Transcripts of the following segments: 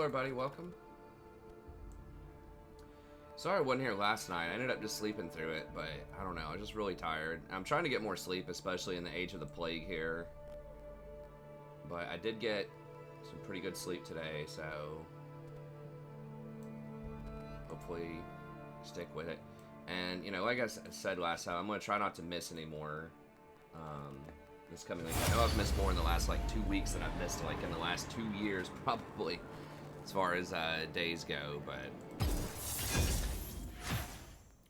Hello, everybody. Welcome. Sorry I wasn't here last night. I ended up just sleeping through it, but I don't know. I was just really tired. I'm trying to get more sleep, especially in the age of the plague here. But I did get some pretty good sleep today, so hopefully stick with it. And, you know, like I said last time, I'm going to try not to miss anymore this coming week. I know I've missed more in the last, 2 weeks than I've missed, in the last 2 years, probably, as far as days go, but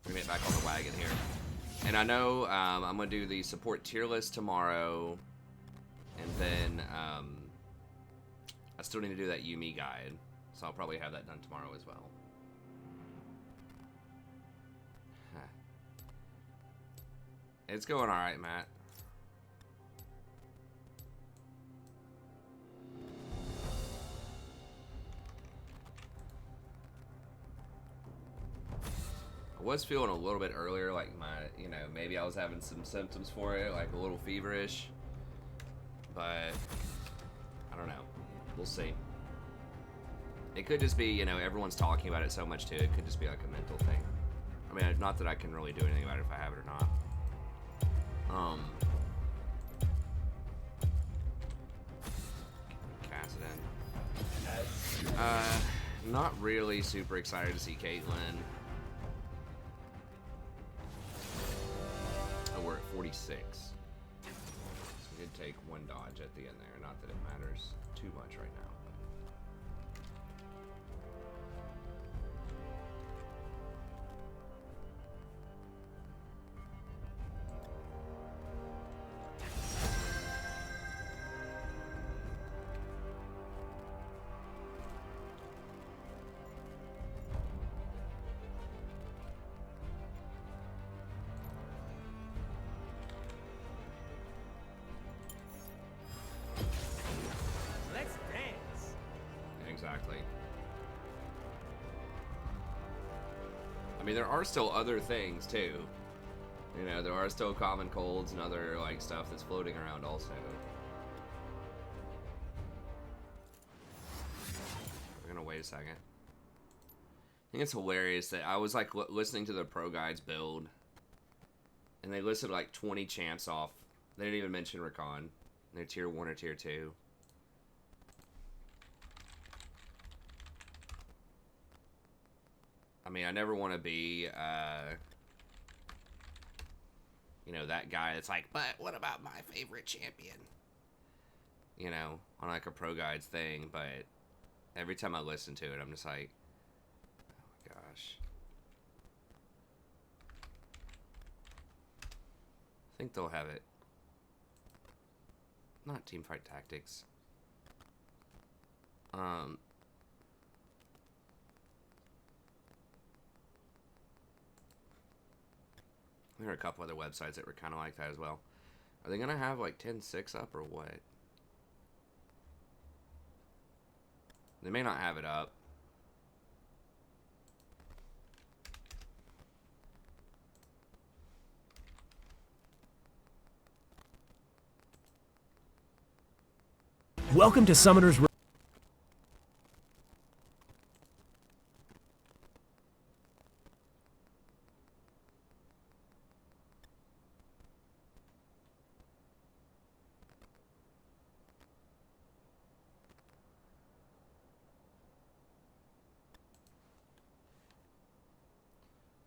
we're going to get back on the wagon here. And I know I'm going to do the support tier list tomorrow, and then I still need to do that Yumi guide, so I'll probably have that done tomorrow as well. It's going alright, Matt. I was feeling a little bit earlier, maybe I was having some symptoms for it, like a little feverish. But, I don't know. We'll see. It could just be, everyone's talking about it so much too. It could just be like a mental thing. I mean, not that I can really do anything about it if I have it or not. Cassidy. Not really super excited to see Caitlyn. Oh, we're at 46. So we did take one dodge at the end there. Not that it matters too much right now. Exactly. I mean, there are still other things too. There are still common colds and other stuff that's floating around also. We're gonna wait a second. I think it's hilarious that I was listening to the pro guides build, and they listed 20 champs off. They didn't even mention Rakan. They're tier 1 or tier 2. I mean, I never want to be, that guy that's but what about my favorite champion? On a pro guides thing, but every time I listen to it, I'm just like, oh my gosh. I think they'll have it. Not teamfight tactics. There are a couple other websites that were kind of like that as well. Are they going to have 10.6 up or what? They may not have it up. Welcome to Summoner's Row.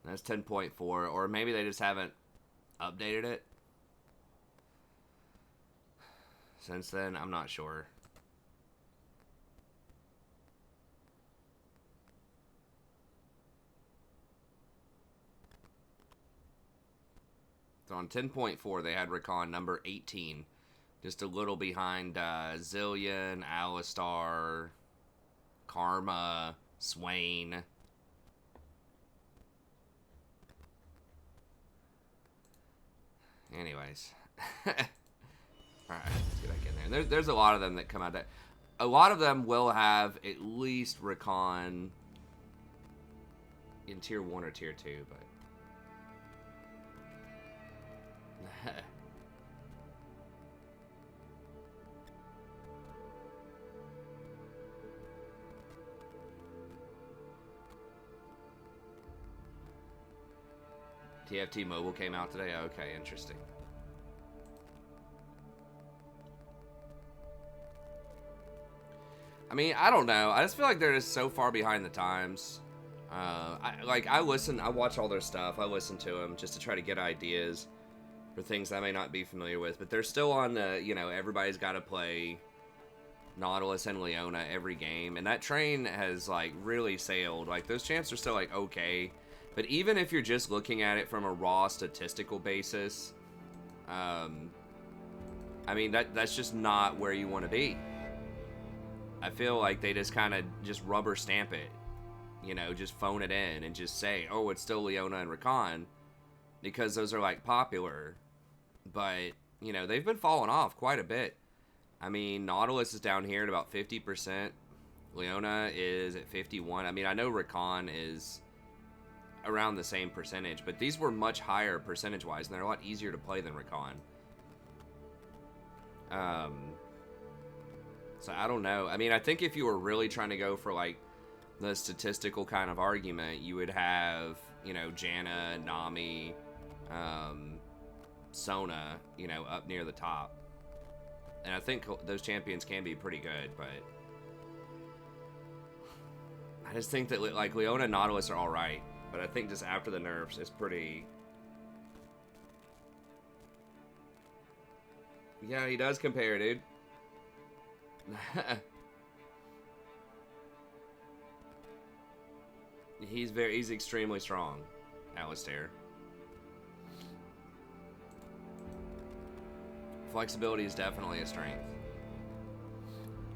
That's 10.4, or maybe they just haven't updated it since then. I'm not sure. So on 10.4, they had Rakan number 18, just a little behind Zillion, Alistar, Karma, Swain. Anyways. Alright, let's get back in there. There's a lot of them that come out that... A lot of them will have at least Rakan in tier 1 or tier 2, but... TFT Mobile came out today? Okay, interesting. I mean, I don't know. I just feel like they're just so far behind the times. I watch all their stuff. I listen to them just to try to get ideas for things I may not be familiar with. But they're still on the, everybody's got to play Nautilus and Leona every game. And that train has, like, really sailed. Like, those champs are still, like, okay. But even if you're just looking at it from a raw statistical basis, I mean, that's just not where you want to be. I feel like they just kind of just rubber stamp it. Just phone it in and just say, oh, it's still Leona and Rakan, because those are, like, popular. But, they've been falling off quite a bit. I mean, Nautilus is down here at about 50%. Leona is at 51%. I mean, I know Rakan is around the same percentage, but these were much higher percentage-wise, and they're a lot easier to play than Rakan. So I don't know. I mean, I think if you were really trying to go for, like, the statistical kind of argument, you would have, Janna, Nami, Sona, up near the top. And I think those champions can be pretty good, but I just think that, like, Leona and Nautilus are alright. But I think just after the nerfs, it's pretty... Yeah, he does compare, dude. He's extremely strong, Alistair. Flexibility is definitely a strength.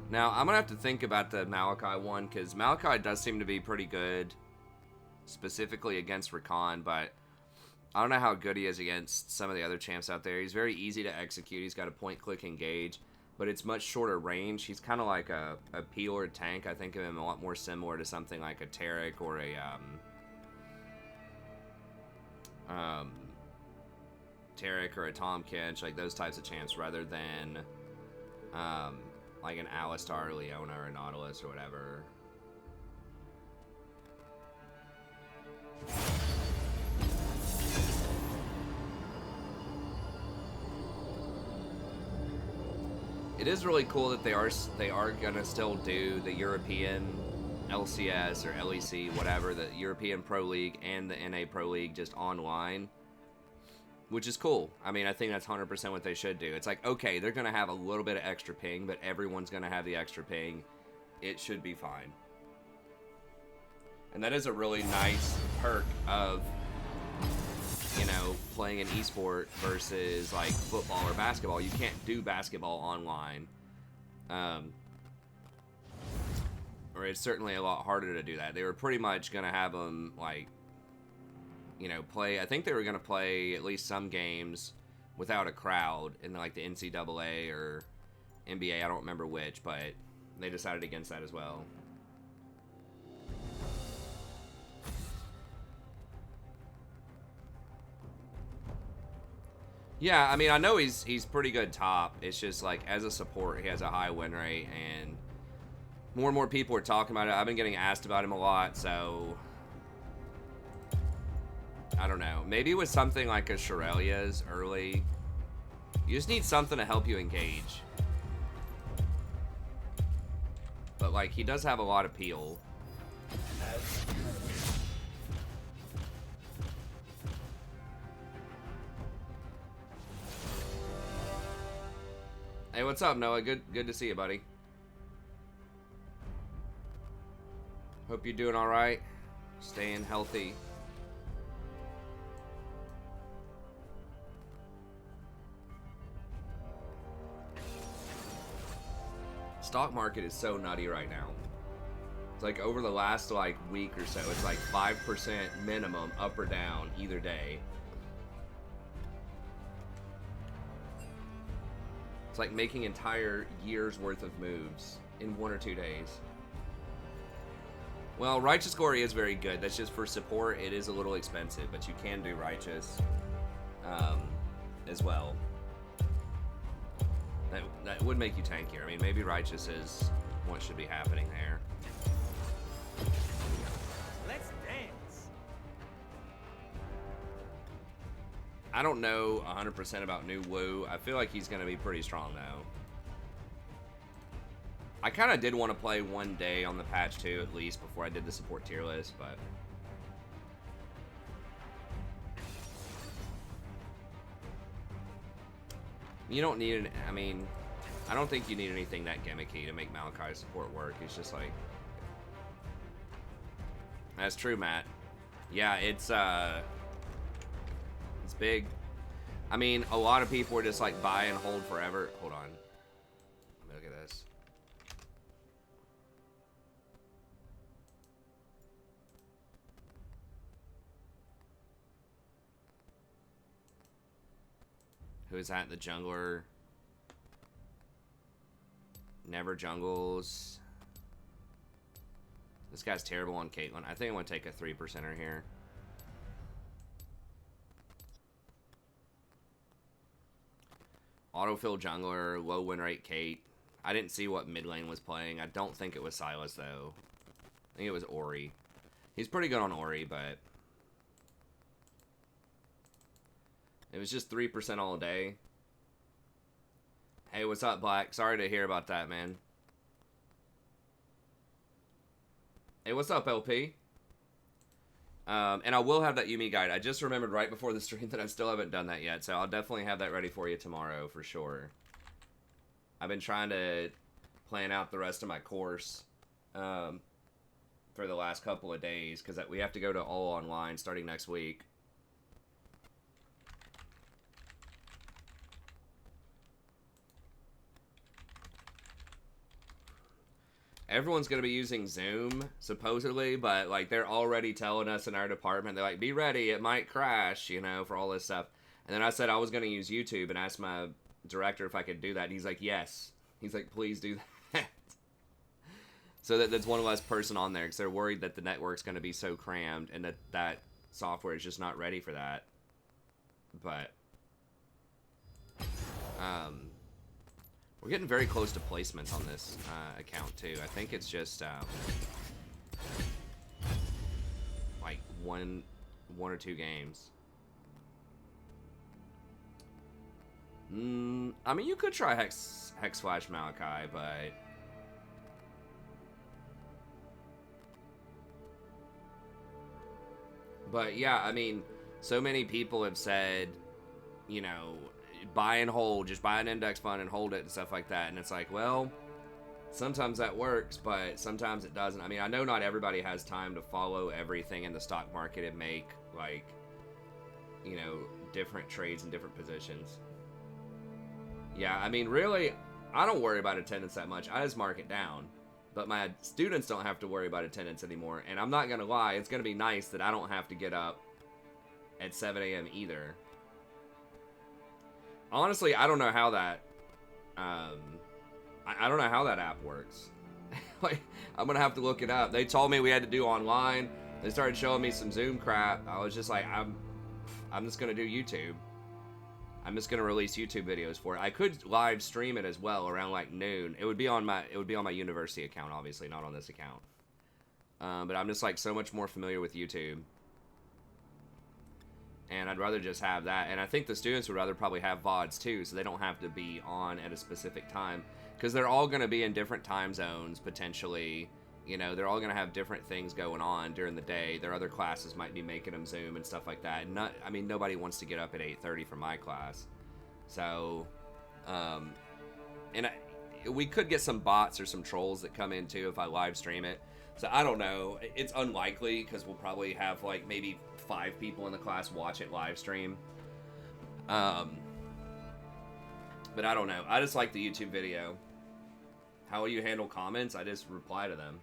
Now, I'm gonna have to think about the Maokai one, because Maokai does seem to be pretty good, specifically against Rakan, but I don't know how good he is against some of the other champs out there. He's very easy to execute. He's got a point-click engage, but it's much shorter range. He's kind of like a peeler tank. I think of him a lot more similar to something like a Tarek or a Tarek or a Tom Kench, like those types of champs, rather than like an Alistar or Leona or Nautilus or whatever. It is really cool that they are gonna still do the European LCS or LEC, whatever, the European Pro League and the NA Pro League just online, which is cool. I mean, I think that's 100% what they should do. It's like, okay, they're gonna have a little bit of extra ping, but everyone's gonna have the extra ping. It should be fine. And that is a really nice perk of, playing an esport versus like football or basketball. You can't do basketball online. Or it's certainly a lot harder to do that. They were pretty much going to have them, like, play. I think they were going to play at least some games without a crowd in, like, the NCAA or NBA. I don't remember which, but they decided against that as well. Yeah, I mean, I know he's pretty good top. It's just, like, as a support, he has a high win rate, and more and more people are talking about it. I've been getting asked about him a lot, so I don't know. Maybe with something like a Shirelia's early, you just need something to help you engage. But, like, he does have a lot of peel. Hey, what's up, Noah? Good to see you, buddy. Hope you're doing all right. Staying healthy. Stock market is so nutty right now. It's like over the last like week or so, it's like 5% minimum up or down either day. It's like making entire years worth of moves in 1 or 2 days. Well, Righteous Glory is very good. That's just for support. It is a little expensive, but you can do Righteous as well. That would make you tankier. I mean, maybe Righteous is what should be happening there. Let's dance. I don't know 100% about new Wu. I feel like he's going to be pretty strong, though. I kind of did want to play one day on the patch, too, at least, before I did the support tier list, but... You don't need an... I mean, I don't think you need anything that gimmicky to make Maokai's support work. It's just like... That's true, Matt. Yeah, it's big. I mean, a lot of people are just like buy and hold forever. Hold on. Look at this. Who is that? The jungler. Never jungles. This guy's terrible on Caitlyn. I think I'm going to take a 3%er here. Autofill jungler, low win rate Kate. I didn't see what mid lane was playing. I don't think it was Silas, though. I think it was Ori. He's pretty good on Ori, but... It was just 3% all day. Hey, what's up, Black? Sorry to hear about that, man. Hey, what's up, LP? And I will have that Yumi guide. I just remembered right before the stream that I still haven't done that yet, so I'll definitely have that ready for you tomorrow, for sure. I've been trying to plan out the rest of my course for the last couple of days, because we have to go to all online starting next week. Everyone's going to be using Zoom, supposedly, but, like, they're already telling us in our department, they're like, be ready, it might crash, you know, for all this stuff. And then I said I was going to use YouTube and asked my director if I could do that. And he's like, yes. He's like, please do that. So that's one less person on there, because they're worried that the network's going to be so crammed and that software is just not ready for that. But, we're getting very close to placements on this account, too. I think it's just, like, one or two games. I mean, you could try Hex Flash Maokai, but... But, yeah, I mean, so many people have said, you know... buy and hold, just buy an index fund and hold it and stuff like that. And it's like, well, sometimes that works, but sometimes it doesn't. I mean, I know not everybody has time to follow everything in the stock market and make, like, you know, different trades in different positions. Yeah, I mean, really, I don't worry about attendance that much. I just mark it down. But my students don't have to worry about attendance anymore. And I'm not going to lie, it's going to be nice that I don't have to get up at 7 a.m. either. Honestly, I don't know how that, I don't know how that app works. Like, I'm gonna have to look it up. They told me we had to do online. They started showing me some Zoom crap. I was just like, I'm just gonna do YouTube. I'm just gonna release YouTube videos for it. I could live stream it as well around like noon. It would be on my university account, obviously, not on this account. But I'm just like so much more familiar with YouTube. And I'd rather just have that. And I think the students would rather probably have VODs too, so they don't have to be on at a specific time. Because they're all going to be in different time zones, potentially. You know, they're all going to have different things going on during the day. Their other classes might be making them Zoom and stuff like that. And I mean, nobody wants to get up at 8:30 for my class. So, we could get some bots or some trolls that come in too if I live stream it. So I don't know. It's unlikely because we'll probably have like maybe 5 people in the class watch it live stream. But I don't know. I just like the YouTube video. How will you handle comments? I just reply to them.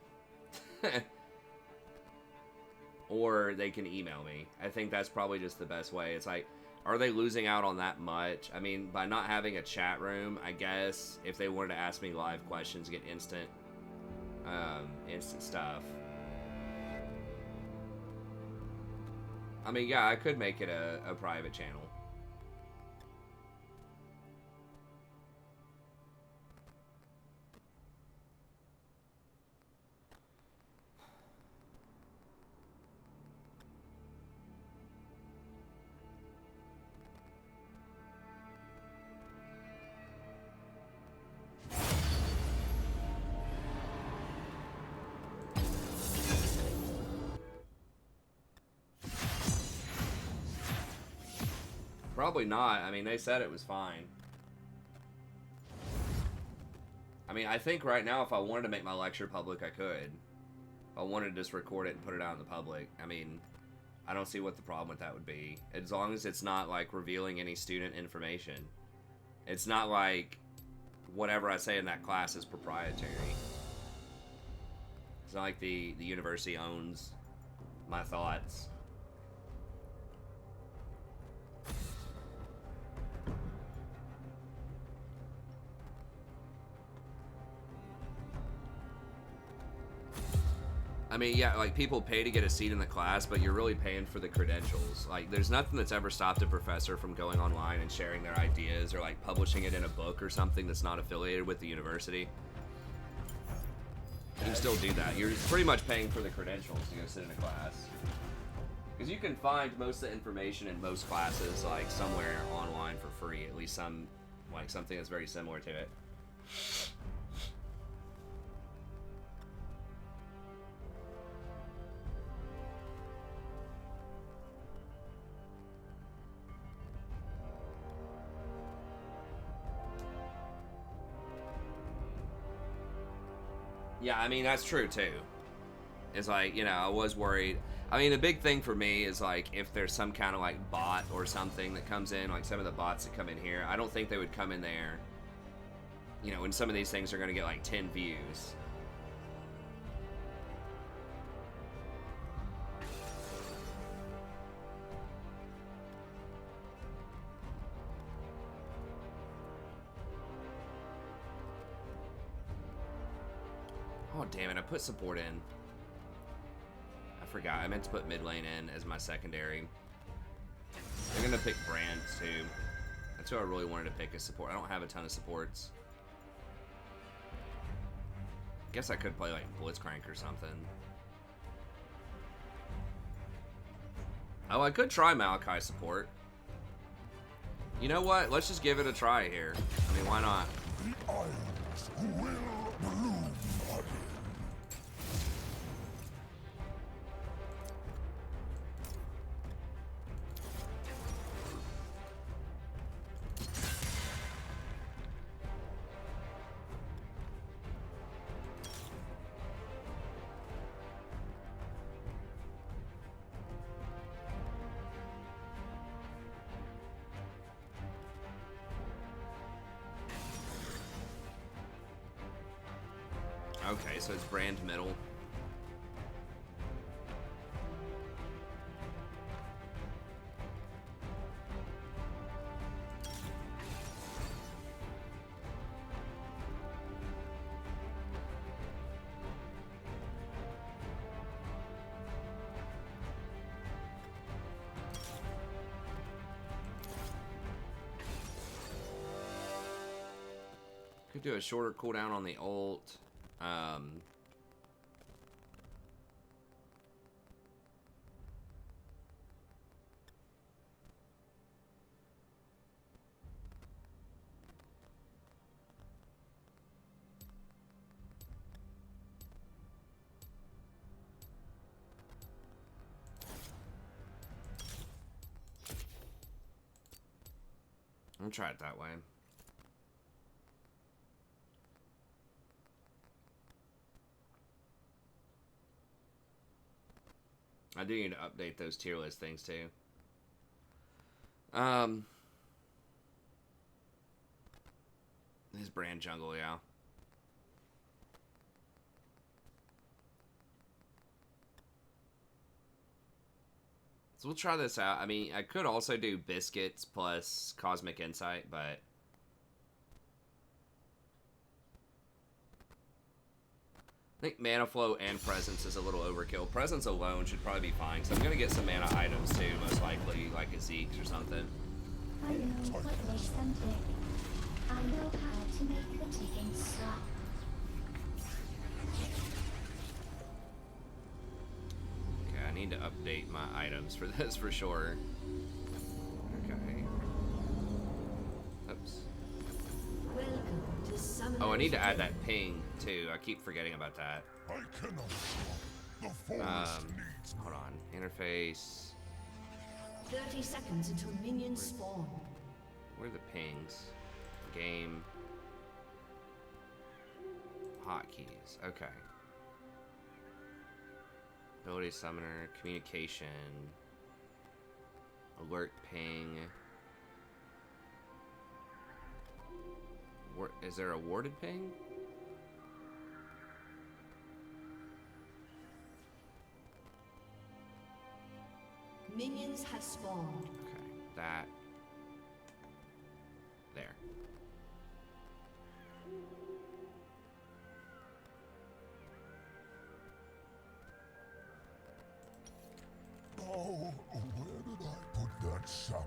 Or they can email me. I think that's probably just the best way. It's like, are they losing out on that much? I mean, by not having a chat room, I guess if they wanted to ask me live questions, get instant stuff. I mean, yeah, I could make it a private channel. Probably not. I mean, they said it was fine. I mean, I think right now if I wanted to make my lecture public, I could. If I wanted to just record it and put it out in the public, I mean, I don't see what the problem with that would be. As long as it's not, like, revealing any student information. It's not like whatever I say in that class is proprietary. It's not like the university owns my thoughts. I mean, yeah, like, people pay to get a seat in the class, but you're really paying for the credentials. Like, there's nothing that's ever stopped a professor from going online and sharing their ideas or, like, publishing it in a book or something that's not affiliated with the university. You can still do that. You're pretty much paying for the credentials to go sit in a class. Because you can find most of the information in most classes, like, somewhere online for free. At least some, like, something that's very similar to it. Yeah, I mean, that's true, too. It's like, you know, I was worried. I mean, the big thing for me is, like, if there's some kind of, like, bot or something that comes in, like some of the bots that come in here, I don't think they would come in there, you know, when some of these things are going to get, like, 10 views. Oh, damn it, I put support in. I forgot, I meant to put mid lane in as my secondary. They're gonna pick Brand, too. That's who I really wanted to pick as support. I don't have a ton of supports. Guess I could play, like, Blitzcrank or something. Oh, I could try Maokai support. You know what? Let's just give it a try here. I mean, why not? The islands will bloom again. Okay, so it's Brand middle. Could do a shorter cooldown on the ult. I'll try it that way. I do need to update those tier list things too. His Brand jungle, yeah. So we'll try this out. I mean, I could also do Biscuits plus Cosmic Insight, but I think Mana Flow and Presence is a little overkill. Presence alone should probably be fine, so I'm going to get some mana items too, most likely, like a Zeke's or something. I know what makes them tick. I know how to make the ticking stop. Okay, I need to update my items for this for sure. Okay. Oops. Welcome to Summoner's Oh, I need to add Rift. that ping too. I keep forgetting about that. I cannot stop. The forest needs me. Hold on. Interface. 30 seconds until minions spawn. Where are the pings? Game. Hotkeys. Okay. Ability summoner, communication, alert ping. Is there a warded ping? Minions have spawned. Okay, that. There. Oh, where did I put that sapling?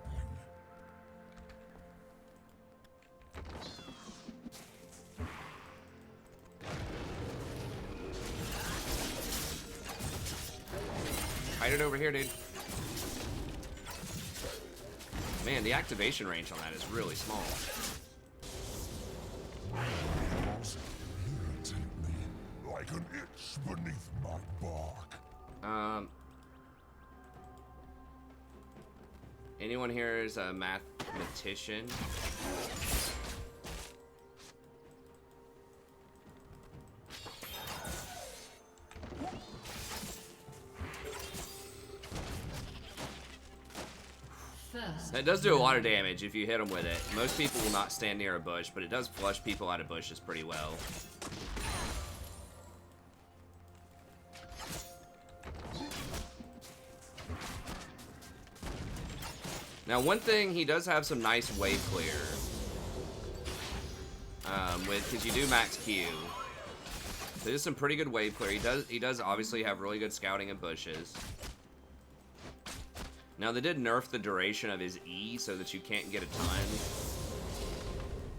Hide it over here, dude. Man, the activation range on that is really small. Nails irritate me like an itch beneath my bark. Anyone here is a mathematician? First, That does do a lot of damage if you hit them with it. Most people will not stand near a bush, but it does flush people out of bushes pretty well. Now, one thing, he does have some nice wave clear. Because you do max Q. So there's some pretty good wave clear. He does obviously have really good scouting in bushes. Now, they did nerf the duration of his E so that you can't get a ton.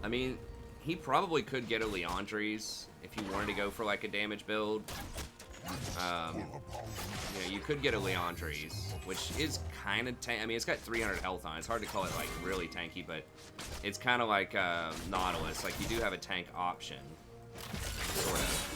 I mean, he probably could get a Leandres if you wanted to go for like a damage build. You know, you could get a Leandres, which is kind of tanky. I mean, it's got 300 health on it. It's hard to call it like really tanky, but it's kind of like Nautilus. Like, you do have a tank option, sort of.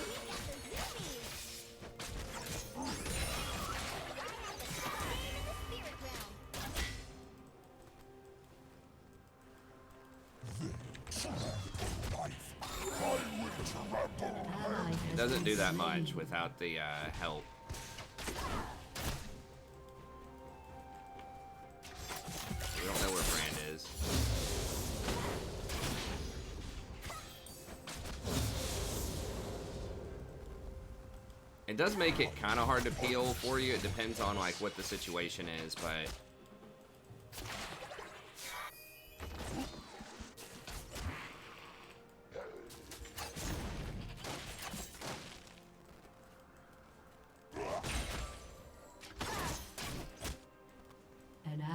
It doesn't do that much without the help. We don't know where Brand is. It does make it kind of hard to peel for you. It depends on like what the situation is, but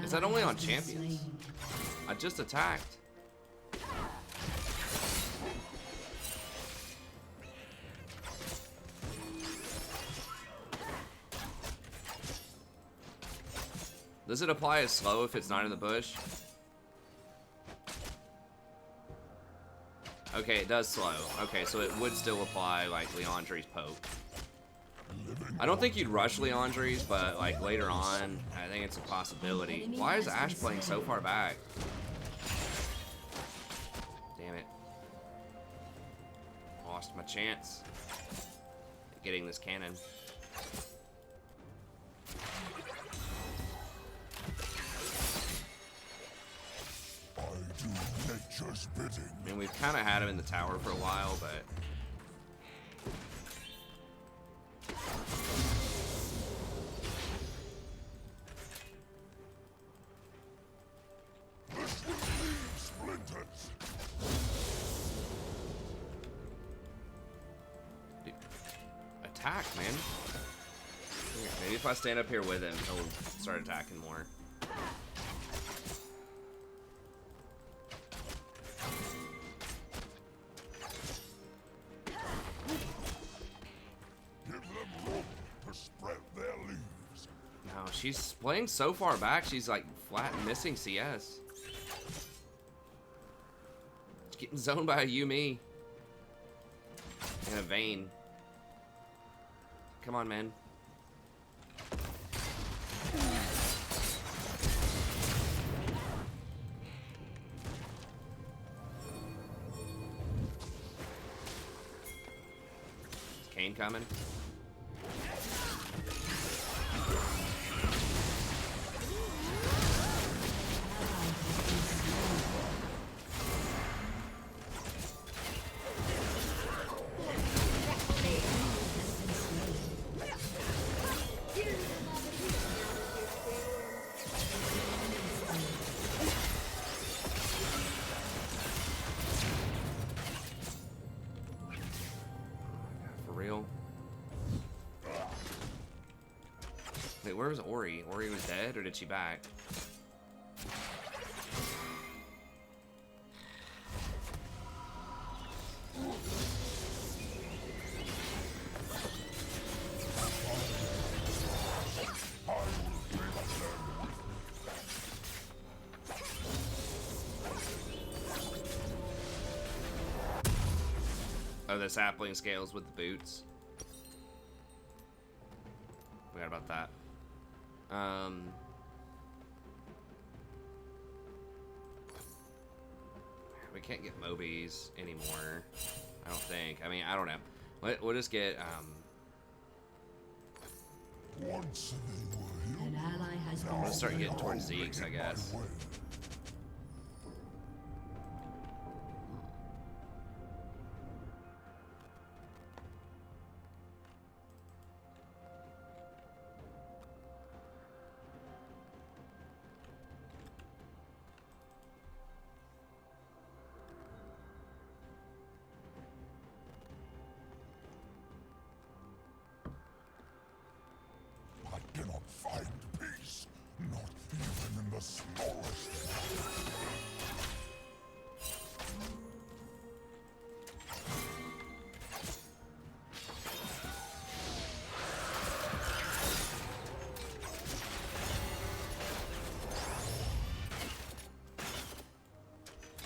is that only on champions? I just attacked. Does it apply as slow if it's not in the bush? Okay, it does slow. Okay, so it would still apply like Leandre's poke. I don't think you'd rush Leandre's, but like later on, I think it's a possibility. Why is Ash playing so far back? Damn it. Lost my chance at getting this cannon. I do nature's bidding. I mean, we've kind of had him in the tower for a while, but dude, attack, man. Here, maybe if I stand up here with him, he'll start attacking more. No, she's playing so far back, she's like flat and missing CS. She's getting zoned by a Yumi. And a Vayne. Come on, man. arcane coming. For real? Wait, where was Ori? Ori was dead, or did she back? Oh, the sapling scales with the boots. Forgot about that. We can't get Mobies anymore. I don't think. I mean, I don't know. We'll just get Once they were An human, ally has now been start they getting are towards already Zeke's, I my guess. way. I cannot find peace, not even in the smallest.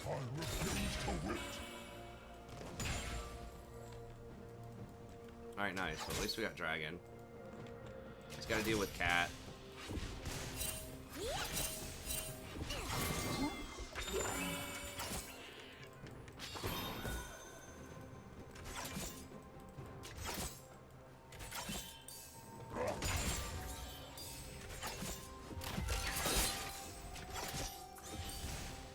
I refuse to wit. Alright, nice. Well, at least we got Dragon. Just gotta deal with Cat.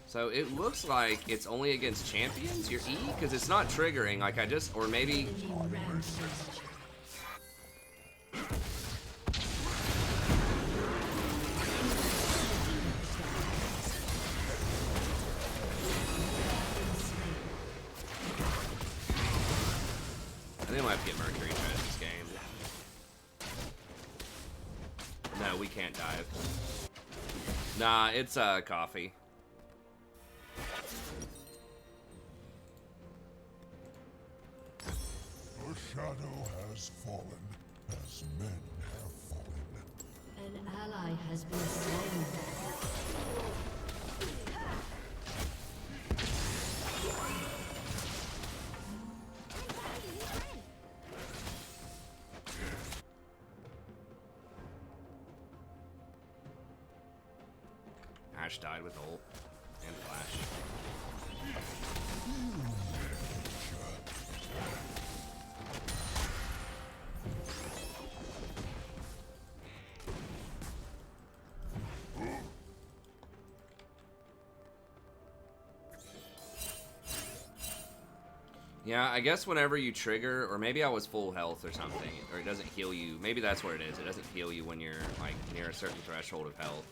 So it looks like it's only against champions, your E, because it's not triggering, like I just, or maybe, I think I might have to get Mercury Tread this game. No, we can't dive. Nah, it's coffee. The shadow has fallen, as men have fallen. An ally has been slain. Ash died with ult and flash. Yeah, I guess whenever you trigger, or maybe I was full health or something, or it doesn't heal you. Maybe that's what it is. It doesn't heal you when you're like near a certain threshold of health.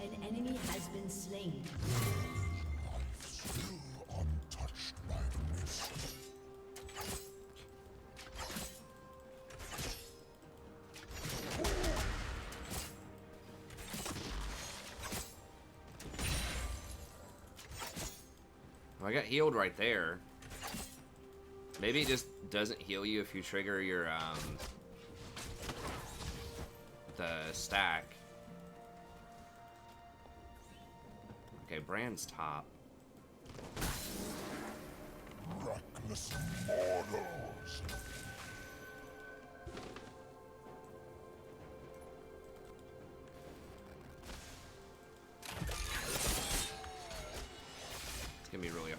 An enemy has been slain. Life still untouched by the mist. Well, I got healed right there. Maybe it just doesn't heal you if you trigger your the stack. Okay, Brand's top. Reckless mortals.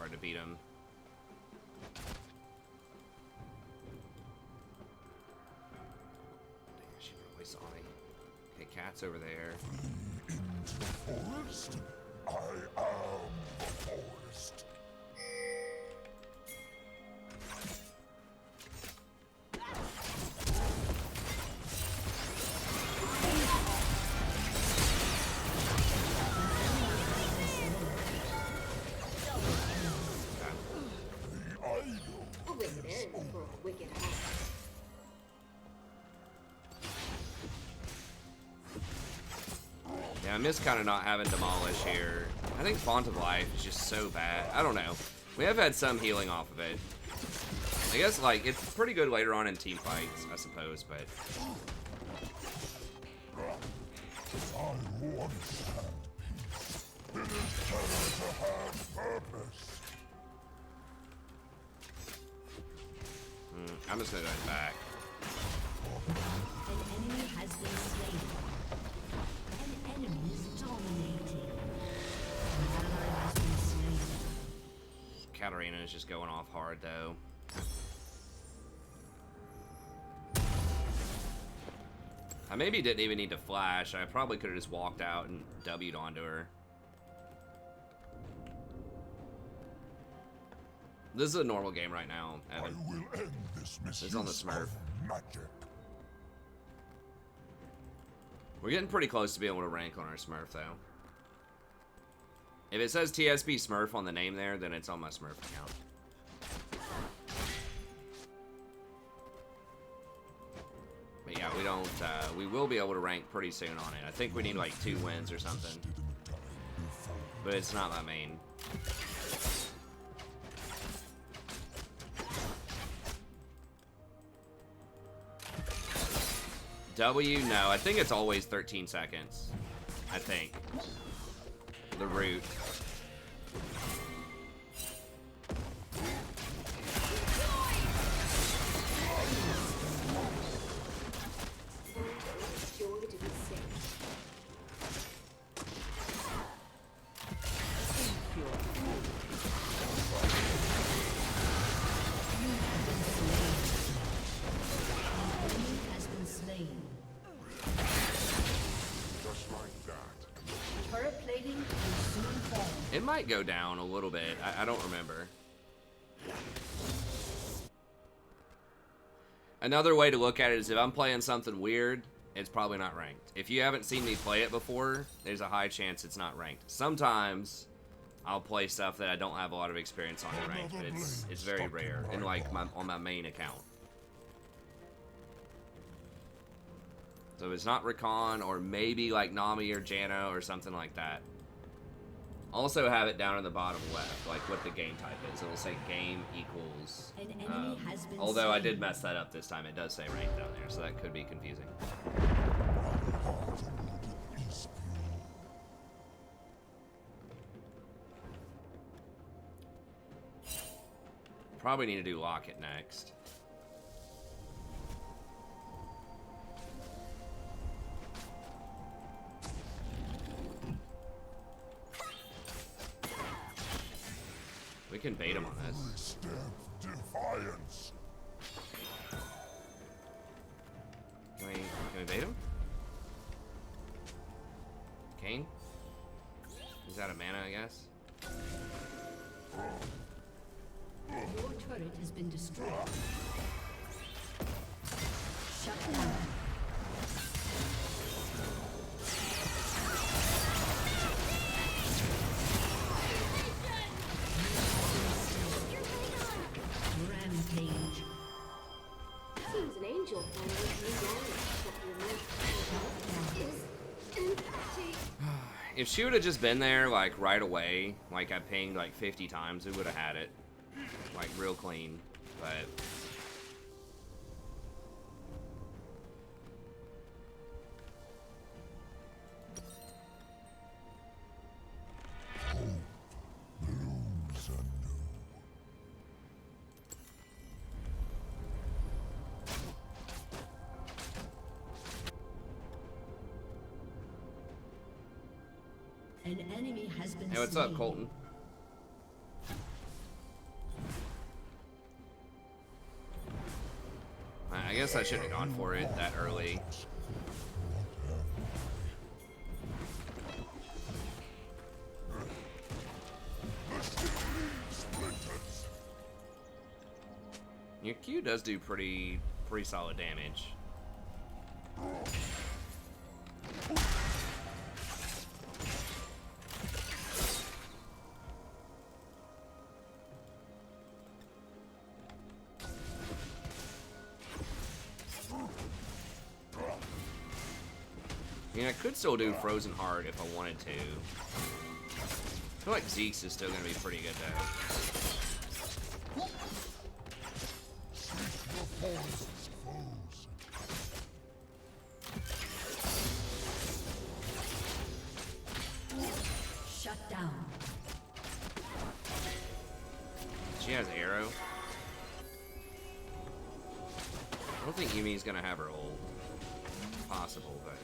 hard to beat him. Dang, she probably saw me. Okay, cat's over there. Into the forest. I am the forest. A wicked end for a wicked heart. Yeah, I miss kind of not having Demolish here. I think Font of Life is just so bad. I don't know. We have had some healing off of it. I guess, like, it's pretty good later on in team fights, I suppose, but... I once had peace. It is better to have purpose. I'm just gonna go back. An enemy has been slain. An enemy is dominating. An ally has been slain. Katarina is just going off hard, though. I maybe didn't even need to flash. I probably could have just walked out and W'd onto her. This is a normal game right now, Evan. I will end this misuse It's on the Smurf. of magic. We're getting pretty close to being able to rank on our Smurf, though. If it says TSB Smurf on the name there, then it's on my Smurf account. But yeah, we don't, we will be able to rank pretty soon on it. I think we need like 2 wins or something. But it's not my main. W, no, I think it's always 13 seconds. I think. The root. Joy to be saved. Enemy has been slain. Just like that. Turret plating will soon fall. It might go down a little bit. I don't remember. Another way to look at it is if I'm playing something weird, it's probably not ranked. If you haven't seen me play it before, there's a high chance it's not ranked. Sometimes I'll play stuff that I don't have a lot of experience on in ranked, but it's very rare. And like on my main account. So it's not Recon or maybe like Nami or Jano or something like that. Also have it down in the bottom left, like what the game type is. It'll say game equals. An enemy has been Although I slain. did mess that up this time, it does say rank down there, so that could be confusing. Heart is pure. Probably need to do Locket next. We can bait him on this. Step defiance. Can we bait him? Kane? He's out of mana, I guess. Your turret has been destroyed. Shut down. Rampage. Seems an angel finally came down and struck your is empty. If she would have just been there, like, right away, like I pinged like 50 times, we would have had it. Like, real clean. But... Blooms anew. An enemy has been Hey, what's slain. up, Colton? guess I shouldn't have gone for it that early. Your Q does do pretty solid damage. I mean, I could still do Frozen Heart if I wanted to. I feel like Zeke's is still going to be pretty good though. Shut down. She has Arrow. I don't think Yumi's going to have her ult. Possible, but...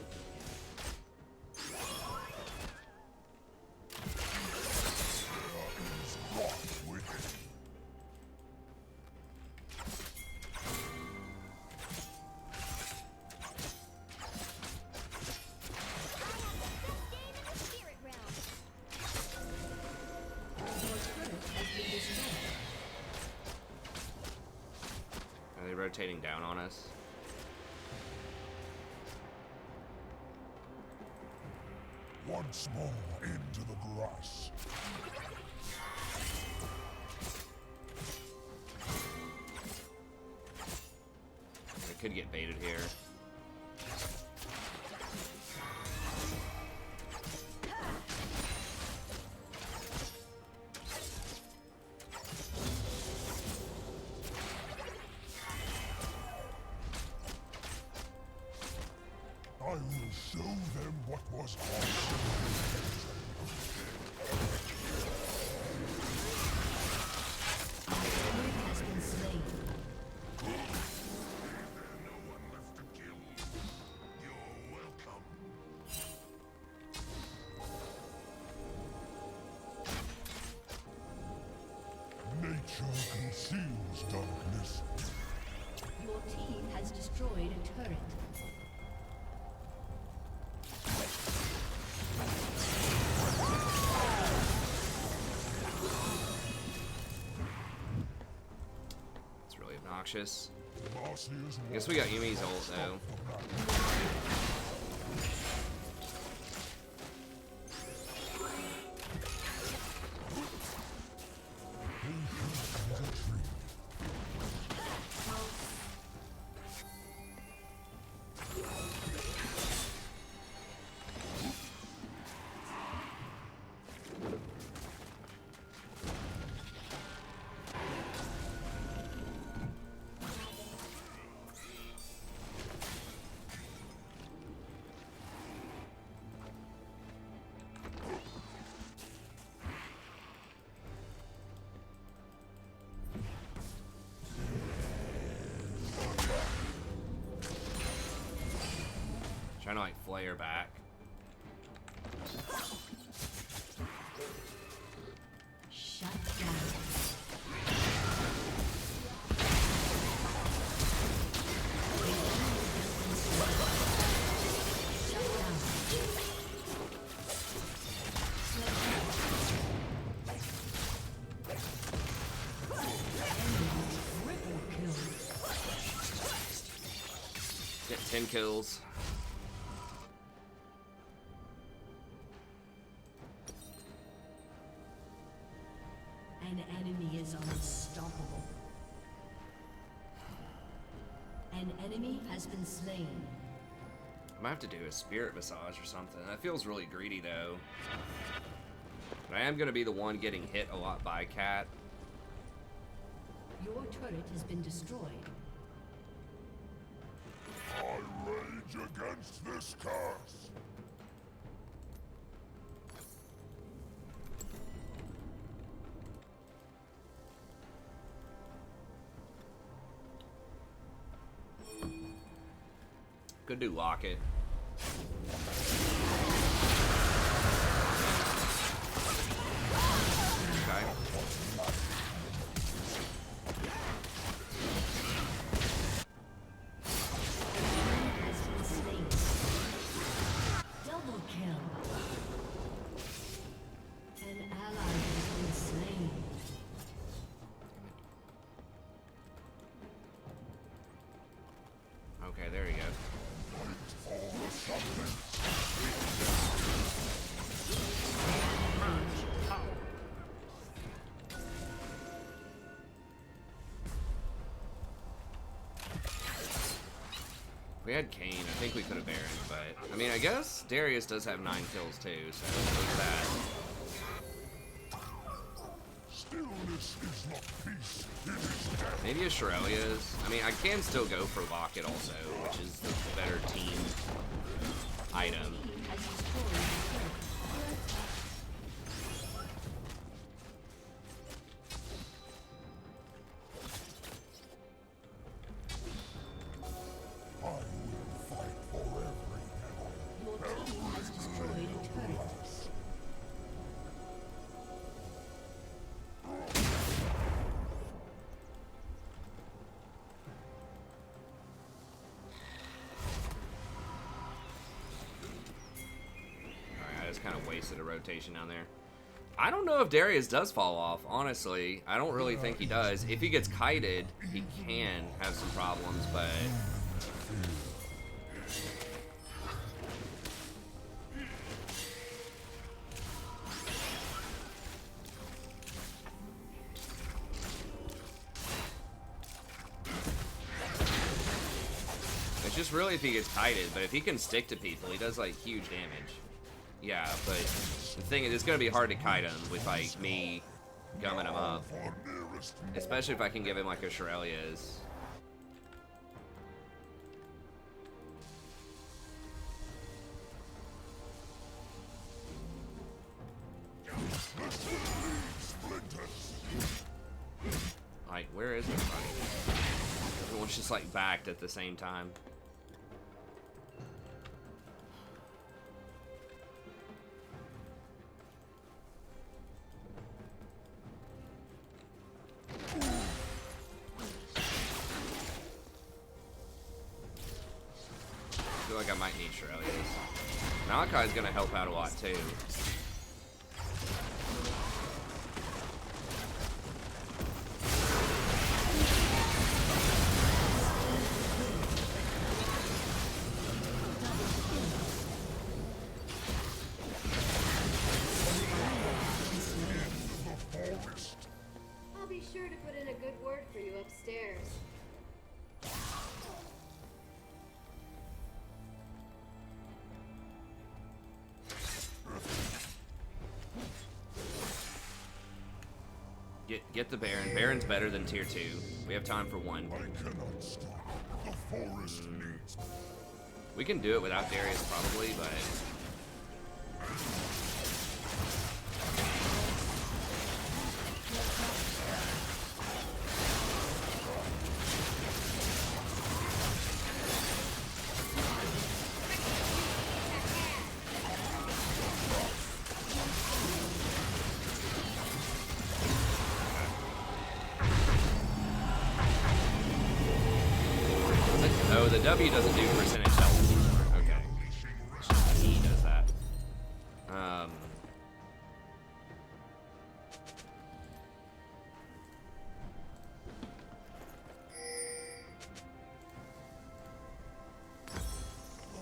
Are they rotating down on us? Once more into the grass. I could get baited here. I will show them what was Has been slain. no one left to kill. You're welcome. Nature conceals darkness. Your team has destroyed a turret. It's really obnoxious. Marcia's I guess we got Yumi's ult though. Trying to like flare back. Shut down. Get 10 kills. An enemy is unstoppable. An enemy has been slain. I might have to do a spirit massage or something. That feels really greedy though. But I am going to be the one getting hit a lot by Cat. Your turret has been destroyed. I rage against this curse. Could do Locket. Okay. If we had Kane, I think we could have Baron, but I mean, I guess Darius does have 9 kills too, so there's that. Stillness is not peace, it is death. Maybe a Shirelia's. I mean, I can still go for Locket also, which is the better team item. Has destroyed the turret. I will fight for every hell. Your team has destroyed a turret. Alright, I just kind of wasted a rotation down there. I don't know if Darius does fall off, honestly. I don't really think he does. If he gets kited, he can have some problems, but... It's just really if he gets kited, but if he can stick to people, he does, like, huge damage. Yeah, but the thing is, it's gonna be hard to kite him with, like, me gumming him up. Especially if I can give him, like, a Shirelia's. Like, where is everybody? Everyone's just, like, backed at the same time. I feel like I might need Shirelia's. Malachi's gonna help out a lot too. I'll be sure to put in a good word for you upstairs. Get the Baron. Baron's better than tier 2. We have time for one. I cannot stop. The forest needs. We can do it without Darius probably, but... Oh, the W doesn't do percentage health anymore. Okay. It's just the E does that.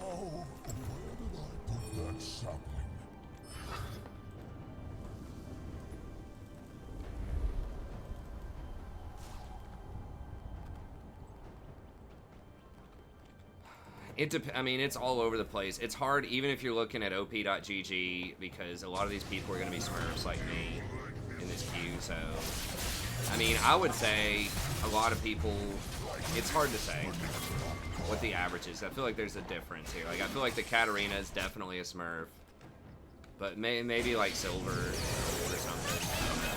Oh, where did I put that sapling? I mean, it's all over the place. It's hard even if you're looking at op.gg because a lot of these people are going to be Smurfs like me in this queue, so... I mean, I would say a lot of people... It's hard to say what the average is. I feel like there's a difference here. Like, I feel like the Katarina is definitely a Smurf. But maybe like Silver or something. I don't know.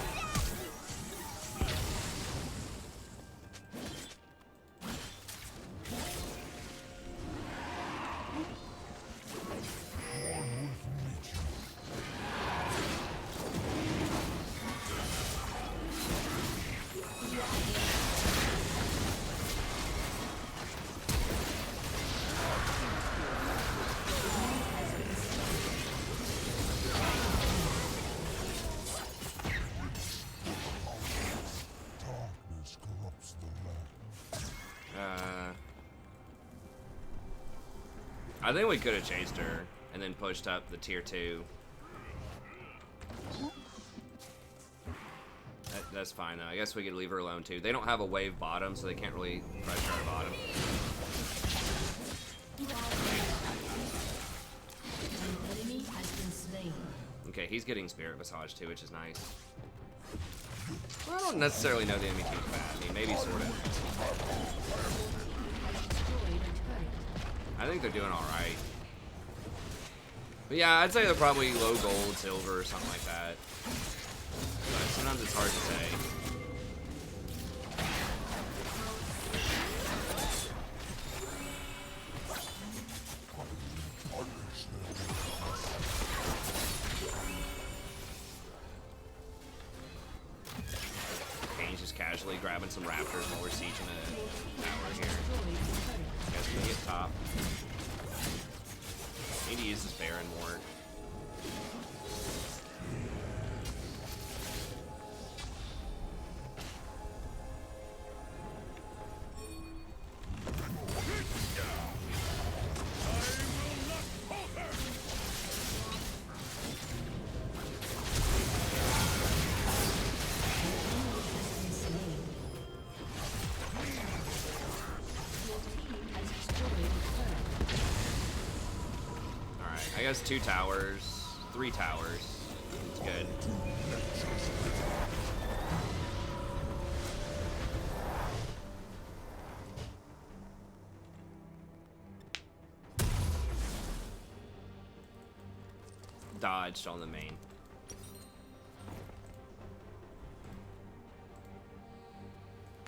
I think we could have chased her and then pushed up the tier 2. That's fine though. I guess we could leave her alone too. They don't have a wave bottom, so they can't really pressure our bottom. An enemy has been slain. Okay, he's getting Spirit Visage too, which is nice. Well, I don't necessarily know the enemy team's bad. I mean, maybe sort of. Destroyed a turret. I think they're doing alright. But yeah, I'd say they're probably low gold, silver, or something like that. But sometimes it's hard to say. Kane's just casually grabbing some raptors while we're sieging a tower here. Guys gonna get top. Need to use this Baron more. I guess 2 towers, 3 towers. It's good. Dodged on the main.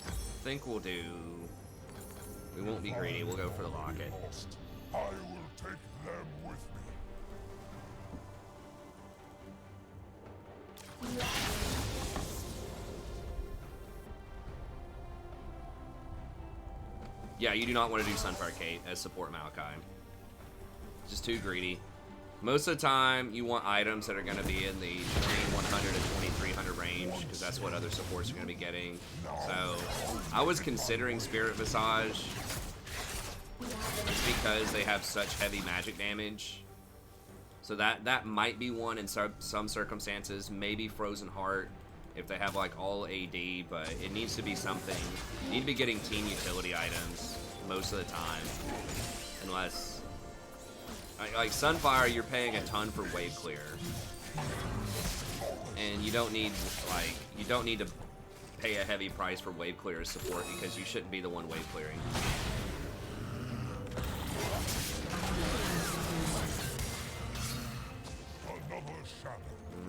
I think we'll do... We won't be greedy, we'll go for the locket. I will take them with me. Yeah, you do not want to do Sunfire Kate as support Maokai. Just too greedy. Most of the time, you want items that are going to be in the 2100 to 2300 range, because that's what other supports are going to be getting. So, I was considering Spirit Visage, just because they have such heavy magic damage. So that might be one in some circumstances. Maybe Frozen Heart if they have like all AD, but it needs to be something. You need to be getting team utility items most of the time, unless like Sunfire, you're paying a ton for wave clear, and you don't need to pay a heavy price for wave clear as support, because you shouldn't be the one wave clearing.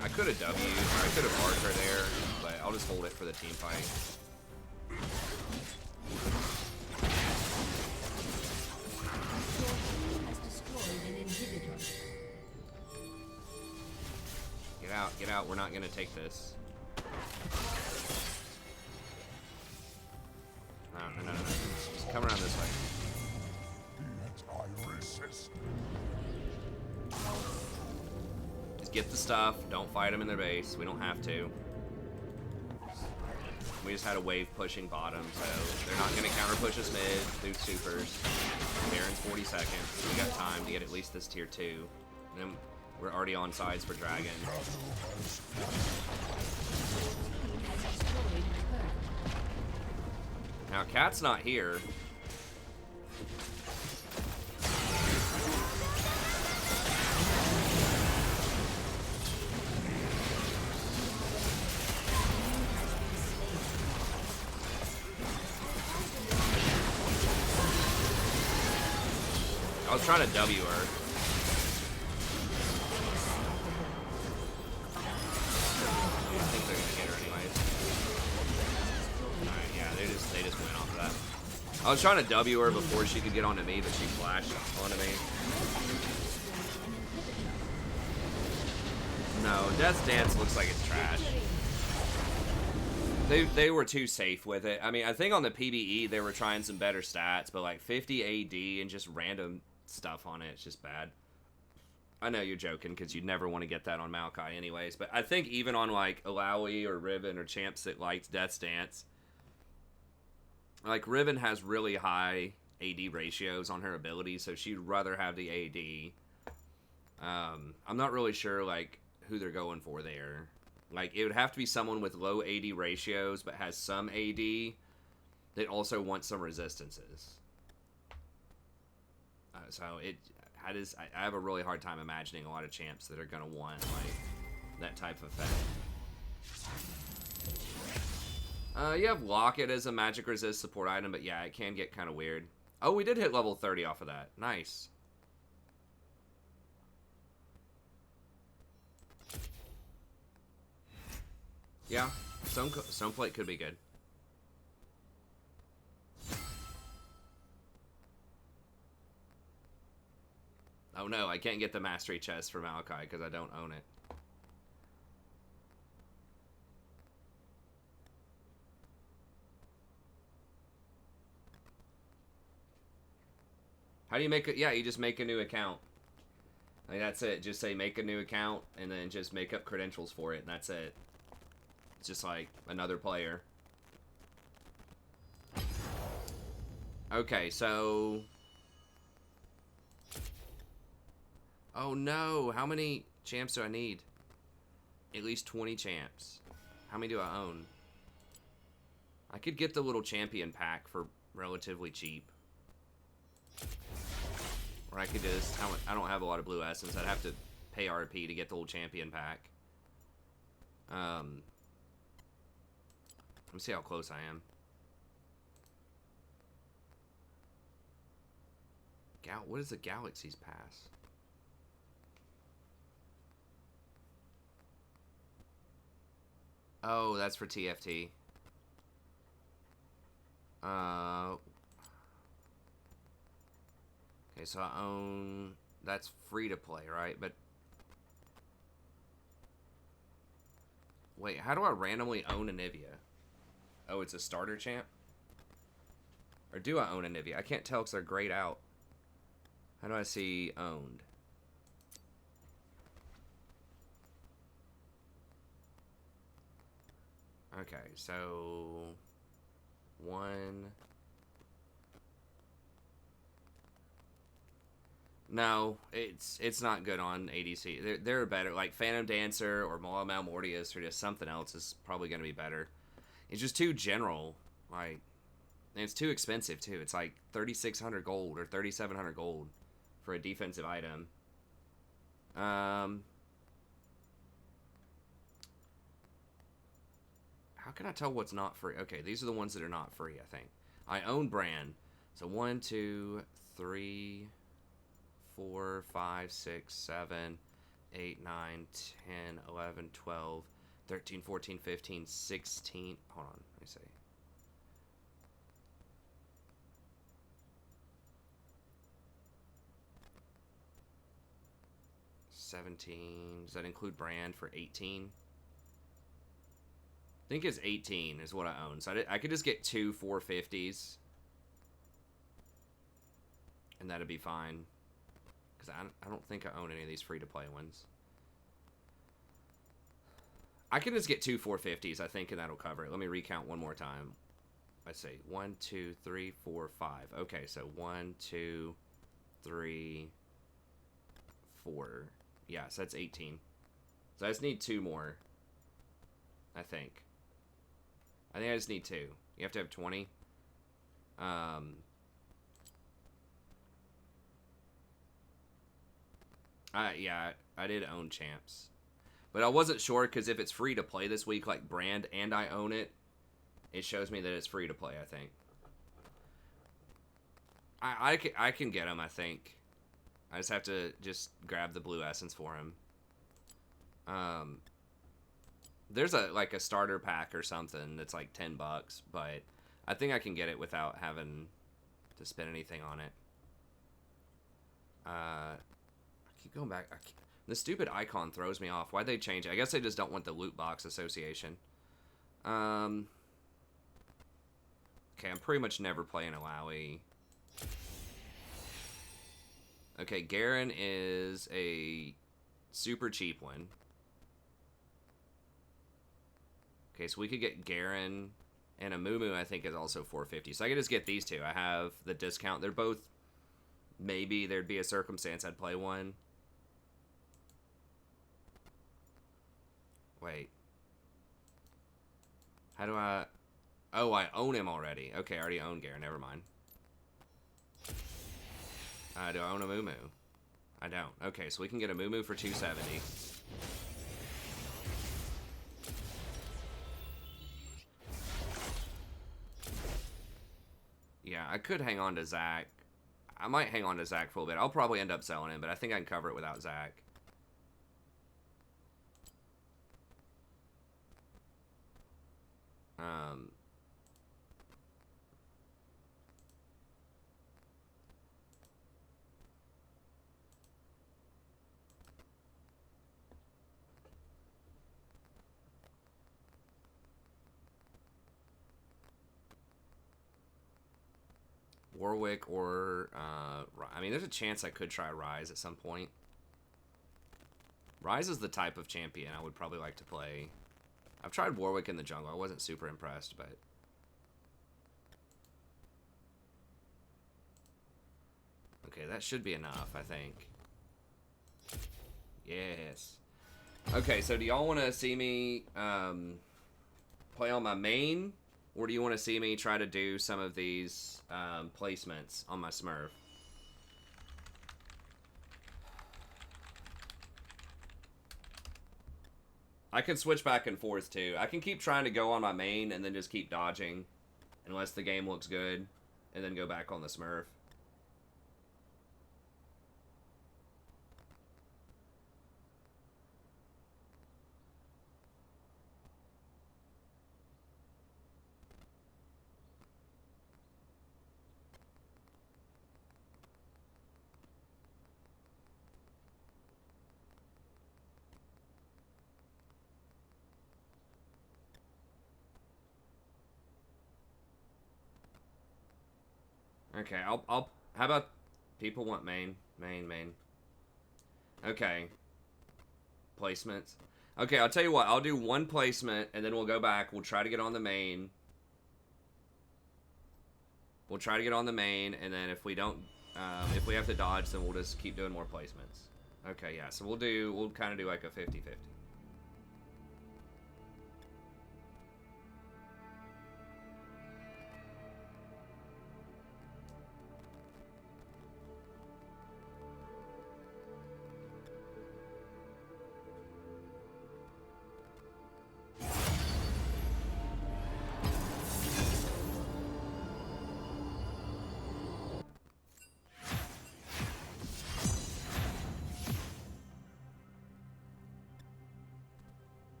I could have W'd, or I could have marked her there, but I'll just hold it for the team fight. Has destroyed an inhibitor. Get out, we're not gonna take this. No. Just come around this way. Yet I resist. Just get the stuff, don't fight them in their base, we don't have to. We just had a wave pushing bottom, so they're not gonna counter push us mid through supers. Baron's 40 seconds, we got time to get at least this tier 2. And then we're already on sides for Dragon. Now Cat's not here. I was trying to W her. I think they're gonna get her anyways. Alright, yeah, they just went off of that. I was trying to W her before she could get onto me, but she flashed onto me. No, Death's Dance looks like it's trash. They were too safe with it. I mean, I think on the PBE they were trying some better stats, but like 50 AD and just random stuff on it, it's just bad. I know you're joking, because you'd never want to get that on Maokai anyways, but I think even on like Alawi or Riven or champs that liked Death's Dance, like Riven has really high AD ratios on her ability, so she'd rather have the AD. I'm not really sure like who they're going for there. Like it would have to be someone with low AD ratios but has some AD that also wants some resistances. So I have a really hard time imagining a lot of champs that are gonna want like that type of effect. You have Locket as a magic resist support item, but yeah, it can get kind of weird. Oh, we did hit level 30 off of that. Nice. Yeah, Stoneplate could be good. Oh no, I can't get the Mastery Chest for Malachi because I don't own it. How do you make it? Yeah, you just make a new account. Like that's it. Just say make a new account and then just make up credentials for it and that's it. It's just like another player. Okay, so... Oh no, how many champs do I need? At least 20 champs. How many do I own? I could get the little champion pack for relatively cheap. Or I could just... I don't have a lot of blue essence. I'd have to pay RP to get the little champion pack. Let me see how close I am. What is the Galaxy's Pass? Oh, that's for TFT. Okay, so I own... That's free to play, right? But... Wait, how do I randomly own a Nivea? Oh, it's a starter champ? Or do I own a Nivea? I can't tell because they're grayed out. How do I see owned? Okay, so... 1... No, it's not good on ADC. They're better. Like Phantom Dancer or Maul Mortius or just something else is probably going to be better. It's just too general. Like, and it's too expensive too. It's like 3,600 gold or 3,700 gold for a defensive item. How can I tell what's not free? Okay, these are the ones that are not free, I think. I own brand. So 1, 2, 3... 4, 5, 6, 7, 8, 9, 10, 11, 12, 13, 14, 15, 16. Hold on, let me see. Does that include brand for 18? I think it's 18 is what I own. So I could just get 2 450s. And that'd be fine. Because I don't think I own any of these free-to-play ones. I can just get 2 450s, I think, and that'll cover it. Let me recount one more time. Let's see. 1, 2, 3, 4, 5. Okay, so 1, 2, 3, 4. Yeah, so that's 18. So I just need 2 more. I think I just need 2. You have to have 20. Yeah, I did own champs. But I wasn't sure because if it's free to play this week, like brand, and I own it, it shows me that it's free to play, I think. I can get him, I think. I just have to just grab the blue essence for him. There's like a starter pack or something that's like $10, but I think I can get it without having to spend anything on it. I keep going back. The stupid icon throws me off. Why'd they change it? I guess they just don't want the loot box association. Okay, I'm pretty much never playing Alawi. Okay, Garen is a super cheap one. Okay, so we could get Garen And a Moo I think is also 450. So I could just get these two. I have the discount. They're both, maybe there'd be a circumstance I'd play one. Wait. How do I... Oh, I own him already. Okay, I already own Gare. Never mind. Do I own a Moo? I don't. Okay, so we can get a Moo for 270. Yeah, I could hang on to Zach. I might hang on to Zach for a little bit. I'll probably end up selling him, but I think I can cover it without Zach. Warwick or, I mean, there's a chance I could try Rise at some point. Rise is the type of champion I would probably like to play. I've tried Warwick in the jungle. I wasn't super impressed, but... Okay, that should be enough, I think. Yes. Okay, so do y'all want to see me play on my main? Or do you want to see me try to do some of these placements on my Smurf? I can switch back and forth too. I can keep trying to go on my main and then just keep dodging unless the game looks good, and then go back on the Smurf. Okay, I'll, how about people want main? Main. Okay. Placements. Okay, I'll tell you what, I'll do one placement, and then we'll go back, we'll try to get on the main. We'll try to get on the main, and then if we don't, if we have to dodge, then we'll just keep doing more placements. Okay, yeah, so we'll kind of do like a 50-50.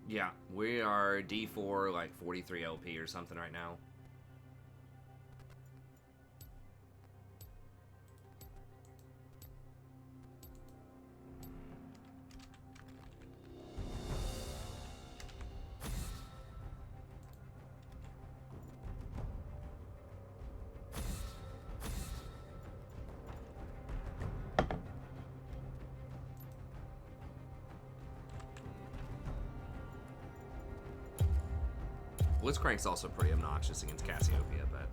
Yeah, we are D4, like 43 LP or something right now. Blitzcrank's also pretty obnoxious against Cassiopeia, but...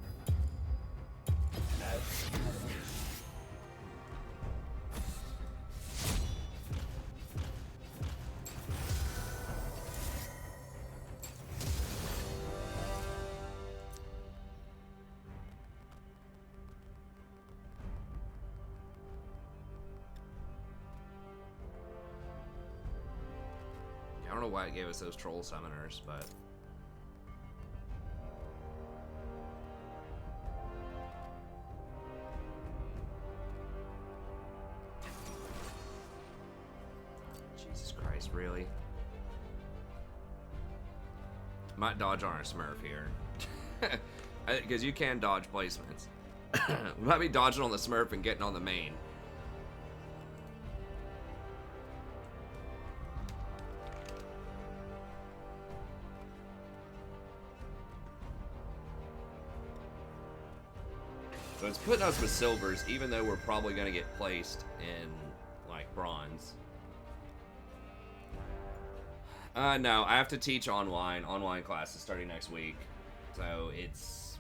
I don't know why it gave us those troll summoners, but... Jesus Christ, really? Might dodge on our Smurf here. Because you can dodge placements. We might be dodging on the Smurf and getting on the main. So it's putting us with silvers, even though we're probably going to get placed in, like, bronze. No, I have to teach online classes starting next week. So it's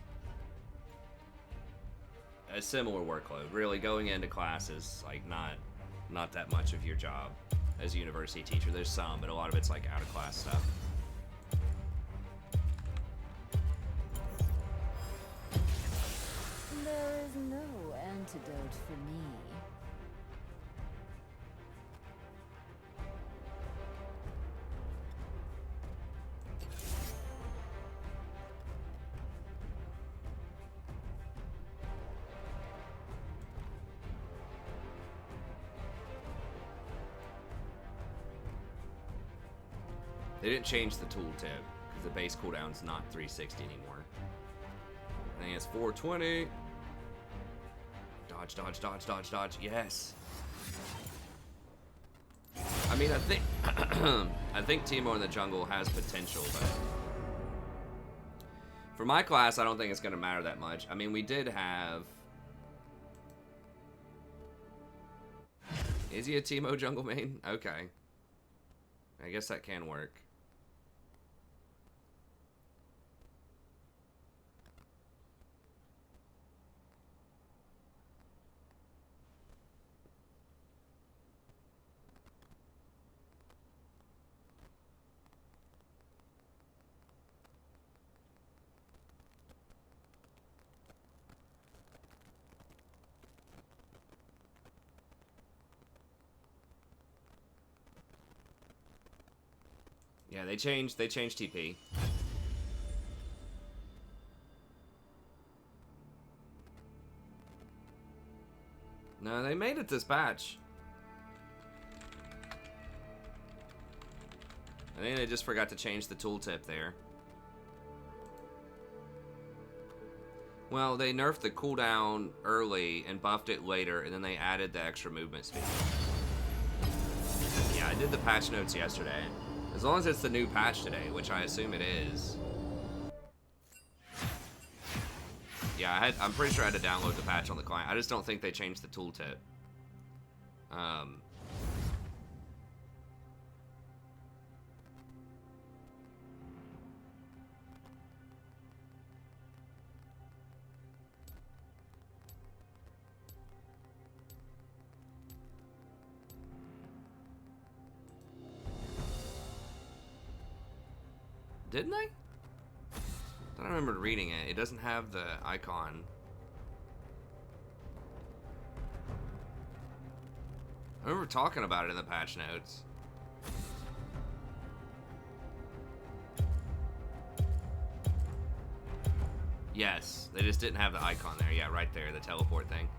a similar workload. Really, going into classes, like, not that much of your job as a university teacher. There's some, but a lot of it's like out of class stuff. There is no antidote for me. They didn't change the tooltip because the base cooldown's not 360 anymore. I think it's 420. Dodge, dodge, dodge, dodge, dodge. Yes. I mean, I think I think Teemo in the jungle has potential, but for my class, I don't think it's going to matter that much. I mean, we did have. Is he a Teemo jungle main? Okay. I guess that can work. Yeah, they changed TP. No, they made it this patch. I think they just forgot to change the tooltip there. Well, they nerfed the cooldown early and buffed it later, and then they added the extra movement speed. Yeah, I did the patch notes yesterday. As long as it's the new patch today, which I assume it is. Yeah, I'm pretty sure I had to download the patch on the client. I just don't think they changed the tooltip. Didn't they? I don't remember reading it. It doesn't have the icon. I remember talking about it in the patch notes. Yes, they just didn't have the icon there. Yeah, right there, the teleport thing.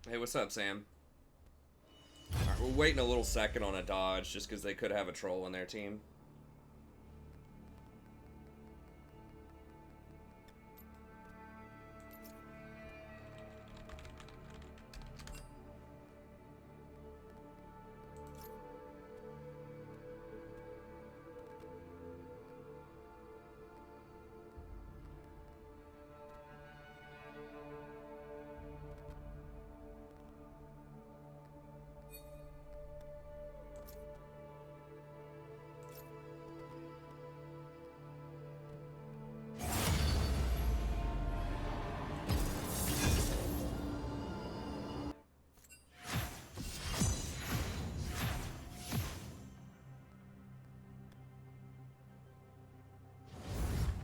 Hey, what's up, Sam? Alright, we're waiting a little second on a dodge just because they could have a troll on their team.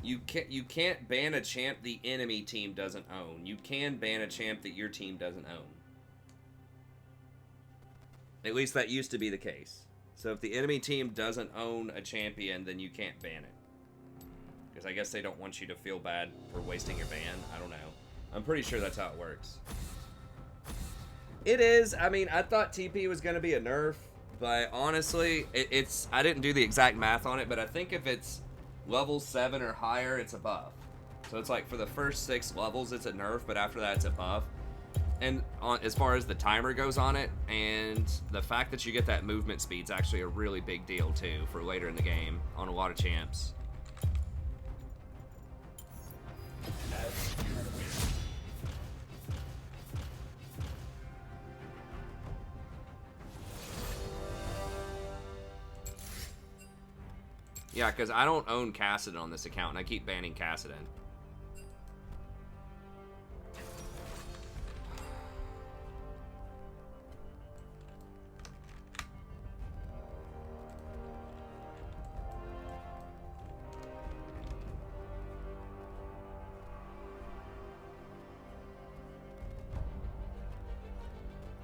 You can't ban a champ the enemy team doesn't own. You can ban a champ that your team doesn't own. At least that used to be the case. So if the enemy team doesn't own a champion, then you can't ban it. Because I guess they don't want you to feel bad for wasting your ban. I don't know. I'm pretty sure that's how it works. It is. I mean, I thought TP was going to be a nerf, but honestly, it's. I didn't do the exact math on it, but I think if it's level 7 or higher, it's a buff. So it's like for the first 6 levels, it's a nerf, but after that, it's a buff. And as far as the timer goes on it, and the fact that you get that movement speed is actually a really big deal too for later in the game on a lot of champs. Yeah, because I don't own Cassidon on this account, and I keep banning Cassidon.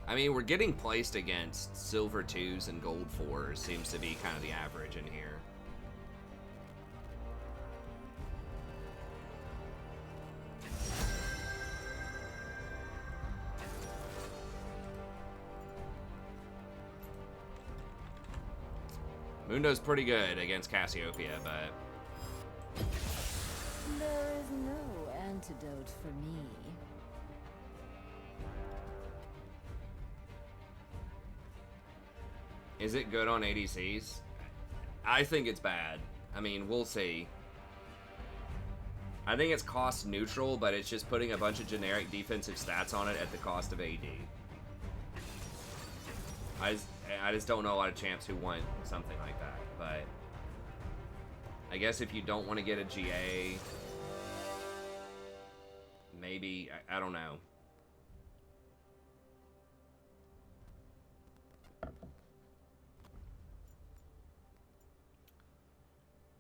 I mean, we're getting placed against silver 2s and gold 4s seems to be kind of the average in here. Mundo's pretty good against Cassiopeia, but There is no antidote for me. is it good on ADCs? I think it's bad. I mean, we'll see. I think it's cost neutral, but it's just putting a bunch of generic defensive stats on it at the cost of AD. I just don't know a lot of champs who want something like that, but I guess if you don't want to get a GA, maybe, I don't know.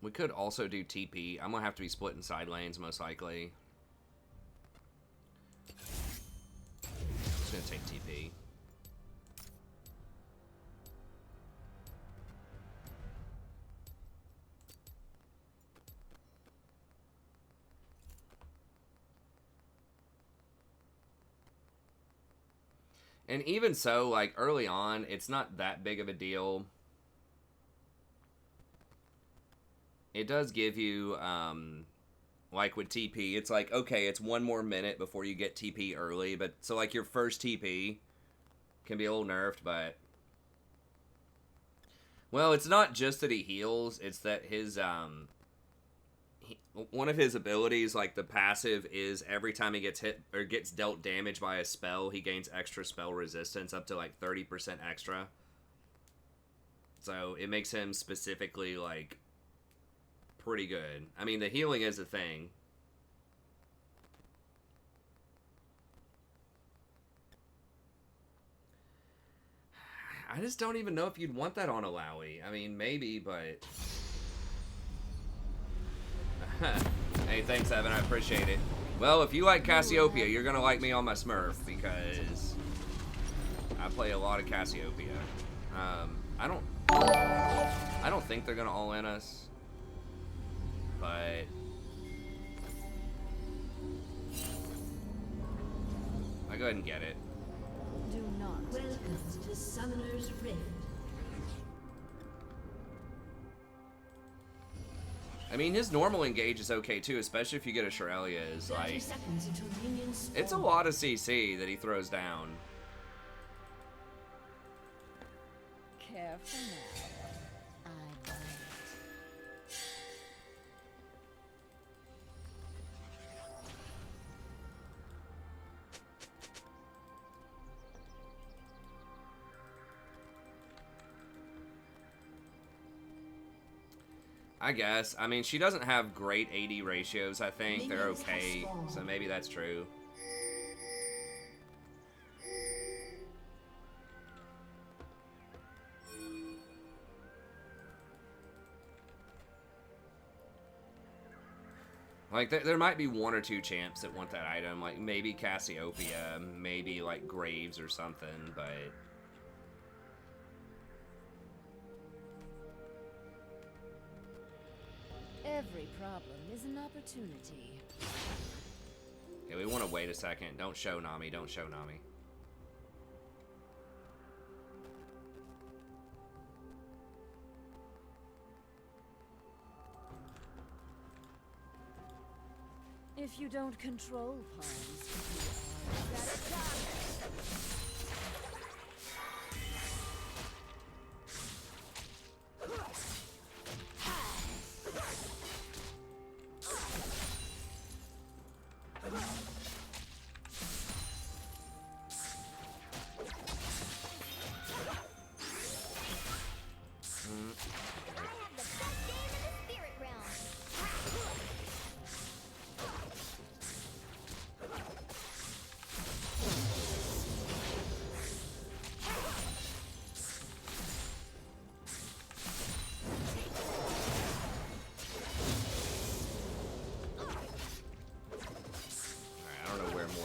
We could also do TP. I'm going to have to be splitting side lanes, most likely. Just going to take TP. And even so, like, early on, it's not that big of a deal. It does give you, like with TP, it's like, okay, it's 1 more minute before you get TP early, but, so like your first TP can be a little nerfed, but, well, it's not just that he heals, it's that his, one of his abilities, like the passive, is every time he gets hit, or gets dealt damage by a spell, he gains extra spell resistance, up to like 30% extra. So, it makes him specifically, like, pretty good. I mean, the healing is a thing. I just don't even know if you'd want that on a Lowy. I mean, maybe, but... Hey, thanks, Evan. I appreciate it. Well, if you like Cassiopeia, you're gonna like me on my Smurf, because I play a lot of Cassiopeia. I don't think they're gonna all in us. But I go ahead and get it. Do not. Welcome to Summoner's Rift. I mean, his normal engage is okay too, especially if you get a Shirellia. Is 30 like, seconds until minions spawn. it's a lot of CC that he throws down. Careful now. I bite. I guess. I mean, she doesn't have great AD ratios, I think. They're Minions have okay, spawned. so maybe that's true. Like, there might be one or two champs that want that item. Like, maybe Cassiopeia, maybe, like, Graves or something, but... Every problem is an opportunity. Yeah, we want to wait a second. Don't show Nami. Don't show Nami. If you don't control pawns, you are better done.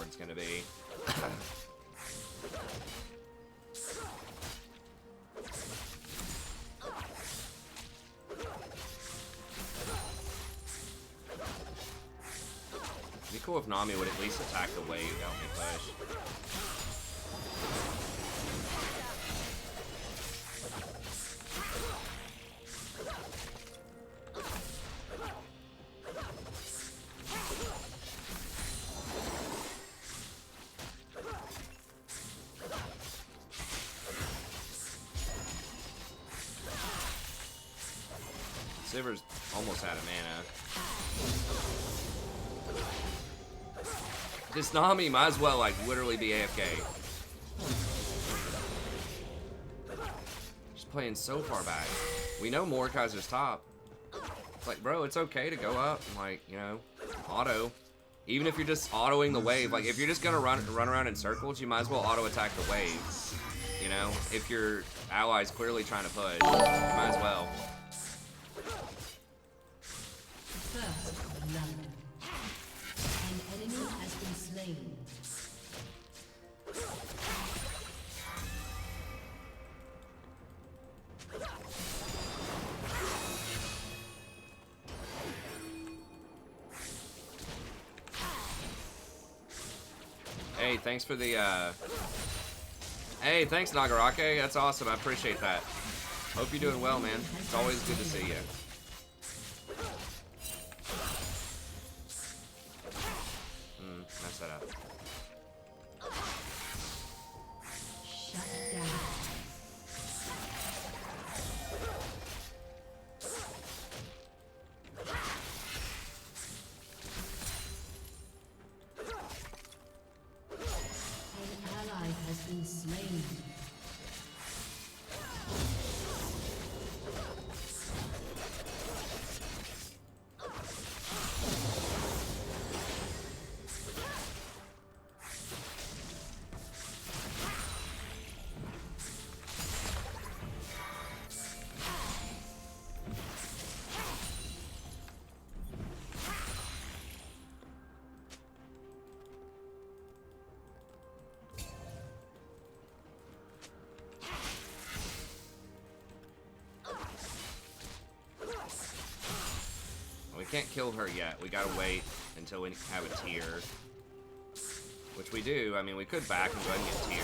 It's gonna be. It'd be cool if Nami would at least attack the wave to help me push. Sivir's almost out of mana. This Nami might as well, like, literally be AFK. She's playing so far back. We know Mordekaiser's top. It's like, bro, it's okay to go up and, like, you know, auto. Even if you're just autoing the wave, like, if you're just gonna run around in circles, you might as well auto-attack the wave. You know? If your ally's clearly trying to push, you might as well. First blood. An enemy has been slain. Hey, thanks for the, Hey, thanks, Nagarake. That's awesome. I appreciate that. Hope you're doing well, man. It's always good to see you. Mess that up. Shut down. An ally has been slain. We can't kill her yet. We gotta wait until we have a tier. Which we do. I mean, we could back and go ahead and get tier,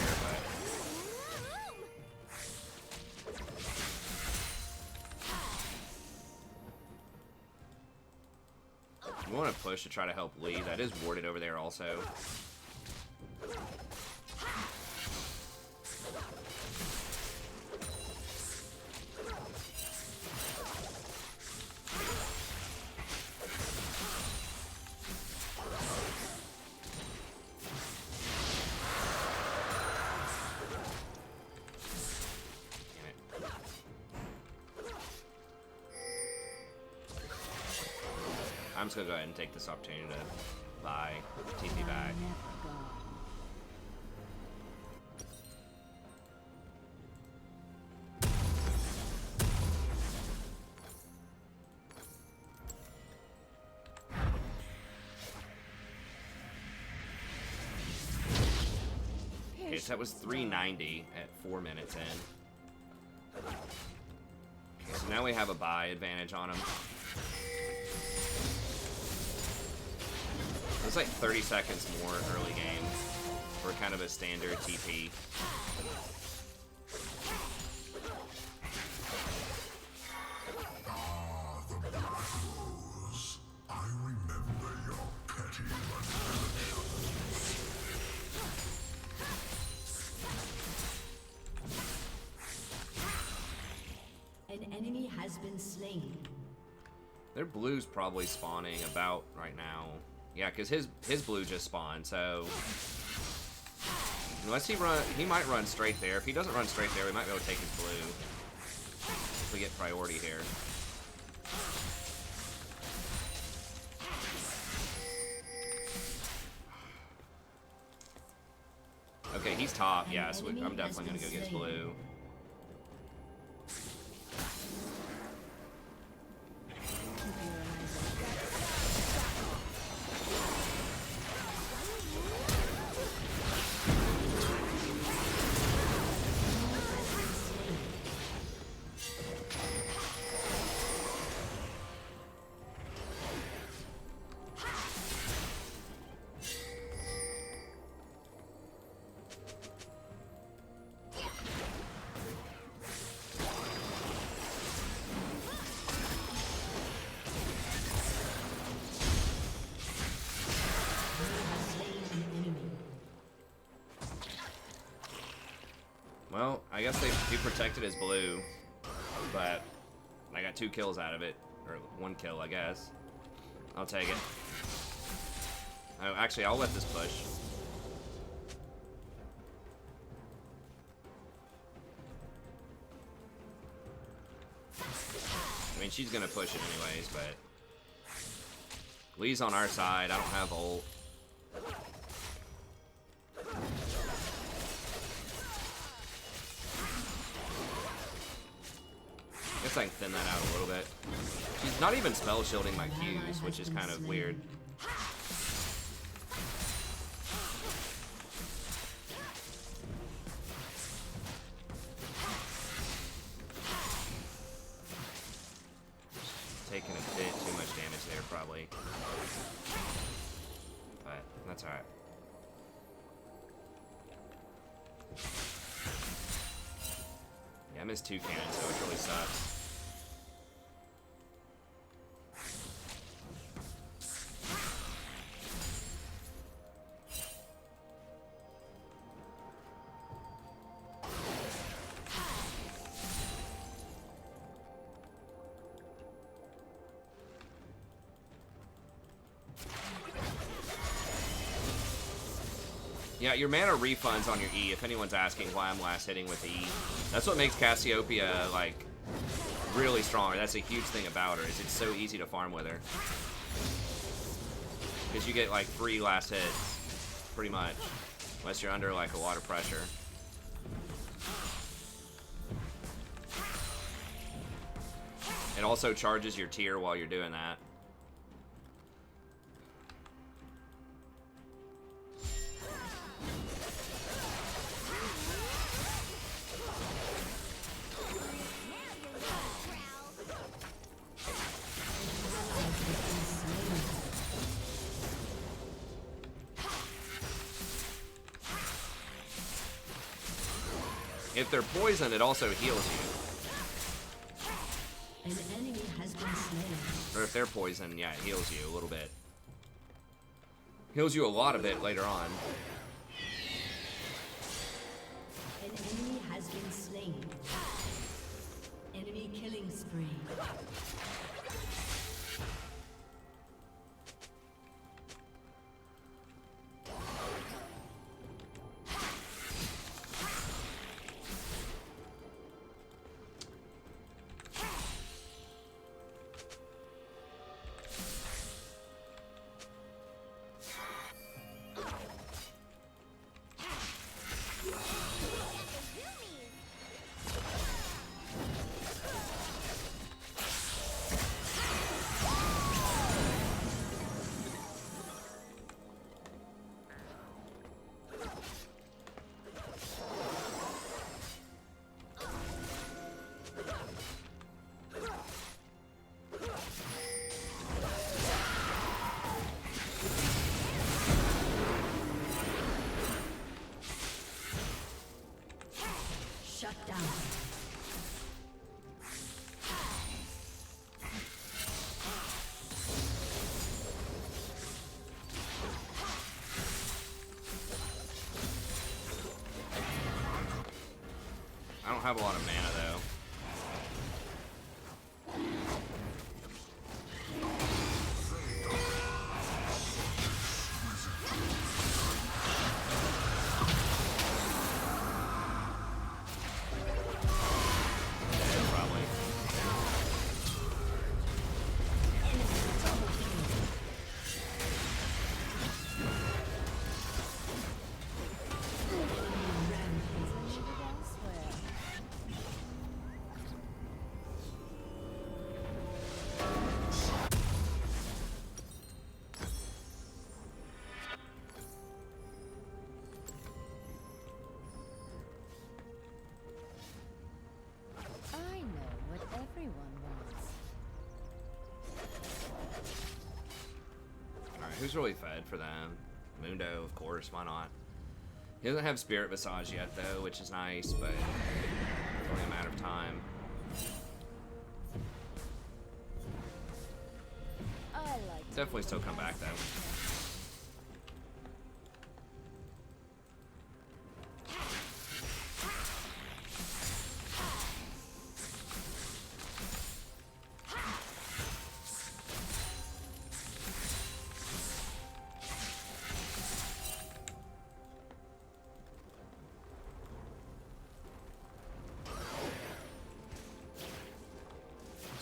but... We want to push to try to help Lee. That is warded over there also. I'm just gonna go ahead and take this opportunity to buy TP back. Nice. That was 390 at 4 minutes in. Okay, so now we have a buy advantage on him. It's like 30 seconds more early game for kind of a standard TP. Ah, the battles. I remember your petty An enemy has been slain. Their blue's probably spawning about right now. Yeah, because his blue just spawned, so... Unless he might run straight there. If he doesn't run straight there, we might be able to take his blue. If we get priority here. Okay, he's top. Yeah, so I'm definitely going to go get his blue. Well, I guess he protected his blue, but I got 2 kills out of it. Or 1 kill, I guess. I'll take it. Oh, actually, I'll let this push. I mean, she's gonna push it anyways, but... Lee's on our side. I don't have ult. I guess I can thin that out a little bit. She's not even spell shielding my Qs, which is kind of weird. Taking a bit too much damage there, probably. But that's alright. Yeah, I missed 2 cannons, so it really sucks. Yeah, your mana refunds on your E, if anyone's asking why I'm last hitting with E. That's what makes Cassiopeia, like, really strong. That's a huge thing about her, is it's so easy to farm with her. Because you get, like, free last hits, pretty much. Unless you're under, like, a lot of pressure. It also charges your tier while you're doing that. If they're poisoned, it also heals you. An enemy has been slain. Or if they're poisoned, yeah, it heals you a little bit. Heals you a lot of it later on. An enemy has been slain. Enemy killing spree. don't have a lot of mana though. Dead, probably. Elsewhere. I know what everyone wants. Alright, who's really fed for them? Mundo, of course, why not? He doesn't have Spirit Visage yet, though, which is nice, but it's only a matter of time. I like to Definitely still come back, though.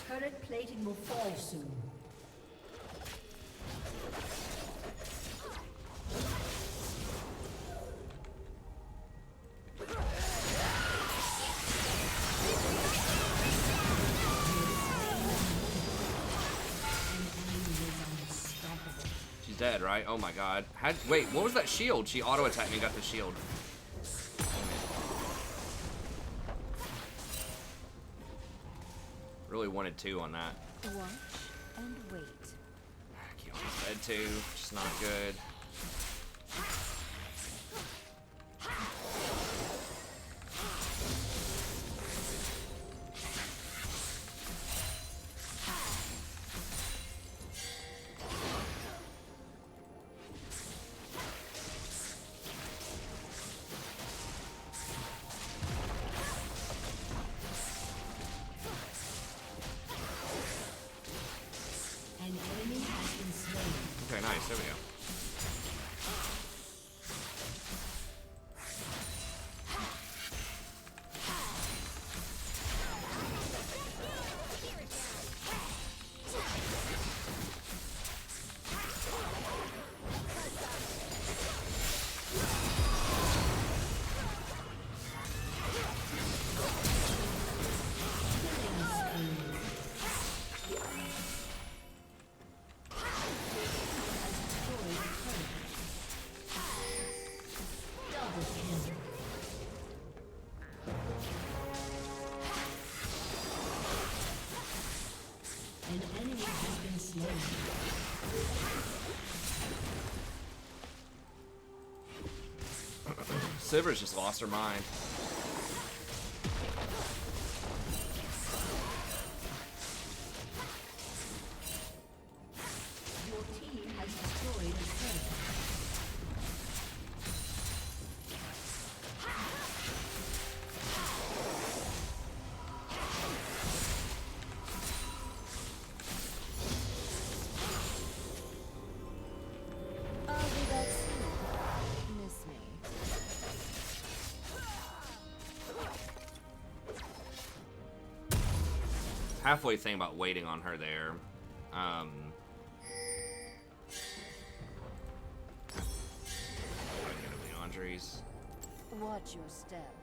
Turret plating will fall soon. She's dead, right? Oh my god. Wait, what was that shield? She auto-attacked me and got the shield. Really wanted 2 on that. watch and wait. Keona's dead too, which is not good. An enemy has been slain. Okay, nice. There we go. Double kill. An enemy has been slain. Sivir's just lost her mind. Your team has destroyed a turret. I'll be back soon. Miss me. Halfway thinking about waiting on her there. Andres. Watch your step.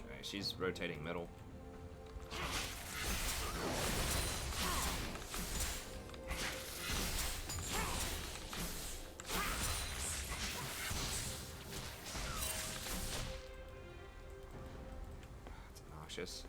Okay, she's rotating middle. It's obnoxious.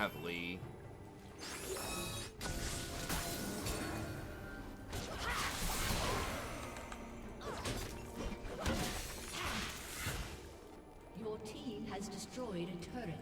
have Lee. Your team has destroyed a turret.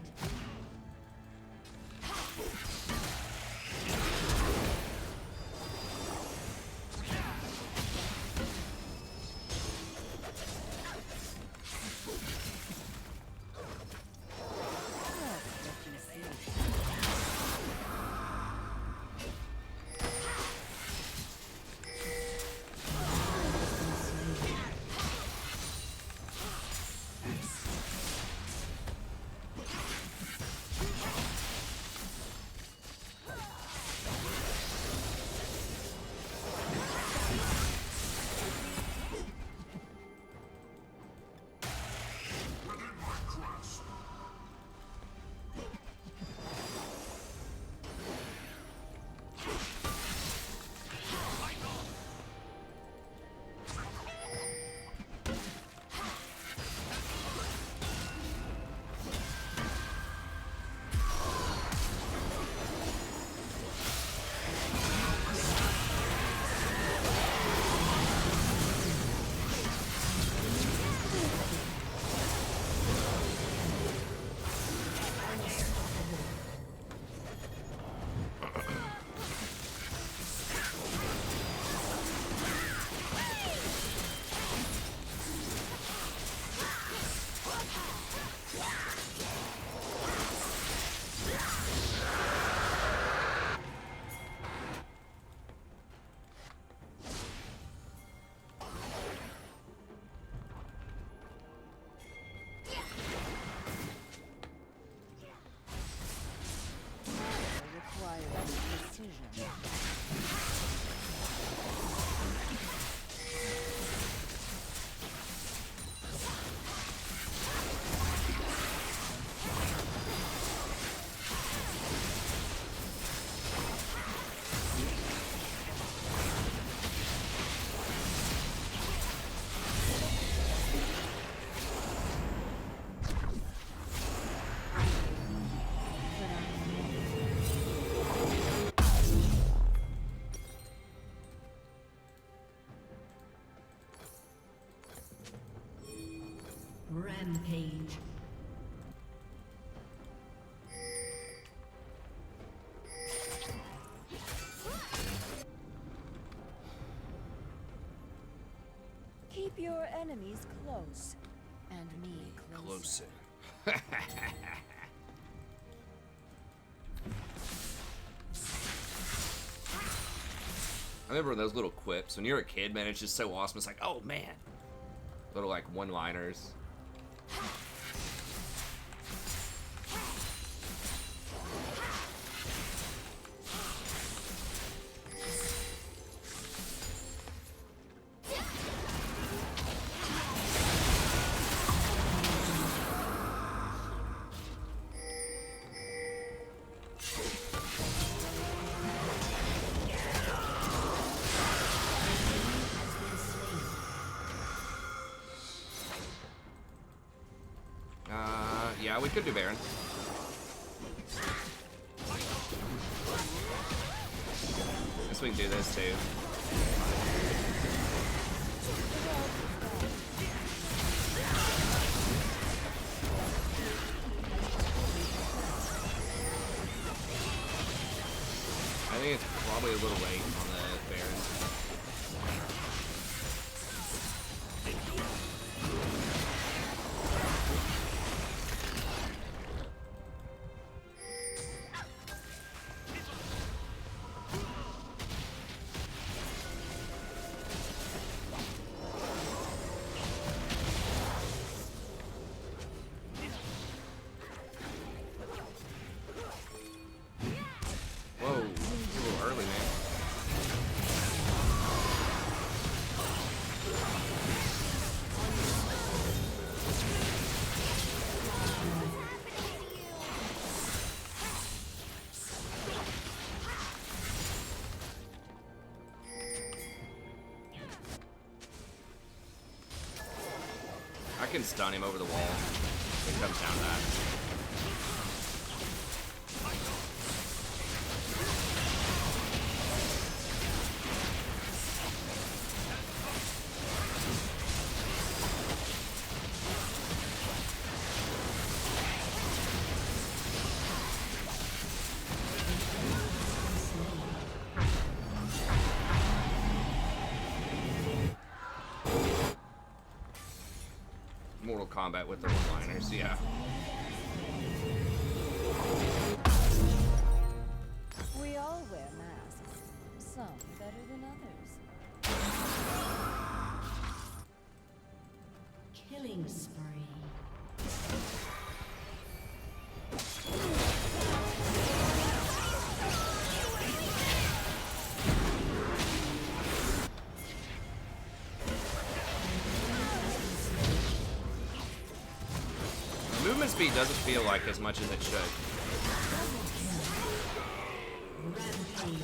Rampage. Keep your enemies close, and me closer. I remember those little quips. When you're a kid, man, it's just so awesome. It's like, oh man. Little like one-liners. Yeah, we could do Baron. Guess we can do this too. I think it's probably a little late on the Baron. I can stun him over the wall. It comes down to that. Kombat with the one-liners, yeah. We all wear masks, some better than others. Killing spree. Movement speed doesn't feel like as much as it should. Rampage.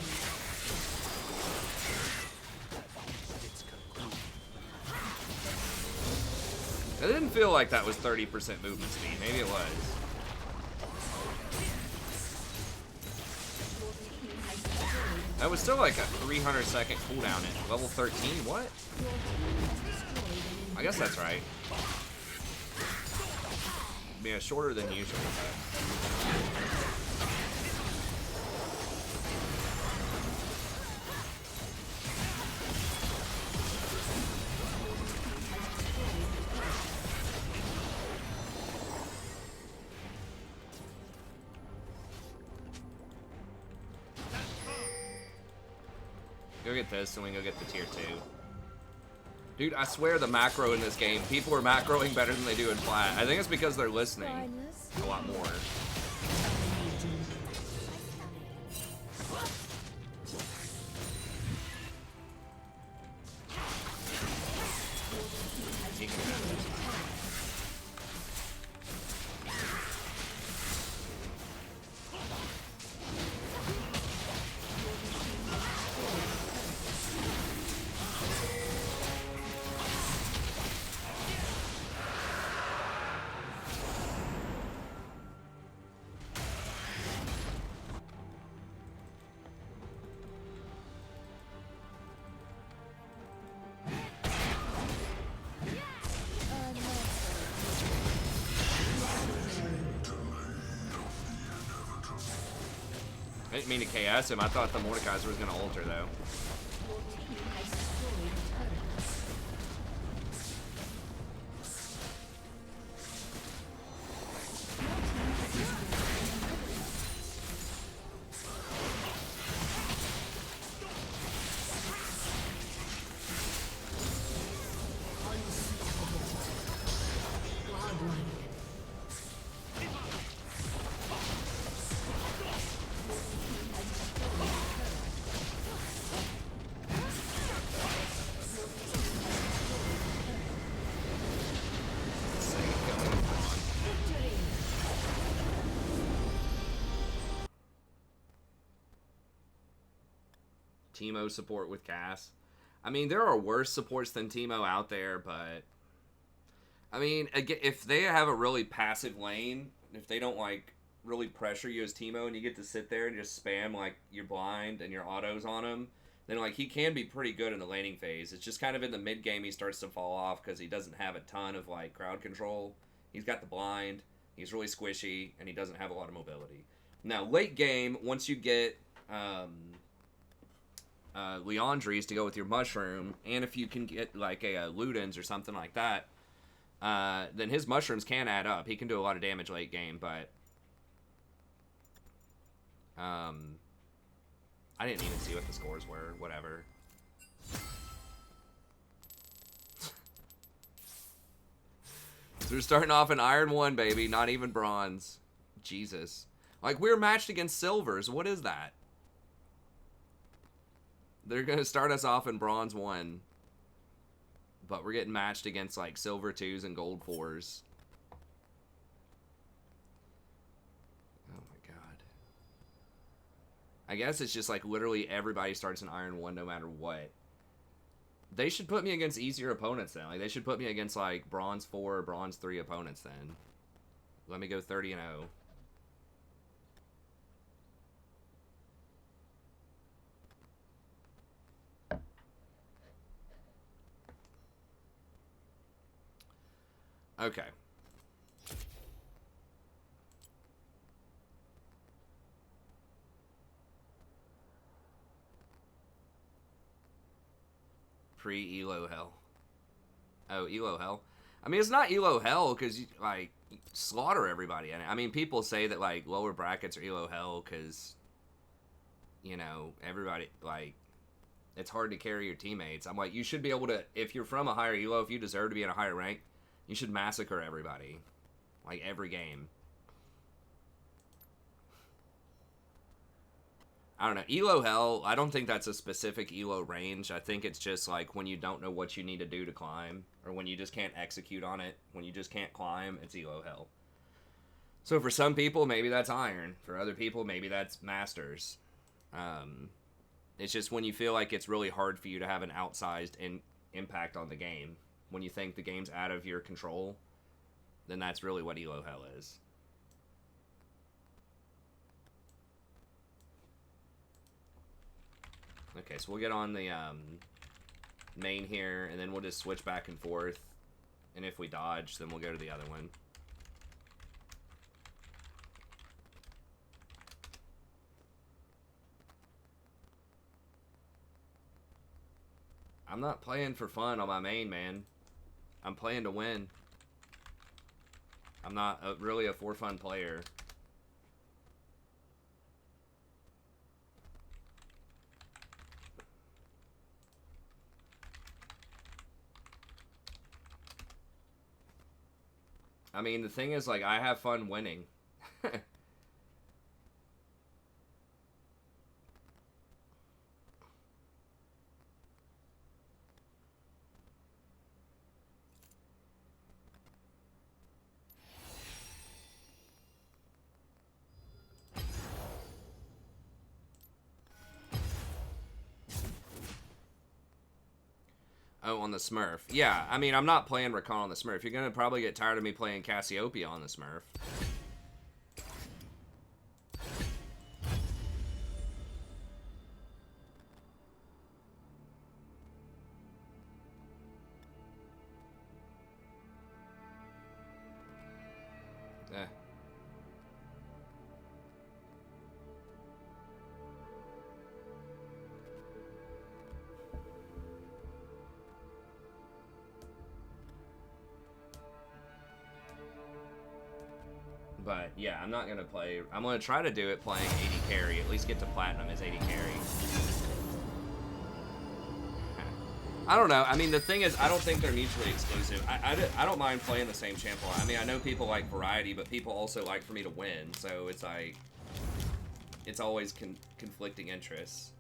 It didn't feel like that was 30% movement speed. Maybe it was. That was still like a 300-second cooldown at level 13. What? I guess that's right. Yeah, shorter than usual. Go get this, and we can go get the tier 2. Dude, I swear the macro in this game, people are macroing better than they do in flat. I think it's because they're listening Kindness. a lot more. I didn't mean to KS him. I thought the Mordekaiser was going to alter, though. Teemo support with Cass. I mean, there are worse supports than Teemo out there, but I mean, again, if they have a really passive lane, if they don't like really pressure you as Teemo and you get to sit there and just spam like you're blind and your autos on him, then like he can be pretty good in the laning phase. It's just kind of in the mid game he starts to fall off because he doesn't have a ton of like crowd control. He's got the blind, he's really squishy, and he doesn't have a lot of mobility. Now late game, once you get Leandries to go with your mushroom, and if you can get like a Ludens or something like that, then his mushrooms can add up. He can do a lot of damage late game, but I didn't even see what the scores were. Whatever. So we're starting off in Iron 1, baby. Not even Bronze. Jesus. Like, we're matched against Silvers. What is that? They're going to start us off in Bronze 1. But we're getting matched against, like, Silver 2s and Gold 4s. Oh, my God. I guess it's just, like, literally everybody starts in Iron 1 no matter what. They should put me against easier opponents, then. Like, they should put me against, like, Bronze 4 or Bronze 3 opponents, then. Let me go 30-0. Okay. Pre-Elo hell. Oh, Elo hell. I mean, it's not elo hell because you like slaughter everybody in it. I mean, people say that like lower brackets are elo hell because you know everybody like it's hard to carry your teammates. I'm like, you should be able to, if you're from a higher elo, if you deserve to be in a higher rank, you should massacre everybody, like every game. I don't know. Elo hell, I don't think that's a specific elo range. I think it's just like when you don't know what you need to do to climb, or when you just can't execute on it. When you just can't climb, it's elo hell. So for some people, maybe that's iron. For other people, maybe that's masters. It's just when you feel like it's really hard for you to have an outsized impact on the game. When you think the game's out of your control, then that's really what elo hell is. Okay, so we'll get on the main here, and then we'll just switch back and forth. And if we dodge, then we'll go to the other one. I'm not playing for fun on my main, man. I'm playing to win. I'm not really a for fun player. I mean, the thing is, like, I have fun winning. Oh, on the Smurf. Yeah, I mean, I'm not playing Rakan on the Smurf. You're going to probably get tired of me playing Cassiopeia on the Smurf. Eh. But yeah, I'm not gonna play. I'm gonna try to do it playing 80 carry. At least get to platinum as 80 carry. I don't know. I mean, the thing is, I don't think they're mutually exclusive. I don't mind playing the same champ a lot. I mean, I know people like variety, but people also like for me to win. So it's like, it's always conflicting interests.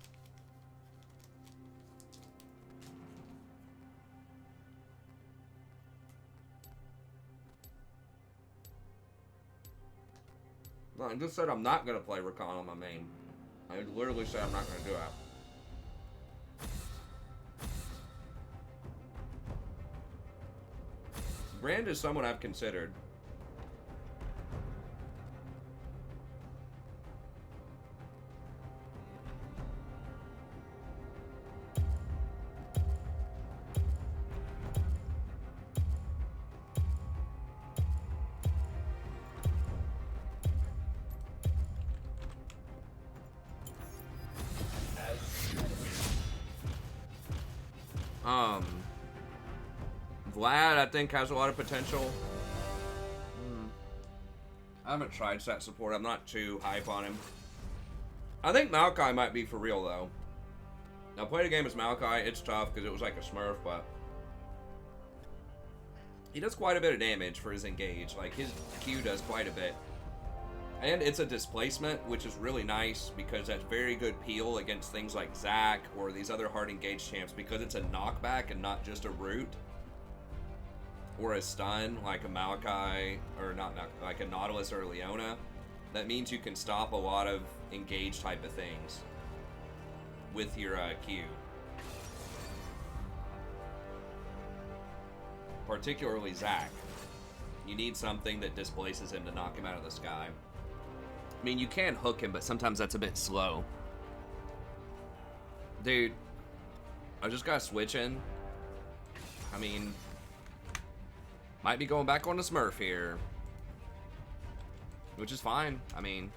No, I just said I'm not going to play Rakan on my main. I literally said I'm not going to do it. Brand is someone I've considered. Vlad, I think, has a lot of potential. I haven't tried set support. I'm not too hype on him. I think Maokai might be for real, though. I played a game as Maokai. It's tough because it was like a Smurf, but he does quite a bit of damage for his engage. Like, his Q does quite a bit. And it's a displacement, which is really nice because that's very good peel against things like Zac or these other hard engaged champs because it's a knockback and not just a root. Or a stun, like a Maokai, or not Maokai, like a Nautilus or a Leona. That means you can stop a lot of engaged type of things with your Q. Particularly Zac. You need something that displaces him to knock him out of the sky. I mean, you can hook him, but sometimes that's a bit slow. Dude, I just got switching. I mean, might be going back on the Smurf here. Which is fine. I mean,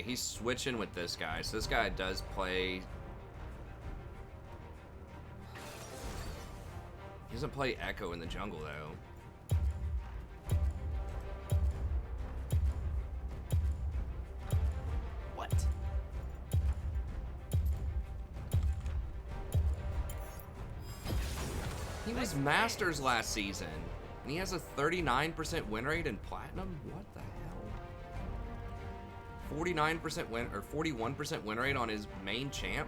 Okay, he's switching with this guy. So this guy does play... He doesn't play Echo in the jungle, though. What? He was Masters last season, and he has a 39% win rate in Platinum? What the hell? 49% win, or 41% win rate on his main champ?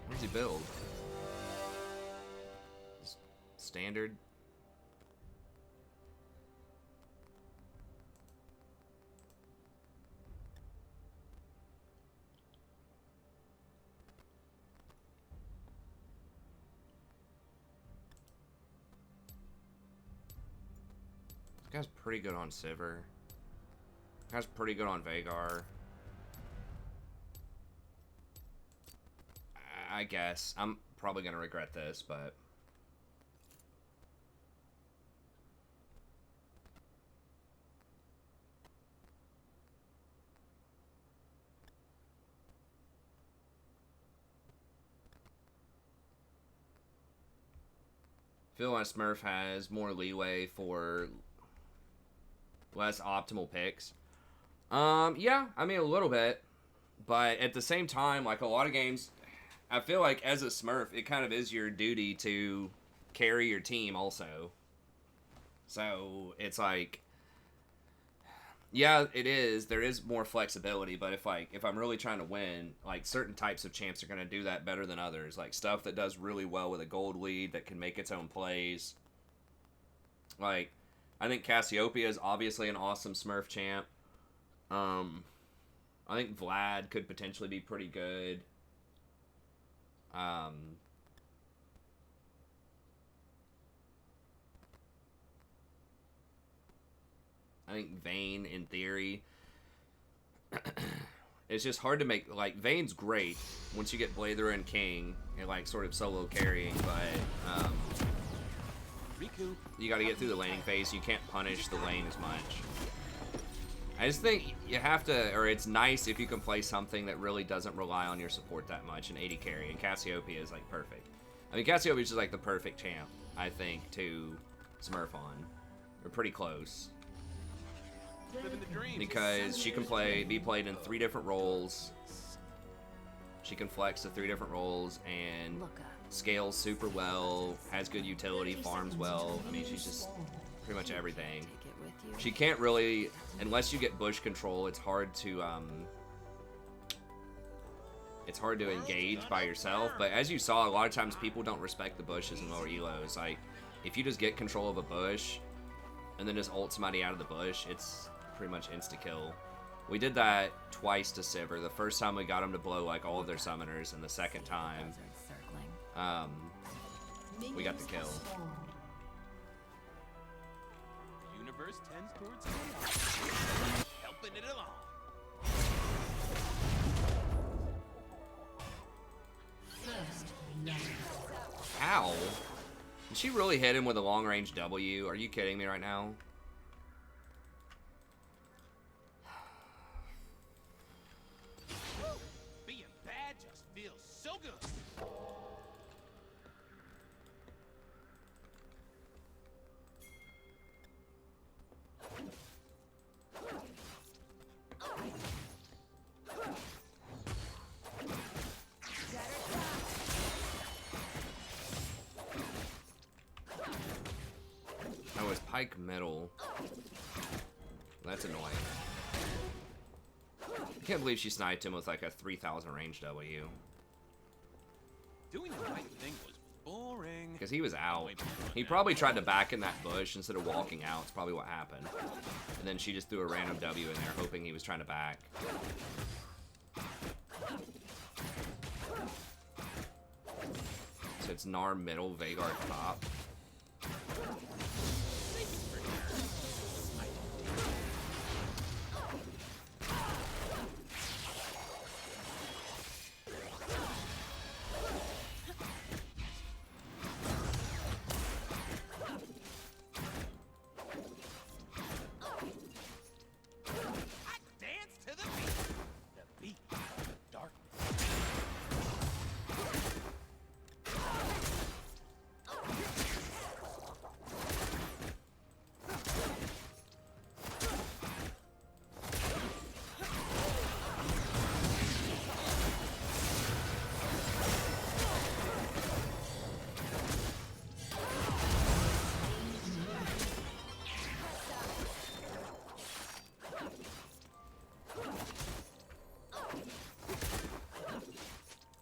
What does he build? Standard? This guy's pretty good on Sivir. This guy's pretty good on Vhagar. I guess. I'm probably gonna regret this, but... I feel like Smurf has more leeway for less optimal picks. Yeah, I mean a little bit, but at the same time, like a lot of games, I feel like as a Smurf, it kind of is your duty to carry your team also. So it's like, yeah, it is. There is more flexibility, but if I'm really trying to win, like certain types of champs are going to do that better than others. Like stuff that does really well with a gold lead that can make its own plays. Like, I think Cassiopeia is obviously an awesome Smurf champ. I think Vlad could potentially be pretty good. I think Vayne, in theory, it's just hard to make, like, Vayne's great once you get Blather and King and, like, sort of solo carrying, but, you gotta get through the laning phase. You can't punish the lane as much. I just think you have to, or it's nice if you can play something that really doesn't rely on your support that much, an 80 carry, and Cassiopeia is, like, perfect. I mean, Cassiopeia is just, like, the perfect champ, I think, to Smurf on. We're pretty close. Because she can be played in 3 different roles. She can flex to 3 different roles and scales super well, has good utility, farms well. I mean, she's just pretty much everything. She can't really, unless you get bush control, it's hard to engage by yourself. But as you saw, a lot of times people don't respect the bushes in lower elos. Like, if you just get control of a bush and then just ult somebody out of the bush, it's pretty much insta-kill. We did that twice to Sivir. The first time we got them to blow like all of their summoners, and the second time we got the kill. The universe tends towards chaos, helping it along. Ow! Did she really hit him with a long-range W? Are you kidding me right now? Being bad just feels so good. Oh, it's Pike middle. That's annoying. I can't believe she sniped him with like a 3,000 range W. Doing the right thing was boring. Because he was out. He probably tried to back in that bush instead of walking out. It's probably what happened. And then she just threw a random W in there, hoping he was trying to back. So it's Gnar middle, Vhagar top.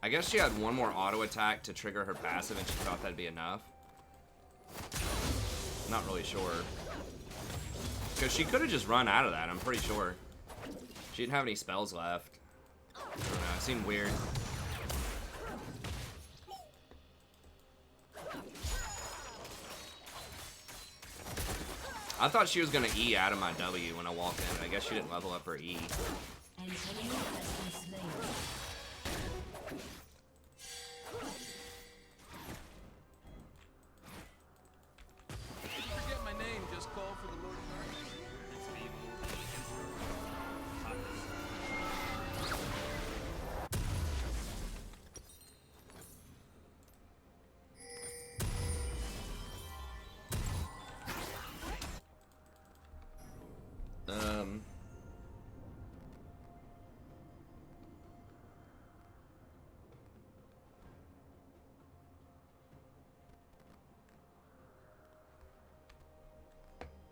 I guess she had one more auto attack to trigger her passive and she thought that'd be enough. Not really sure. Because she could have just run out of that, I'm pretty sure. She didn't have any spells left. I don't know, it seemed weird. I thought she was gonna E out of my W when I walked in. I guess she didn't level up her E. An enemy has been slain. Forget my name, just call for the Lord of Darkness. It's me, the Emperor.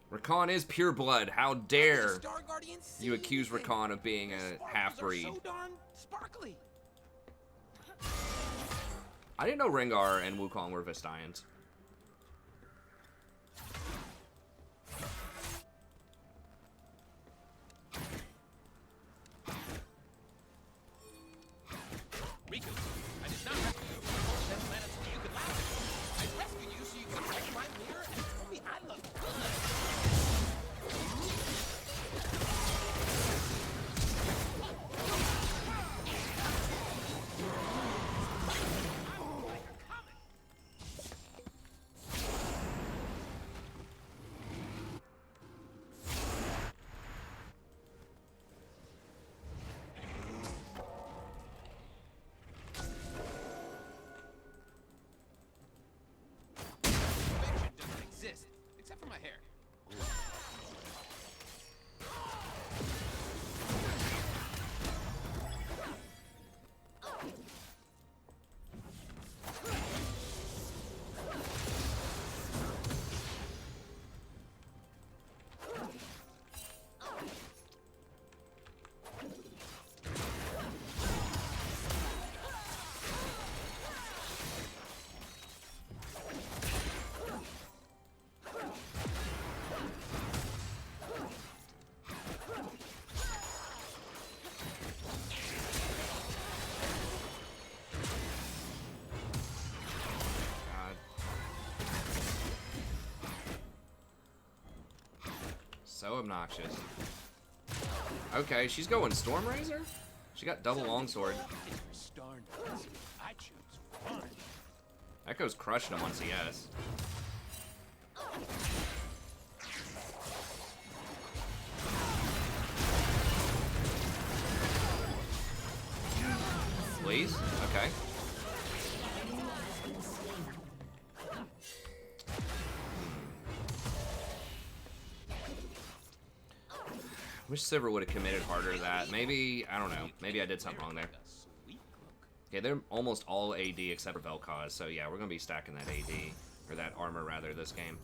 Rakan is pure blood. How dare Star Guardian you accuse anything. Rakan of being a Sparkles half-breed? are so darn sparkly. I didn't know Rengar and Wukong were Vestians. Riku, I did not rescue you from all 10 planets so you could laugh at me. I rescued you so you could check my mirror and tell me I look good. Perfection doesn't exist, except for my hair. God. So obnoxious. Okay, she's going Storm Razor? She got double longsword. It's for Star Knights. I choose fun. Echo's crushing him on CS. Please? Okay. Wish Sivir would have committed harder to that. Maybe, I don't know. Maybe I did something wrong there. A sweet cloak. Okay, they're almost all AD except for Vel'Koz, so yeah, we're gonna be stacking that AD, or that armor rather, this game.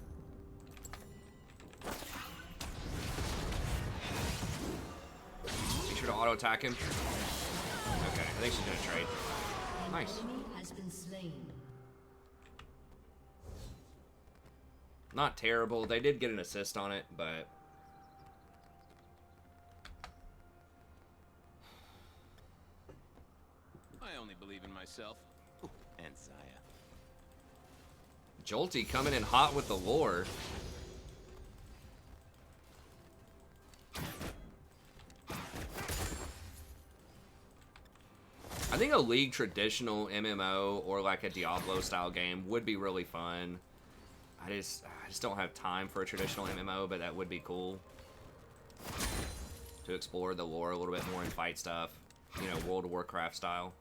Be sure to auto attack him. Okay, I think she's gonna trade. Nice. An enemy has been slain. Not terrible. They did get an assist on it, but I only believe in myself. Ooh, and Zaya. Jolty coming in hot with the lore. I think a League traditional MMO or like a Diablo style game would be really fun. I just don't have time for a traditional MMO, but that would be cool to explore the lore a little bit more and fight stuff, you know, World of Warcraft style.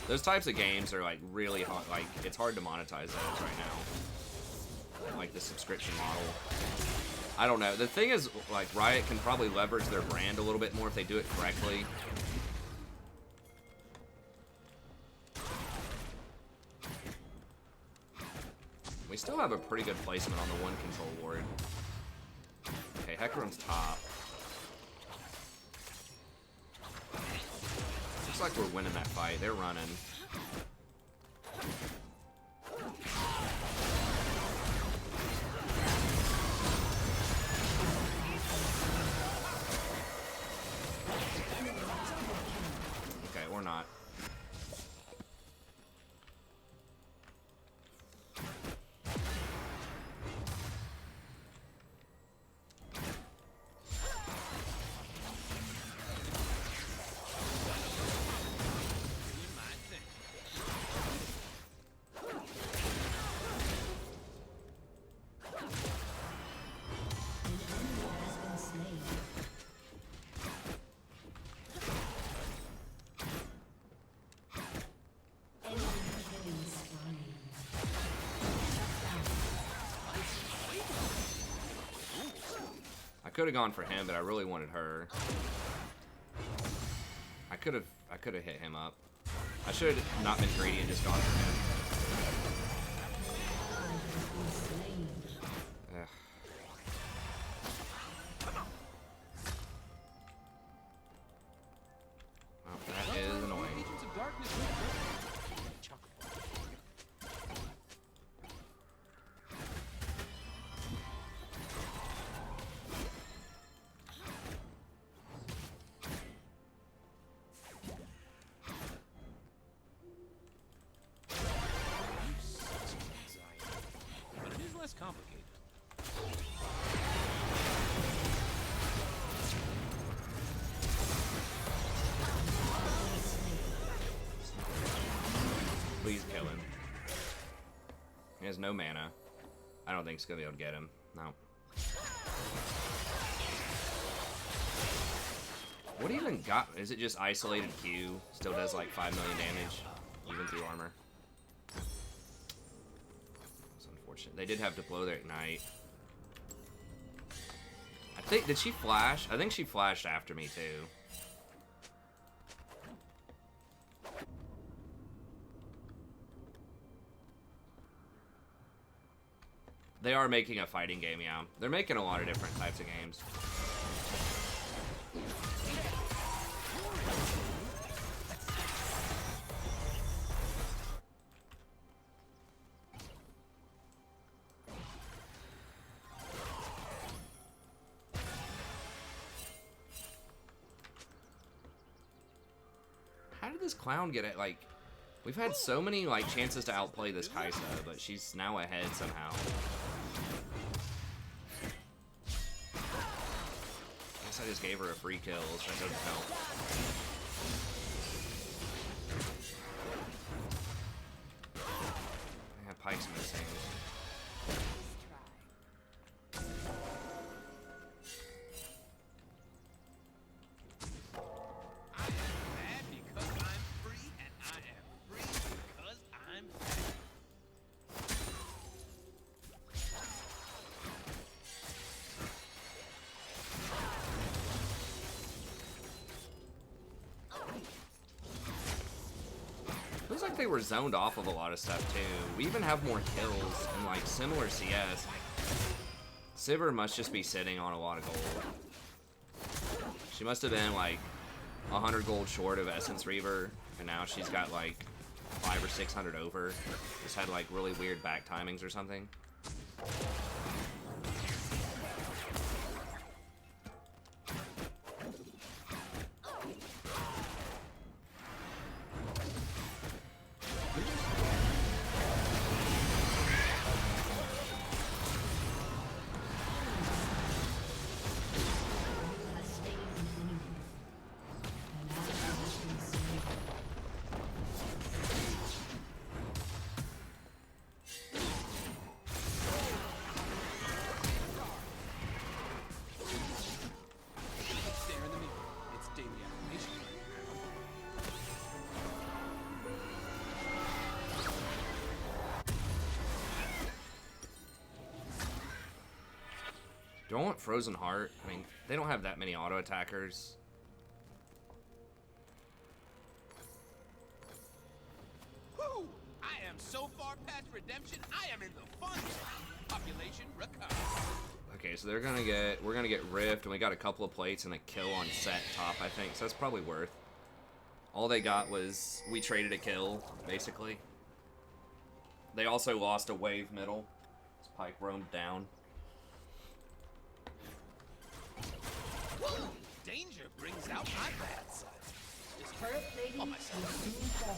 Those types of games are like really hard, like it's hard to monetize those right now. Like the subscription model. I don't know. The thing is, like, Riot can probably leverage their brand a little bit more if they do it correctly. We still have a pretty good placement on the one control ward. Okay, Hecarim's top. Looks like we're winning that fight. They're running. Okay, or not. I could have gone for him, but I really wanted her. I could have hit him up. I should have not been greedy and just gone for him. Ugh. Well, that is annoying. Agents of Darkness. But it is less complicated. Please kill him. He has no mana. I don't think he's gonna be able to get him. No. What even got? Is it just isolated Q? Still does like 5 million damage, even through armor. That's unfortunate. They did have to blow their ignite. I think, did she flash? I think she flashed after me too. They are making a fighting game, yeah. They're making a lot of different types of games. How did this clown get it? Like, we've had so many like chances to outplay this Kaisa, but she's now ahead somehow. I just gave her a free kill, so that doesn't help. Yeah, Pike's missing. I am mad because I'm free, and I am free because I'm free. Feels like they were zoned off of a lot of stuff too. We even have more kills and like similar CS. Sivir must just be sitting on a lot of gold. She must have been like 100 gold short of Essence Reaver, and now she's got like 500 or 600 over. Just had like really weird back timings or something. Stare in the mirror. It's daily affirmation. Do I want Frozen Heart? I mean, they don't have that many auto attackers. Woo! I am so far past redemption, I am in the fun zone. Population recover. Okay, so we're gonna get Rift, and we got a couple of plates and a kill on set top, I think. So that's probably worth. All they got was we traded a kill, basically. They also lost a wave middle. This Pike roamed down. Woo! Danger brings out my bad side. Turret plating will soon fall.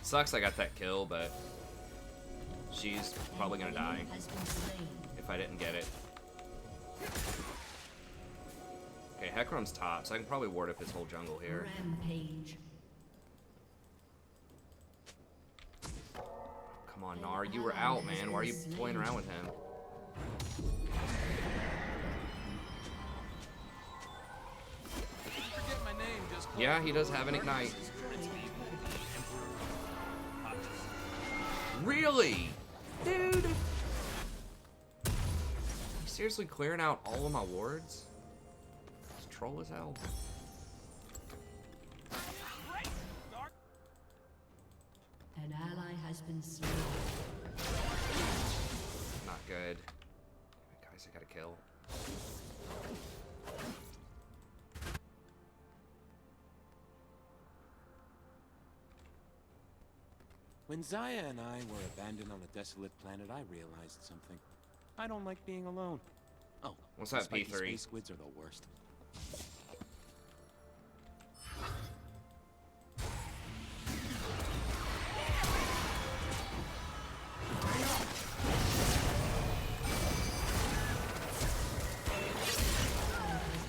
Sucks I got that kill, but she's probably gonna die Has been slain. if I didn't get it. Okay, Hecarim's top, so I can probably ward up his whole jungle here. Rampage. Come on, Gnar, you were out, man. Why are you toying around with him? Forget my name, just call Yeah, me he does have an ignite. Prince Evil, the Emperor. Hot. Really? Dude! You seriously clearing out all of my wards? It's troll as hell. Great, Dark. An ally has been slain. Not good. Guys, I gotta kill. When Zaya and I were abandoned on a desolate planet, I realized something. I don't like being alone. Oh, What's the that, spiky P3? space squids are the worst. Has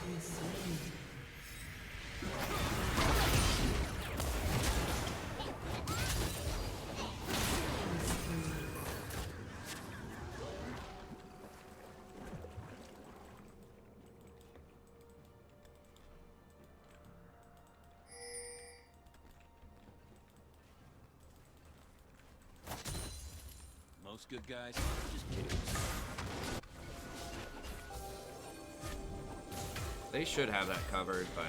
been slain. Most good guys, just kidding. They should have that covered, but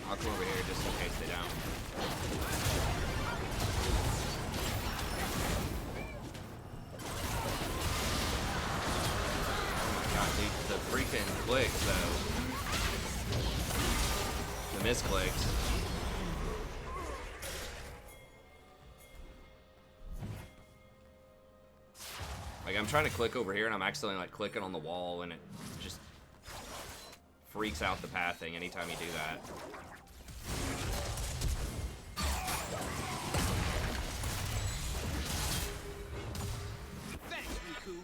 I'll come over here just in case they don't. Oh my god, dude, the freaking clicks, though. The misclicks. Like, I'm trying to click over here, and I'm accidentally, like, clicking on the wall, and it just freaks out the pathing anytime you do that. Thanks, Riku.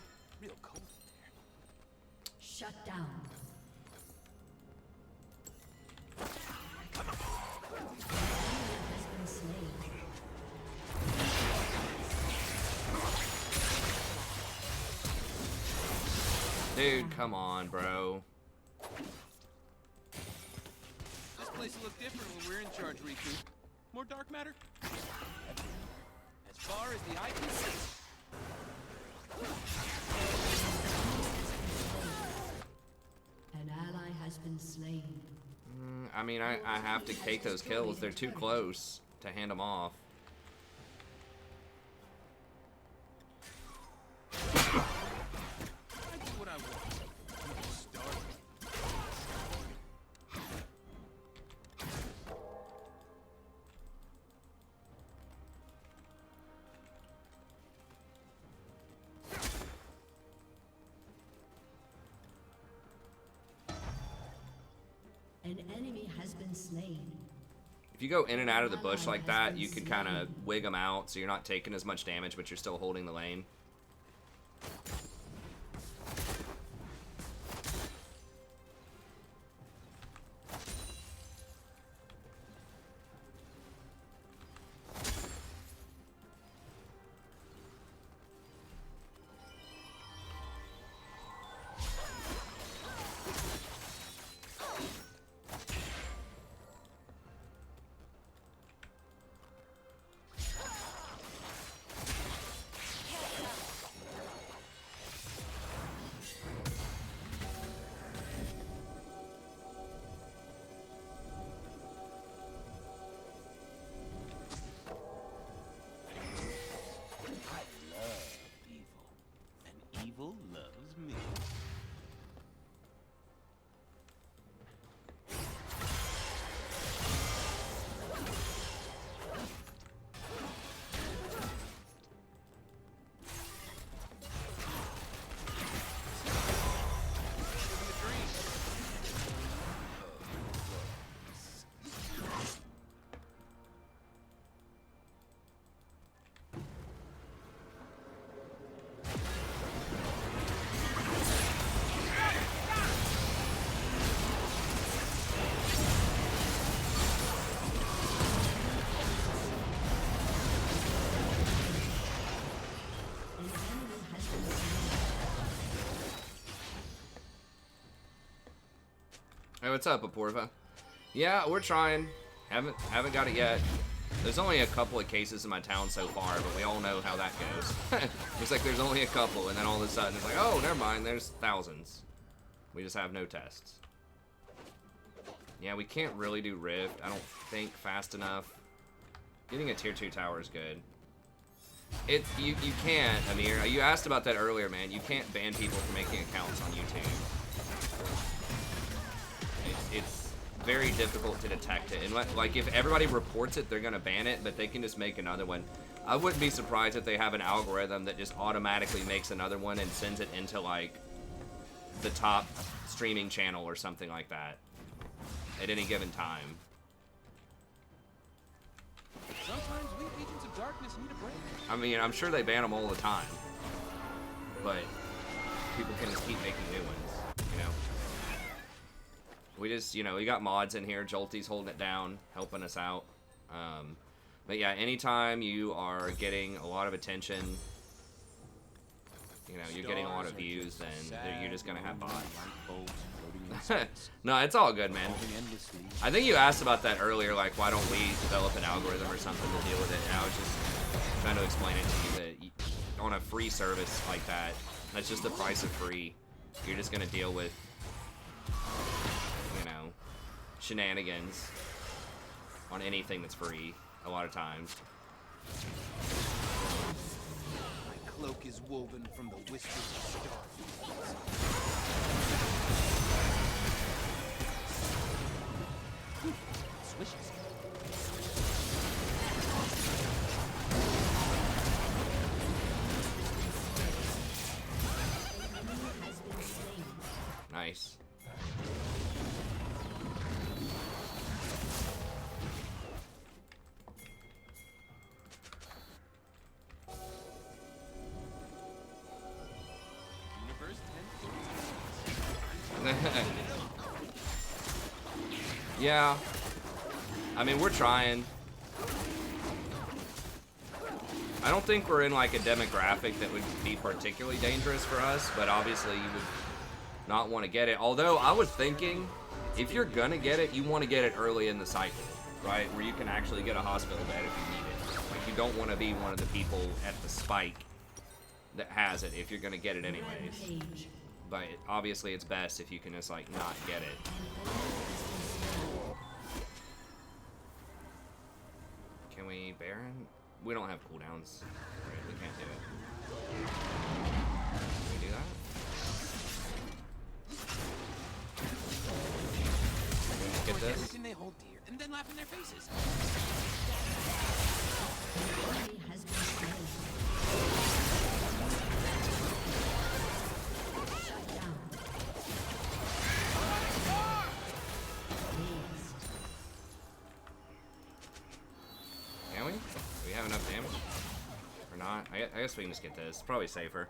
Real cold in there. Shut down. An ally has been slain. Dude, come on, bro. This place will look different when we're in charge, Riku. More dark matter? As far as the eye can see. An ally has been slain. I mean, I have to take those kills. They're too close to hand them off. I do what I want. You can start. An enemy has been slain. If you go in and out of the bush like that, you can kind of wig them out so you're not taking as much damage, but you're still holding the lane. Hey, what's up, Aporva? Yeah, we're trying. Haven't got it yet. There's only a couple of cases in my town so far, but we all know how that goes. It's like there's only a couple, and then all of a sudden it's like, oh, never mind, there's thousands. We just have no tests. Yeah, we can't really do Rift, I don't think, fast enough. Getting a tier 2 tower is good. You can't, Amir. You asked about that earlier, man. You can't ban people for making accounts on YouTube. It's very difficult to detect it. And like, if everybody reports it, they're gonna ban it, but they can just make another one. I wouldn't be surprised if they have an algorithm that just automatically makes another one and sends it into like the top streaming channel or something like that at any given time. Sometimes we agents of darkness need a break. I mean, I'm sure they ban them all the time, but people can just keep making new ones, you know? We just, you know, we got mods in here. Jolty's holding it down, helping us out. But yeah, anytime you are getting a lot of attention, you know, you're getting a lot of views, then you're just gonna have bots. No, it's all good, man. I think you asked about that earlier, like, why don't we develop an algorithm or something to deal with it? And I was just trying to explain it to you that on a free service like that, that's just the price of free. You're just gonna deal with, you know, shenanigans on anything that's free a lot of times. My cloak is woven from the whispers of Starfield. Swishes. Nice. Yeah. I mean, we're trying. I don't think we're in like a demographic that would be particularly dangerous for us, but obviously you would not want to get it. Although I was thinking, if you're gonna get it, you want to get it early in the cycle, right? Where you can actually get a hospital bed if you need it. Like, you don't want to be one of the people at the spike that has it if you're gonna get it anyways. But obviously it's best if you can just like not get it. Can we Baron? We don't have cooldowns. Right, we can't do it. Can we do that? Can we just get this? Everything they hold dear and then laugh in their faces. Can we? Do we have enough damage? Or not? I guess we can just get this. It's probably safer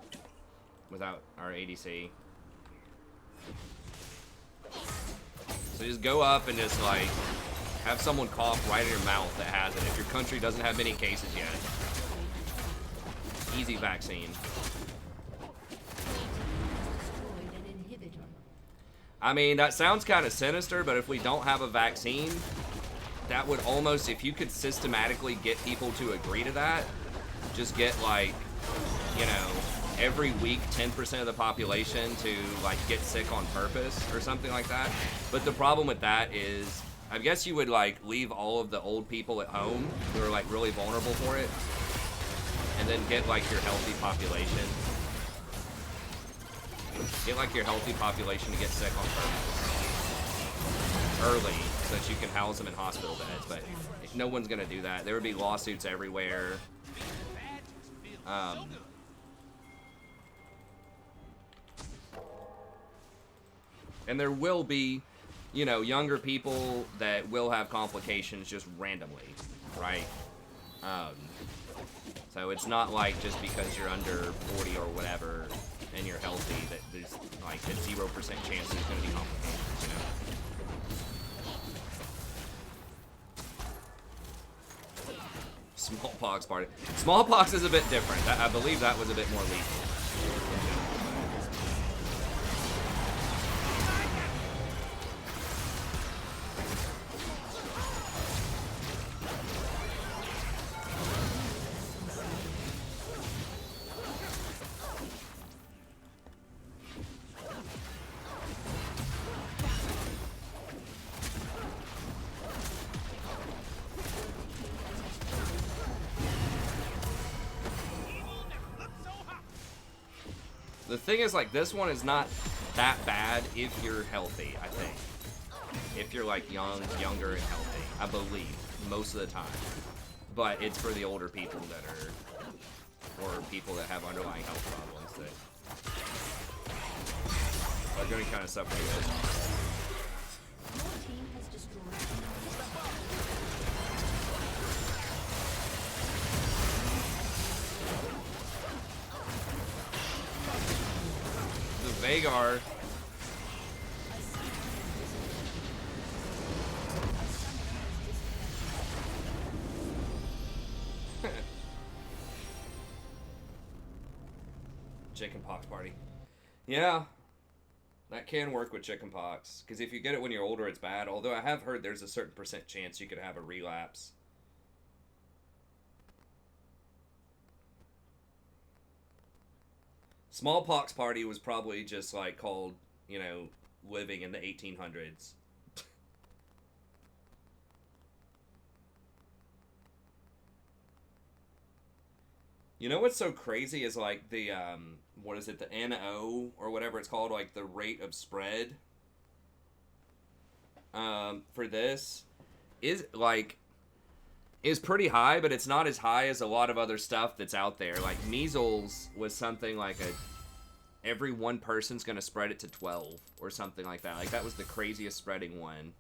without our ADC. So just go up and just like have someone cough right in your mouth that has it if your country doesn't have any cases yet. Easy vaccine. I mean, that sounds kind of sinister, but if we don't have a vaccine, that would almost, if you could systematically get people to agree to that, just get like, you know, every week 10% of the population to like get sick on purpose or something like that. But the problem with that is, I guess you would like leave all of the old people at home who are like really vulnerable for it, and then get like your healthy population. Get like your healthy population to get sick on purpose early, so that you can house them in hospital beds. But no one's gonna do that. There would be lawsuits everywhere. And there will be, you know, younger people that will have complications just randomly, right? So it's not like just because you're under 40 or whatever and you're healthy that there's like a 0% chance there's going to be complications, you know? Smallpox party. Smallpox is a bit different. I believe that was a bit more lethal. The thing is, like, this one is not that bad if you're healthy, I think. If you're, like, younger and healthy, I believe, most of the time. But it's for the older people that are, or people that have underlying health problems that are going to kind of suffer with it. Your team has destroyed. The Vagar. Chickenpox party. Yeah, that can work with chickenpox. Because if you get it when you're older, it's bad. Although I have heard there's a certain % chance you could have a relapse. Smallpox party was probably just like called, you know, living in the 1800s. You know what's so crazy is like the what is it, the NO or whatever it's called, like the rate of spread for this is pretty high, but it's not as high as a lot of other stuff that's out there. Like measles was something like every one person's gonna spread it to 12 or something like that. Like that was the craziest spreading one.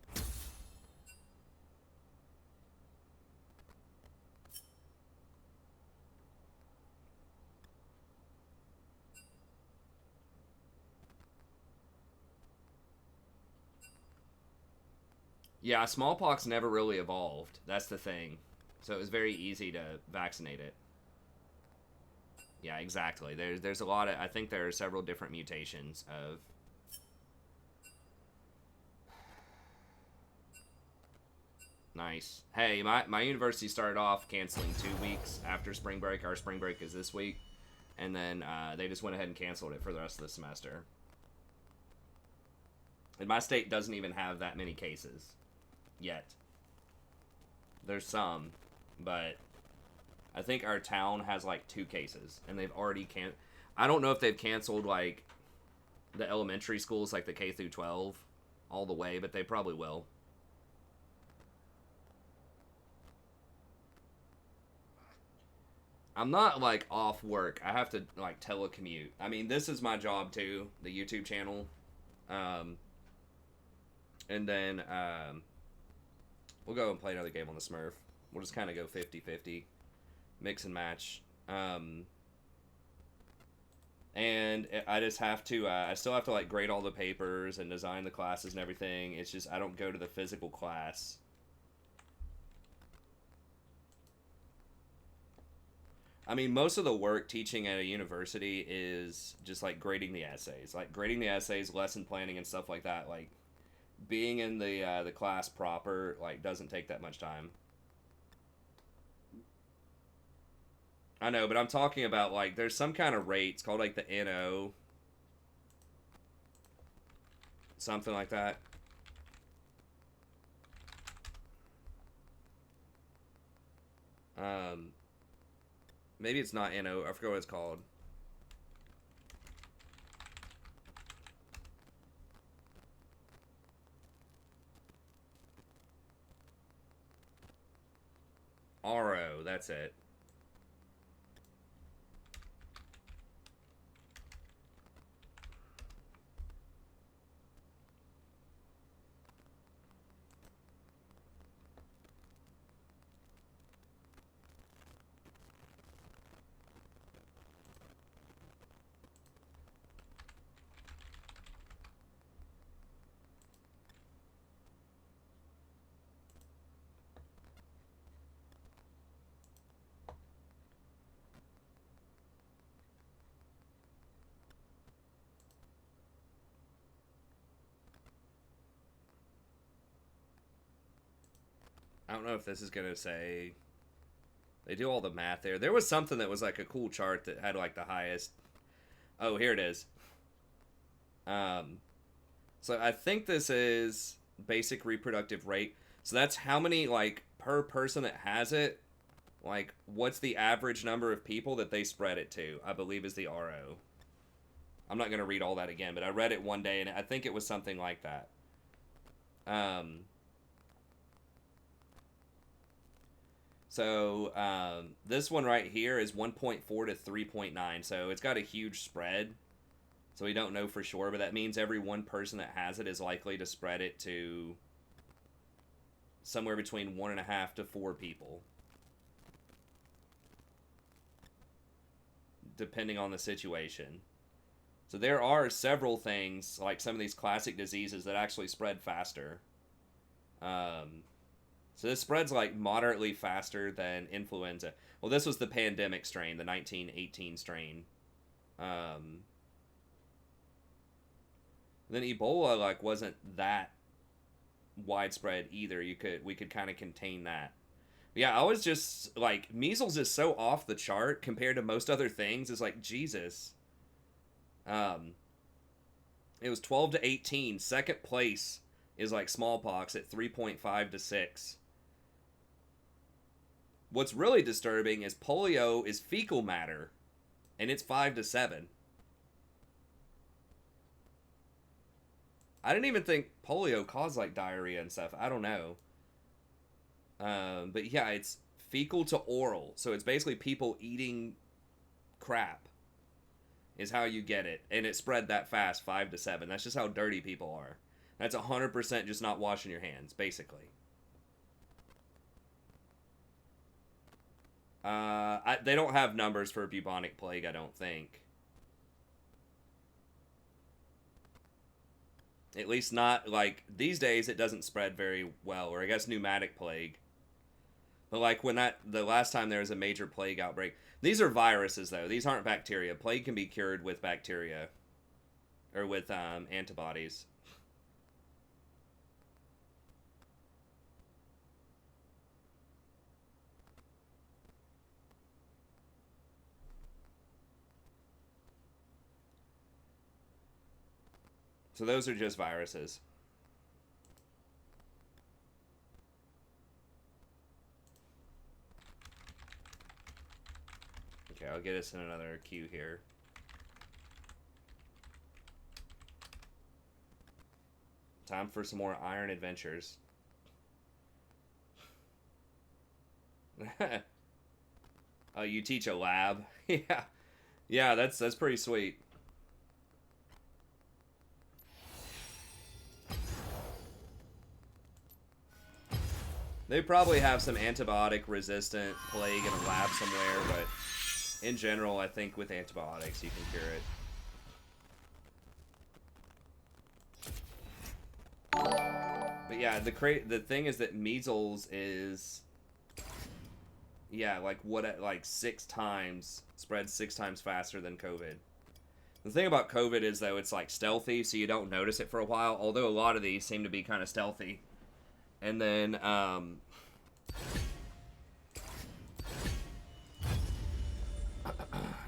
Yeah, smallpox never really evolved. That's the thing. So it was very easy to vaccinate it. Yeah, exactly. There's a lot of... I think there are several different mutations of... Nice. Hey, my university started off canceling 2 weeks after spring break. Our spring break is this week. And then they just went ahead and canceled it for the rest of the semester. And my state doesn't even have that many cases. Yet. There's some, but I think our town has like 2 cases, and they've already I don't know if they've canceled like the elementary schools, like the K through 12, all the way, but they probably will. I'm not like off work. I have to like telecommute. I mean, this is my job too, the YouTube channel, and then we'll go and play another game on the Smurf. We'll just kind of go 50-50. Mix and match. And I just have to, I still have to, like, grade all the papers and design the classes and everything. It's just, I don't go to the physical class. I mean, most of the work teaching at a university is just, like, grading the essays. Like, grading the essays, lesson planning, and stuff like that, like... Being in the class proper, like, doesn't take that much time. I know, but I'm talking about, like, there's some kind of rate. It's called, like, the NO. Something like that. Maybe it's not NO. I forget what it's called. RO, that's it. I don't know if this is going to say... They do all the math there. There was something that was like a cool chart that had like the highest... Oh, here it is. So I think this is basic reproductive rate. So that's how many, like, per person that has it. Like, what's the average number of people that they spread it to, I believe is the RO. I'm not going to read all that again, but I read it one day, and I think it was something like that. This one right here is 1.4 to 3.9, so it's got a huge spread. So we don't know for sure, but that means every one person that has it is likely to spread it to somewhere between 1.5 to 4 people, depending on the situation. So there are several things, like some of these classic diseases, that actually spread faster. So this spreads like moderately faster than influenza. Well, this was the pandemic strain, the 1918 strain. Then Ebola like wasn't that widespread either. We could kind of contain that. But yeah, I was just like, measles is so off the chart compared to most other things. It's like, Jesus. It was 12 to 18. Second place is like smallpox at 3.5 to 6. What's really disturbing is polio is fecal matter, and it's 5 to 7. I didn't even think polio caused like diarrhea and stuff. I don't know. But yeah, it's fecal to oral. So it's basically people eating crap is how you get it. And it spread that fast, 5 to 7. That's just how dirty people are. That's 100% just not washing your hands, basically. They don't have numbers for bubonic plague, I don't think. At least not, like, these days it doesn't spread very well, or I guess pneumatic plague. But, like, the last time there was a major plague outbreak. These are viruses, though. These aren't bacteria. Plague can be cured with bacteria. Or with, antibodies. So those are just viruses. Okay, I'll get us in another queue here. Time for some more Iron Adventures. Oh, you teach a lab? Yeah. Yeah, that's pretty sweet. They probably have some antibiotic-resistant plague in a lab somewhere, but in general, I think with antibiotics, you can cure it. But yeah, the thing is that measles is, yeah, like 6 times, spreads 6 times faster than COVID. The thing about COVID is, though, it's like stealthy, so you don't notice it for a while, although a lot of these seem to be kind of stealthy. And then,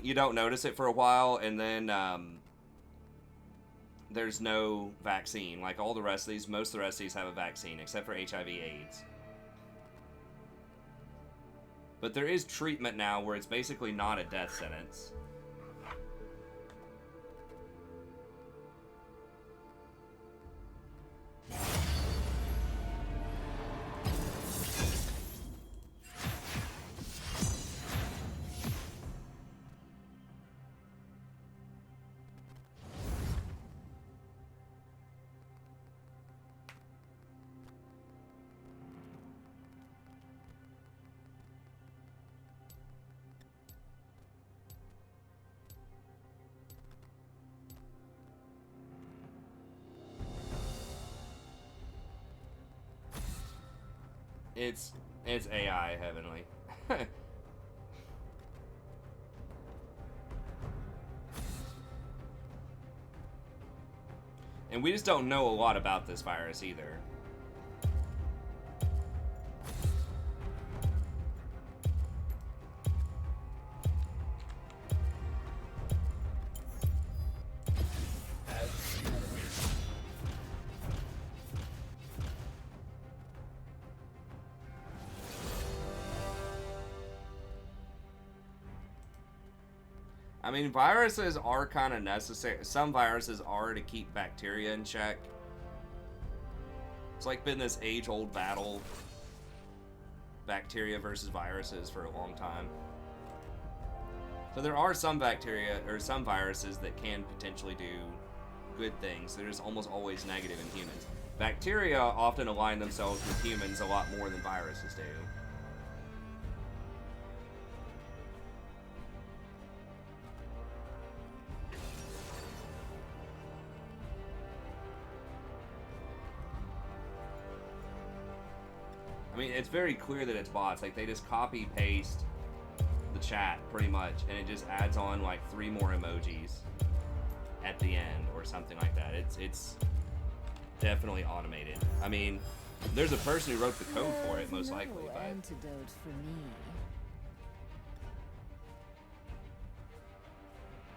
you don't notice it for a while, and then, there's no vaccine. Like all the rest of these, most of the rest of these have a vaccine, except for HIV/AIDS. But there is treatment now where it's basically not a death sentence. It's AI heavenly. And we just don't know a lot about this virus either. I mean, viruses are kind of necessary. Some viruses are to keep bacteria in check. It's like been this age-old battle, bacteria versus viruses, for a long time. So there are some bacteria or some viruses that can potentially do good things. There's almost always negative in humans. Bacteria often align themselves with humans a lot more than viruses do. I mean, it's very clear that it's bots. Like, they just copy paste the chat pretty much, and it just adds on like 3 more emojis at the end or something like that. It's definitely automated. I mean, there's a person who wrote the code for it, most likely. No antidote for me.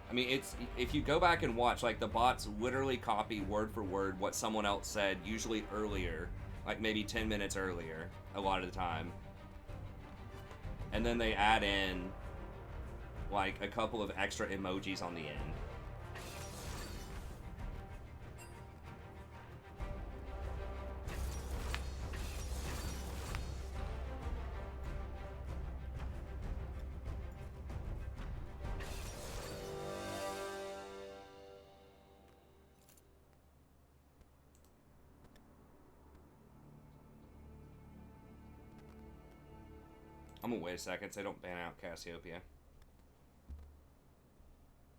I mean, it's, if you go back and watch, like, the bots literally copy word for word what someone else said, usually earlier, like maybe 10 minutes earlier, a lot of the time. And then they add in, like, a couple of extra emojis on the end. I'm gonna wait a second so they don't ban out Cassiopeia.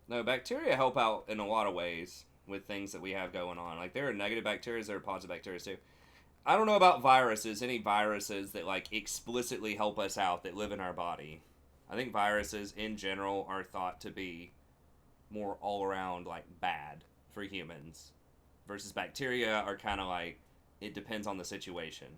No, bacteria help out in a lot of ways with things that we have going on. Like, there are negative bacteria, there are positive bacteria too. I don't know about viruses, any viruses that, like, explicitly help us out that live in our body. I think viruses in general are thought to be more all around, like, bad for humans. Versus bacteria are kind of like, it depends on the situation.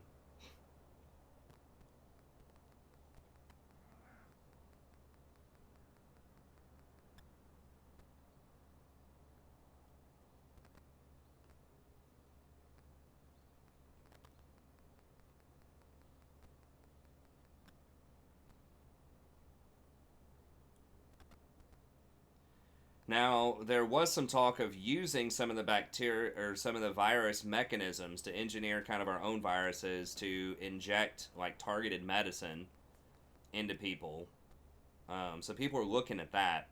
Now, there was some talk of using some of the bacteria or some of the virus mechanisms to engineer kind of our own viruses to inject, like, targeted medicine into people. So people are looking at that,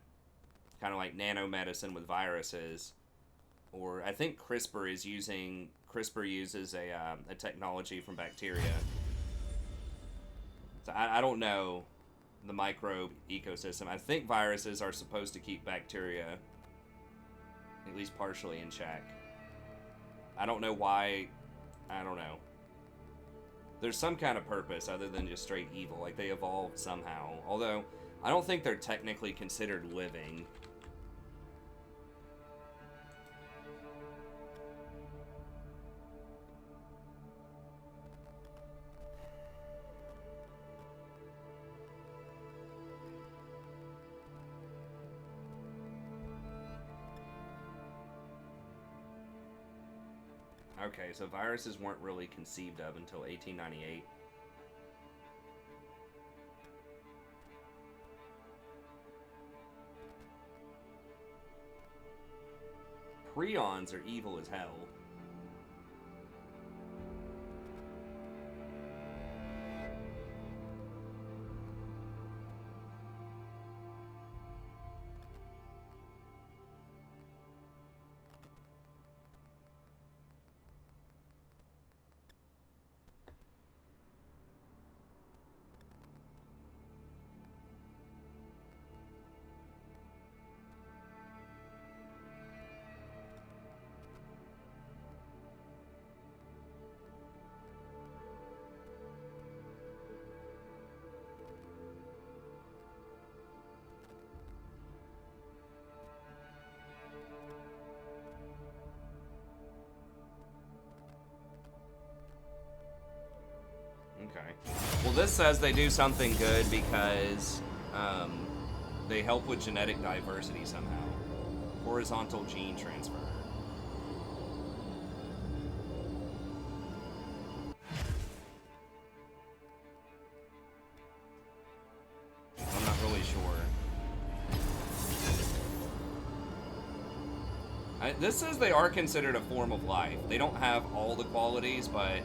kind of like nanomedicine with viruses. Or I think CRISPR uses a technology from bacteria. So I don't know the microbe ecosystem. I think viruses are supposed to keep bacteria at least partially in check. I don't know why. I don't know. There's some kind of purpose other than just straight evil. Like, they evolved somehow. Although, I don't think they're technically considered living. Okay, so viruses weren't really conceived of until 1898. Prions are evil as hell. Okay. Well, this says they do something good because they help with genetic diversity somehow. Horizontal gene transfer. I'm not really sure. This says they are considered a form of life. They don't have all the qualities, but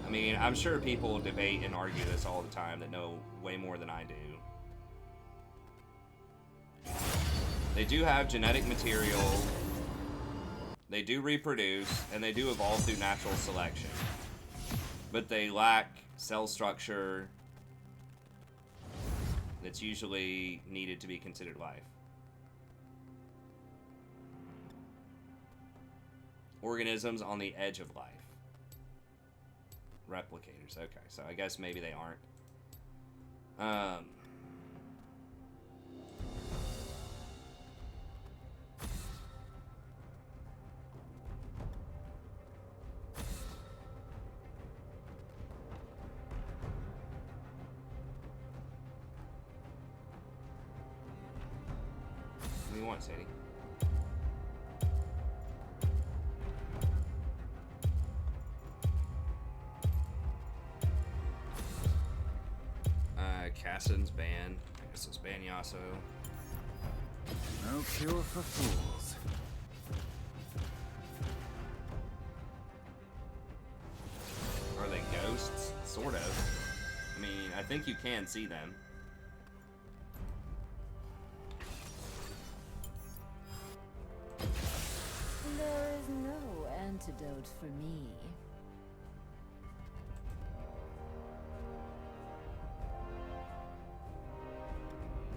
I mean, I'm sure people debate and argue this all the time that know way more than I do. They do have genetic material, they do reproduce, and they do evolve through natural selection. But they lack cell structure that's usually needed to be considered life. Organisms on the edge of life. Replicators, okay, so I guess maybe they aren't. What do you want, Sadie? Cassin's ban. I guess it's ban Yasuo. No cure for fools. Are they ghosts? Sort of. I mean, I think you can see them. There is no antidote for me.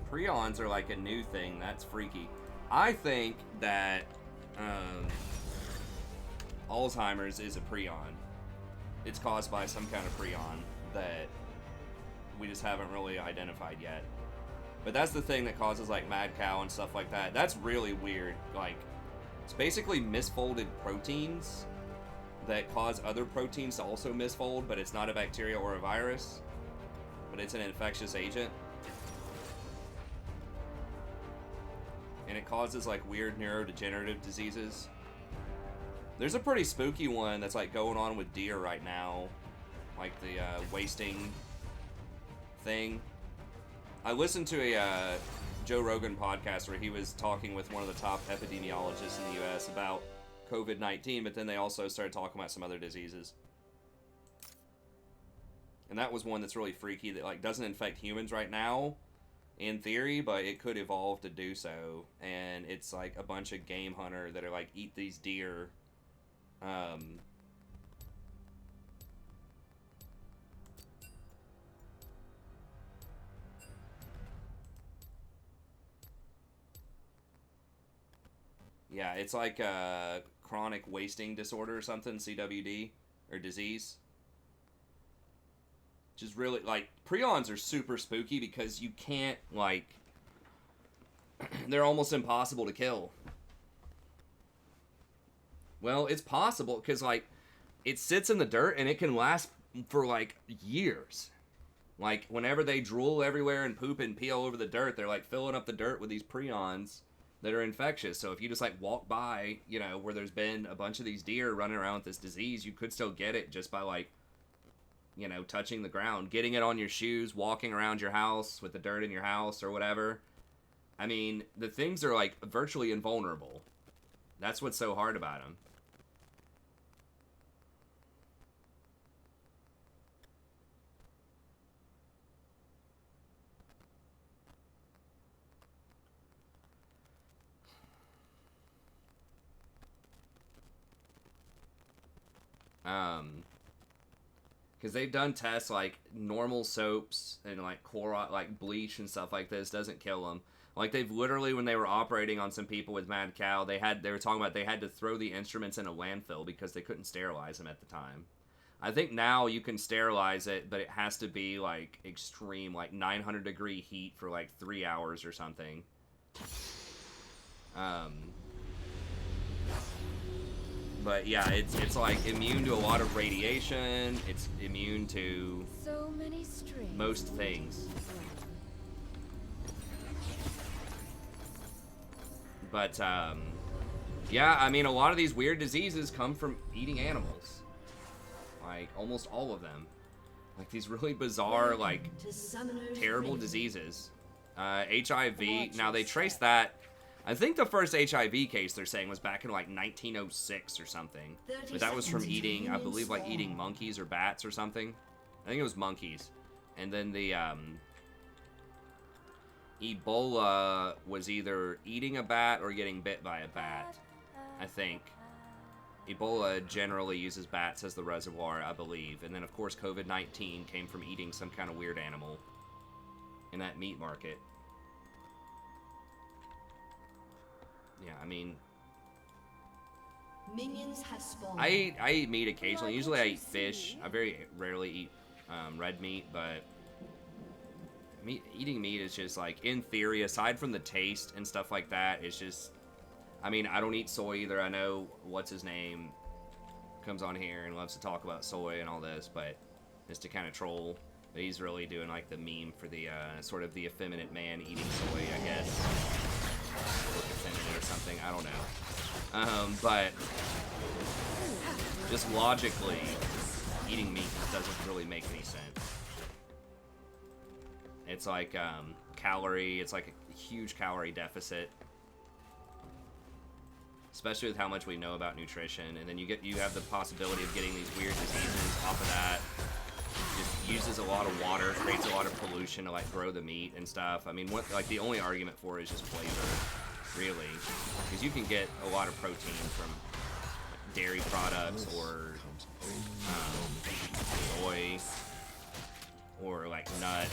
Prions are like a new thing. That's freaky. I think that Alzheimer's is a prion. It's caused by some kind of prion that we just haven't really identified yet. But that's the thing that causes like mad cow and stuff like that. That's really weird. Like, it's basically misfolded proteins that cause other proteins to also misfold, but it's not a bacteria or a virus, but it's an infectious agent. And it causes like weird neurodegenerative diseases. There's a pretty spooky one that's like going on with deer right now, like the wasting thing. I listened to a Joe Rogan podcast where he was talking with one of the top epidemiologists in the US about COVID-19, but then they also started talking about some other diseases. And that was one that's really freaky that like doesn't infect humans right now, in theory, but it could evolve to do so. And it's like a bunch of game hunter that are like eat these deer. Yeah, it's like a chronic wasting disorder or something, CWD, or disease. Which is really, like, prions are super spooky because you can't, like, they're almost impossible to kill. Well, it's possible because, like, it sits in the dirt and it can last for, like, years. Like, whenever they drool everywhere and poop and pee all over the dirt, they're, like, filling up the dirt with these prions that are infectious. So if you just, like, walk by, you know, where there's been a bunch of these deer running around with this disease, you could still get it just by, like, you know, touching the ground, getting it on your shoes, walking around your house with the dirt in your house or whatever. I mean, the things are, like, virtually invulnerable. That's what's so hard about them. Because they've done tests like normal soaps and like Clorox, like bleach and stuff like this doesn't kill them. Like they've literally, when they were operating on some people with mad cow, they were talking about they had to throw the instruments in a landfill because they couldn't sterilize them at the time. I think now you can sterilize it, but it has to be like extreme, like 900 degree heat for like 3 hours or something. But yeah, it's like immune to a lot of radiation. It's immune to So many strings. most things. But yeah, I mean, a lot of these weird diseases come from eating animals. Like almost all of them. Like these really bizarre, like To Summoner's terrible Rift. diseases. HIV. Now they trace that. I think the first HIV case they're saying was back in like 1906 or something. But that was from eating, I believe, like eating monkeys or bats or something. I think it was monkeys. And then the Ebola was either eating a bat or getting bit by a bat, I think. Ebola generally uses bats as the reservoir, I believe. And then, of course, COVID-19 came from eating some kind of weird animal in that meat market. Yeah, I mean, Minions have spawned. I eat meat occasionally. Usually I eat fish. I very rarely eat red meat, but eating meat is just like, in theory, aside from the taste and stuff like that, it's just, I mean, I don't eat soy either. I know what's his name comes on here and loves to talk about soy and all this, but just to kind of troll. But he's really doing like the meme for the sort of the effeminate man eating soy, I guess. Or something, I don't know. But just logically, eating meat doesn't really make any sense. It's like it's like a huge calorie deficit, especially with how much we know about nutrition. And then you have the possibility of getting these weird diseases off of that. Just uses a lot of water, creates a lot of pollution to like grow the meat and stuff. I mean, like the only argument for it is just flavor, really, because you can get a lot of protein from dairy products or soy or like nuts.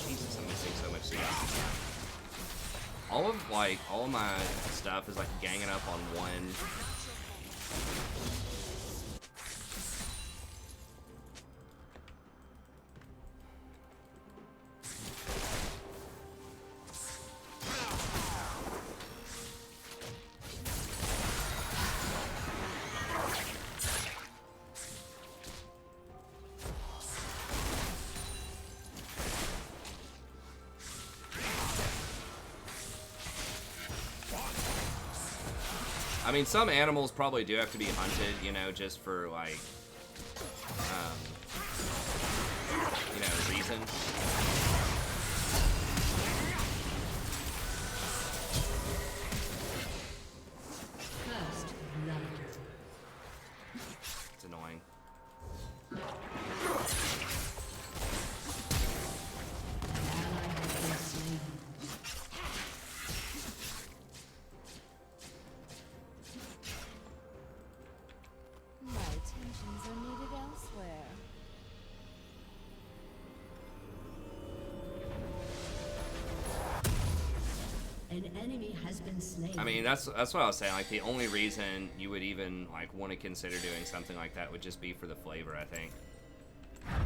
Jesus, I'm missing so much stuff. All of my stuff is like ganging up on one. I mean, some animals probably do have to be hunted, you know, just for, like, you know, reason. First blood. It's annoying. An enemy has been slain. I mean, that's what I was saying. Like, the only reason you would even like want to consider doing something like that would just be for the flavor, I think. An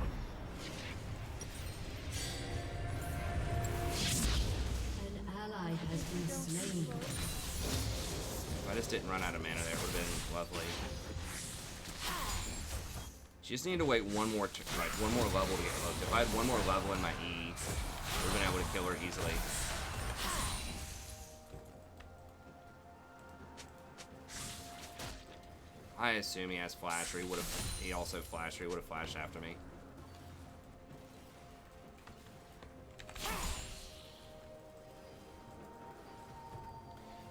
ally has been slain. If I just didn't run out of mana there, it would have been lovely. Just need to wait one more level to get hooked. If I had one more level in my E, I would have been able to kill her easily. I assume he has flash, or he also flashed, or he would have flashed after me.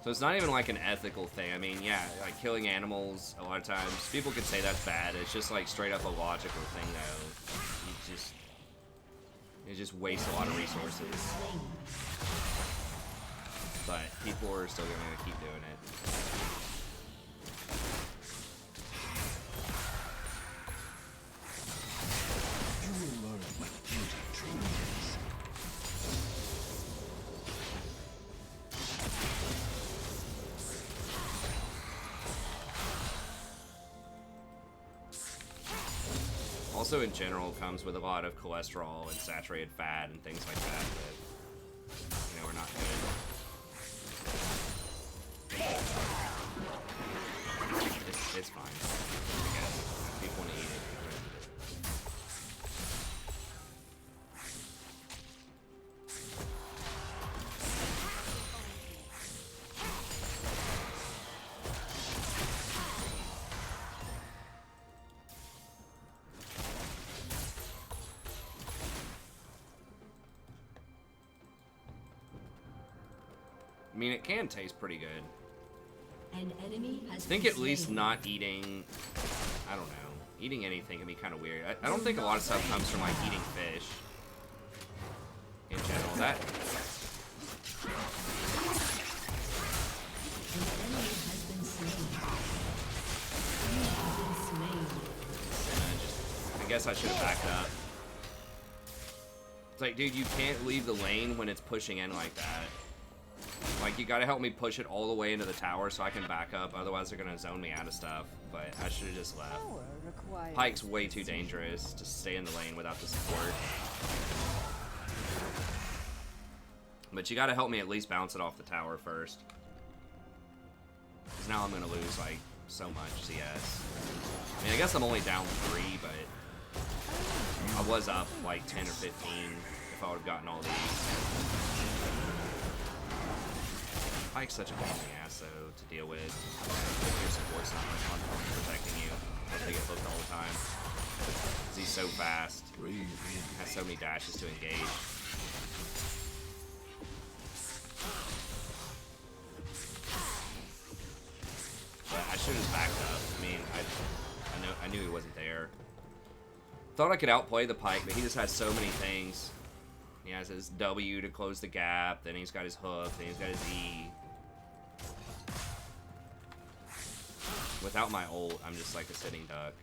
So it's not even like an ethical thing. I mean, yeah, like killing animals, a lot of times, people could say that's bad. It's just like straight up a logical thing, though. It just wastes a lot of resources. But people are still going to keep doing it. Also, in general, comes with a lot of cholesterol and saturated fat and things like that you know, are not good. It's fine, I guess. If people want to eat it, people want to eat it. I mean, it can taste pretty good. An enemy has I think been at least slain. not eating, I don't know, eating anything can be kind of weird. I don't think a lot of stuff comes from like eating fish in general. That An enemy has been slain. You have been slain. I guess I should have backed up. It's like, dude, you can't leave the lane when it's pushing in like that. Like, you gotta help me push it all the way into the tower so I can back up, otherwise they're gonna zone me out of stuff. But I should have just left. Power requires Pike's way too dangerous to stay in the lane without the support. But you gotta help me at least bounce it off the tower first. Because now I'm gonna lose, like, so much CS. I mean, I guess I'm only down 3, but I was up, like, 10 or 15 if I would've gotten all these. Pike's such a pain in the ass, though, to deal with. Your support's not on protecting you. They get hooked all the time. Because he's so fast. Has so many dashes to engage. But I should have backed up. I mean, I knew he wasn't there. Thought I could outplay the Pike, but he just has so many things. He has his W to close the gap, then he's got his hook, then he's got his E. Without my ult, I'm just like a sitting duck.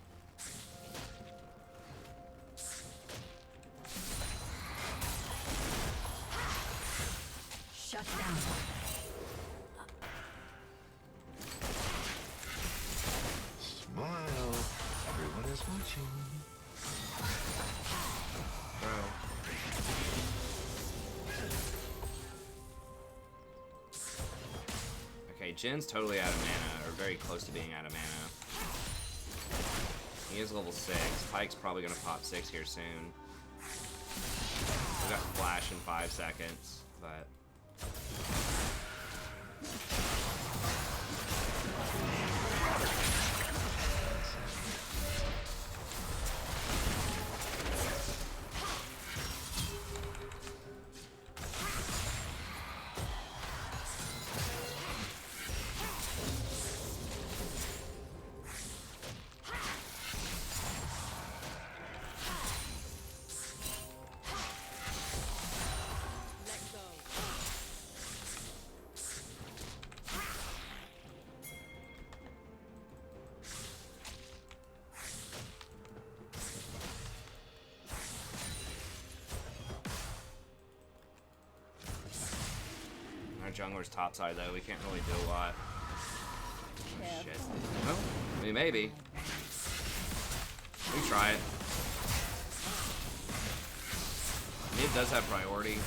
Shut down. Smile. Everyone is watching. Bro. Okay, Jin's totally out of mana, or very close to being out of mana. He is level 6. Pike's probably gonna pop 6 here soon. We got Flash in 5 seconds, but... Jungler's topside though, we can't really do a lot. Oh, shit. Well, I mean, maybe. We try it. Mid does have priority.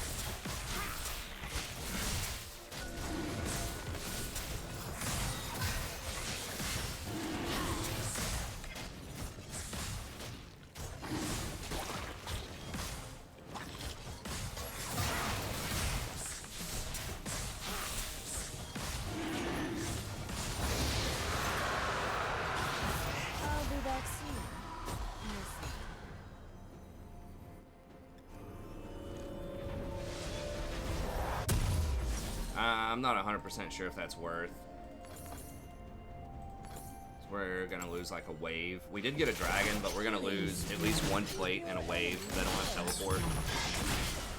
I'll be back soon. Listen. I'm not 100% sure if that's worth. We're gonna lose like a wave. We did get a dragon, but we're gonna lose at least one plate and a wave. They don't have teleport.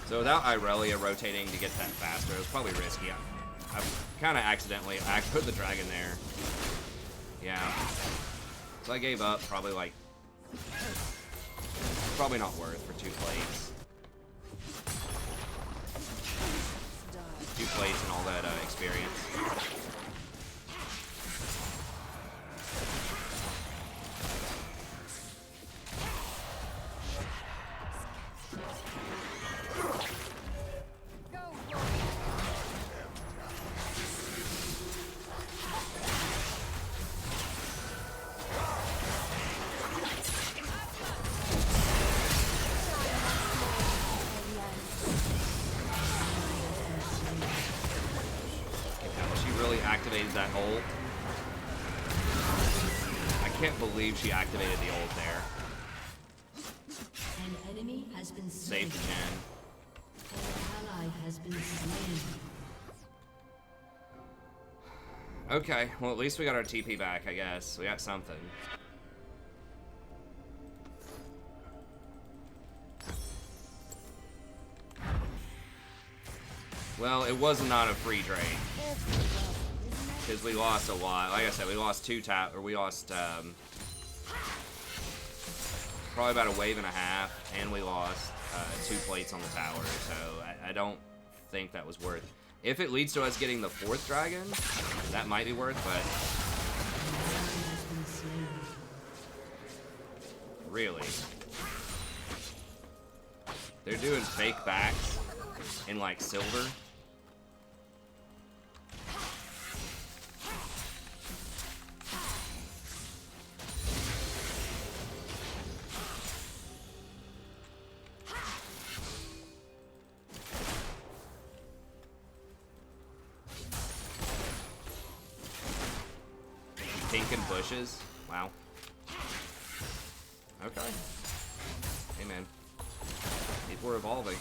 So without Irelia rotating to get that faster, it was probably risky. I kind of accidentally, I put the dragon there. Yeah. So I gave up, probably like, probably not worth for 2 plates. 2 plates and all that experience. She really activated that ult. I can't believe she activated the ult there. An enemy has been slain. Saved the Jen. An ally has been slain. Okay, well at least we got our TP back, I guess. We got something. Well, it was not a free trade. Because we lost a lot. Like I said, we lost we lost probably about a wave and a half, and we lost 2 plates on the tower, so I don't think that was worth. If it leads to us getting the 4th dragon, that might be worth, but really, they're doing fake backs in like silver. Pink and bushes. Wow. Okay. Hey man. People are evolving.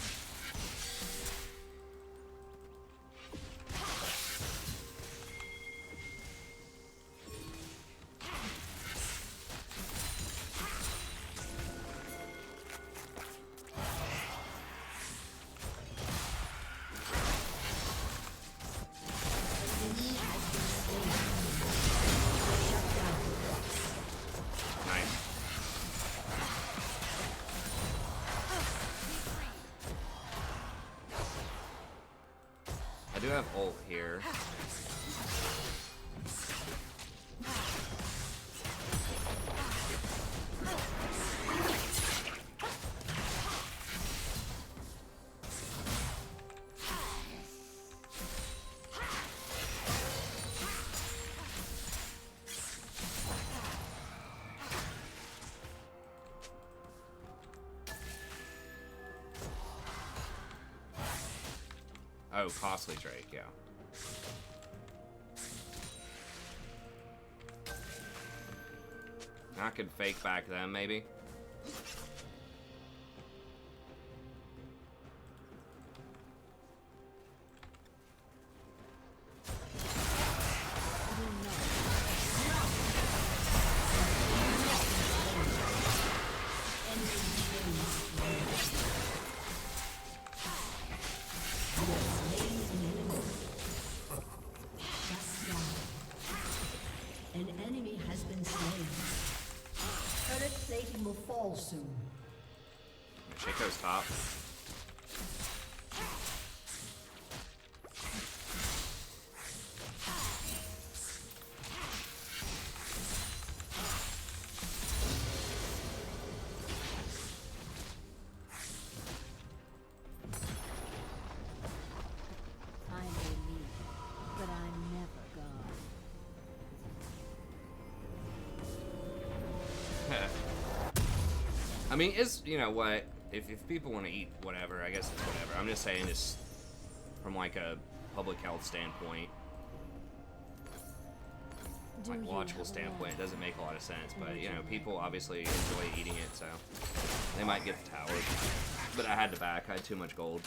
I do have ult here. Oh, costly Drake, yeah. I could fake back them, maybe. An enemy has been slain. Turret plating will fall soon. Chico's top. I may leave, but I'm never gone. I mean, you know what? If people want to eat whatever, I guess it's whatever. I'm just saying this from like a public health standpoint, like logical standpoint. It doesn't make a lot of sense, but you know, people obviously enjoy eating it, so they might get the tower. But I had to back. I had too much gold.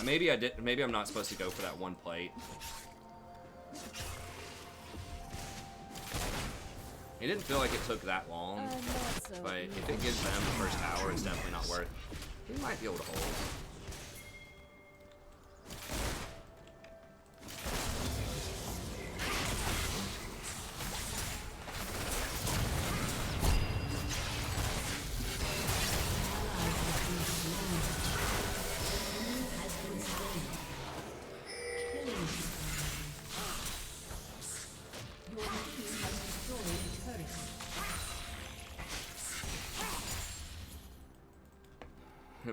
Maybe I did. Maybe I'm not supposed to go for that 1 plate. It didn't feel like it took that long, but if it gives them the first tower, it's definitely not worth. We might be able to hold.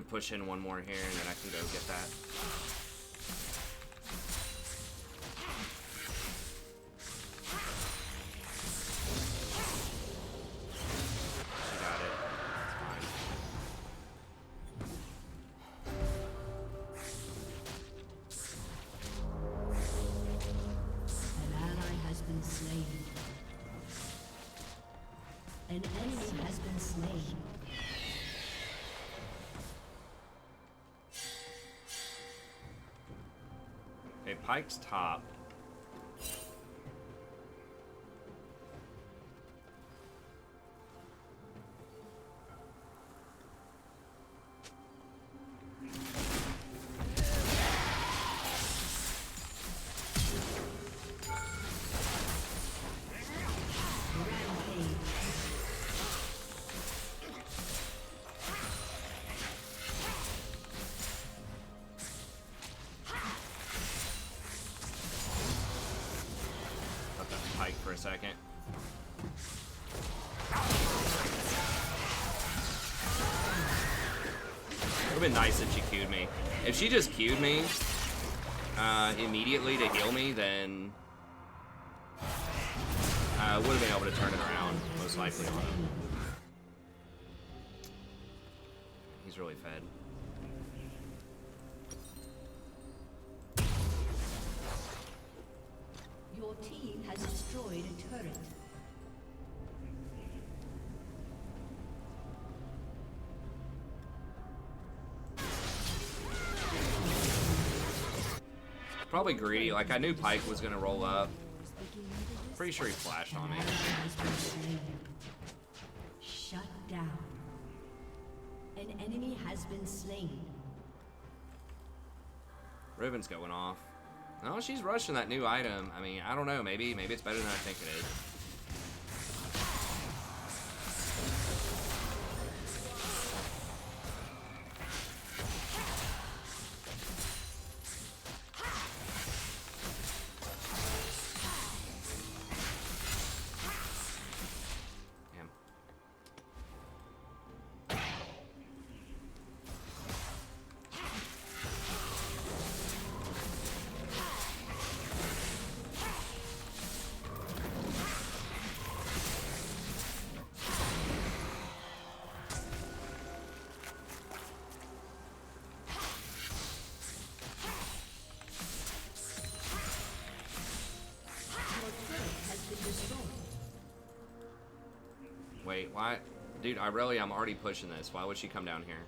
Push in 1 more here, and then I can go get that. She got it. It's fine. An ally has been slain. An enemy has been slain. Okay, Pike's top. second. It would have been nice if she queued me. If she just queued me immediately to heal me, then I would have been able to turn it around, most likely on him. He's really fed. Your team has destroyed a turret. Probably greedy. Like, I knew Pike was gonna roll up. Pretty sure he flashed on me. Shut down. An enemy has been slain. Riven's going off. No, she's rushing that new item. I mean, I don't know. Maybe it's better than I think it is. Wait, why? Dude, I'm already pushing this. Why would she come down here?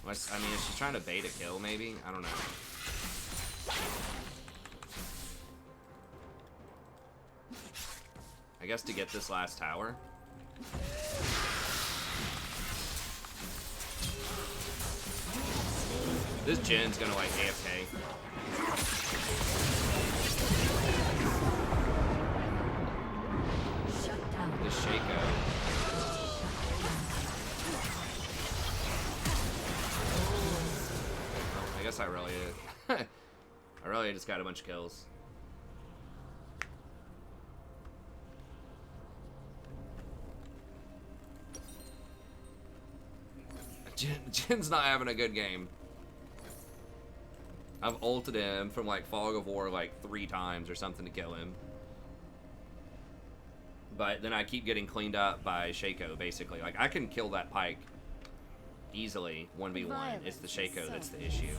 I mean, is she trying to bait a kill, maybe? I don't know. I guess to get this last tower. This Jin's gonna, like, AFK. This Shaco. Oh, I guess I really I really just got a bunch of kills. Jin's not having a good game. I've ulted him from like Fog of War like 3 times or something to kill him. But then I keep getting cleaned up by Shaco, basically. Like, I can kill that Pike easily, 1v1. It's the Shaco that's the issue.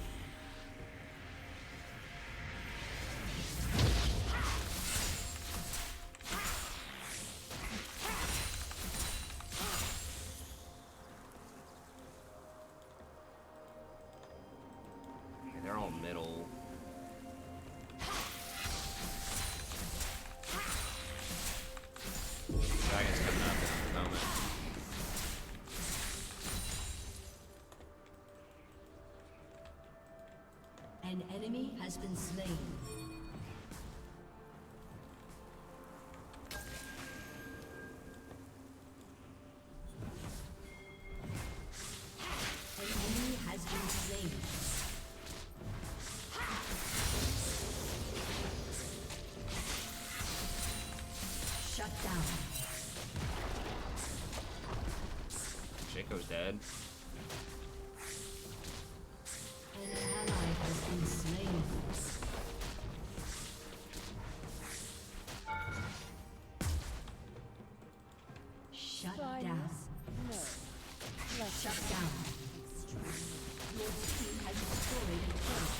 Okay, they're all middle. Dragon's coming up in a moment. An enemy has been slain. An enemy has been slain. Shut down. Shaco's dead. An ally has been slain. Shut down. No. Shut down. Your team has destroyed a turret.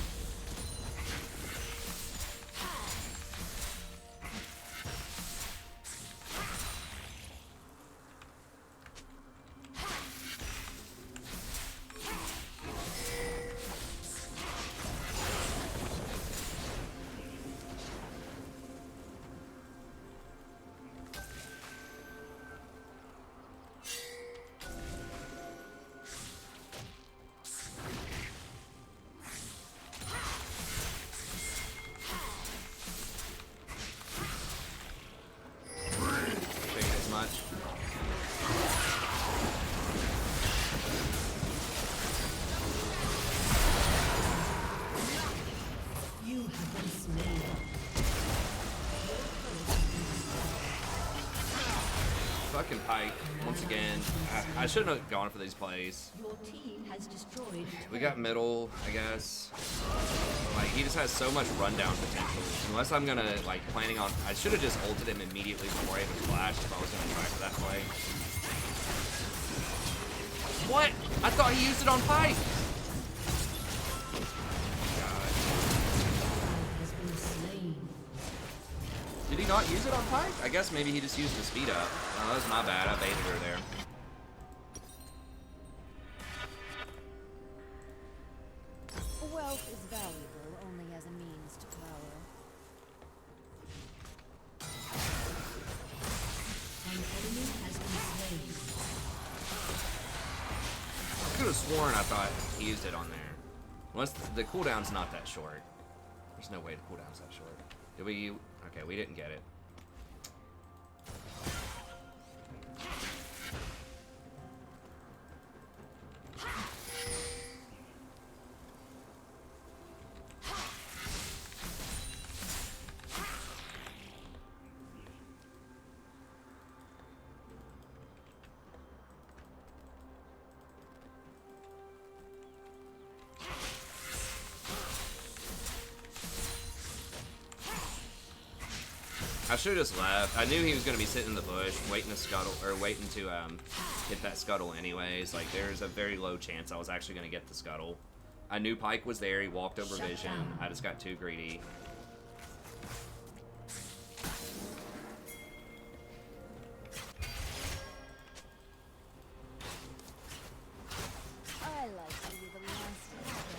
Fucking Pike, once again. I shouldn't have gone for these plays. Your team has destroyed. We got middle, I guess. Like, he just has so much rundown potential. Unless I'm gonna, like, planning on... I should have just ulted him immediately before I even flashed if I was gonna try for that play. What? I thought he used it on Pike! Did he not use it on Pike? I guess maybe he just used the speed up. Oh, that was my bad. I baited her there. Wealth is valuable only as a means to power. An enemy has been slain. I could have sworn I thought he used it on there. Unless the cooldown's not that short. There's no way the cooldown's that short. Did we... Okay, we didn't get it. I should have just left. I knew he was going to be sitting in the bush, waiting to scuttle, or waiting to hit that scuttle anyways. Like, there's a very low chance I was actually going to get the scuttle. I knew Pike was there. He walked over vision. I just got too greedy. I like to be the last of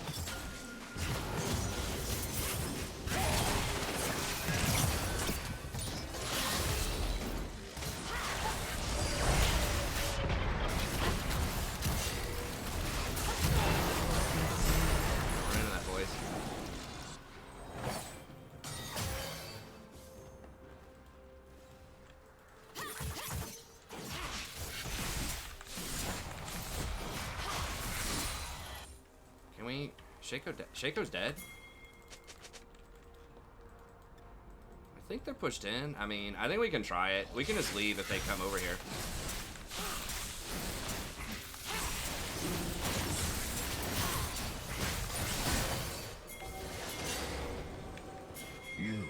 Run into that, boys. Can we... Shaco's dead? I think they're pushed in. I mean, I think we can try it. We can just leave if they come over here. You.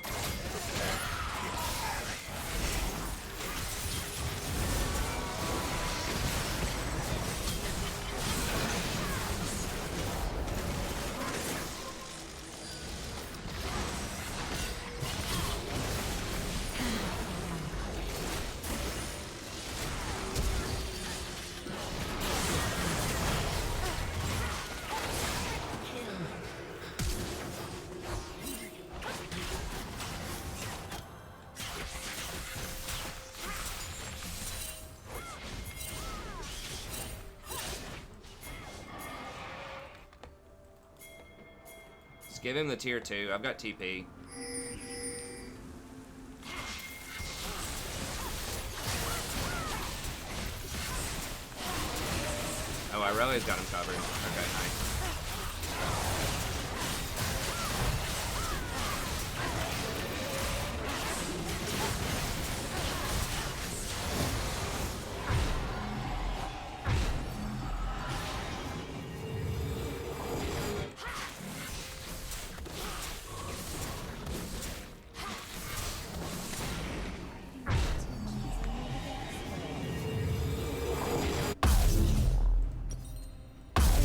Just give him the tier 2. I've got TP. Oh, Aurelia's got him covered. Okay, nice.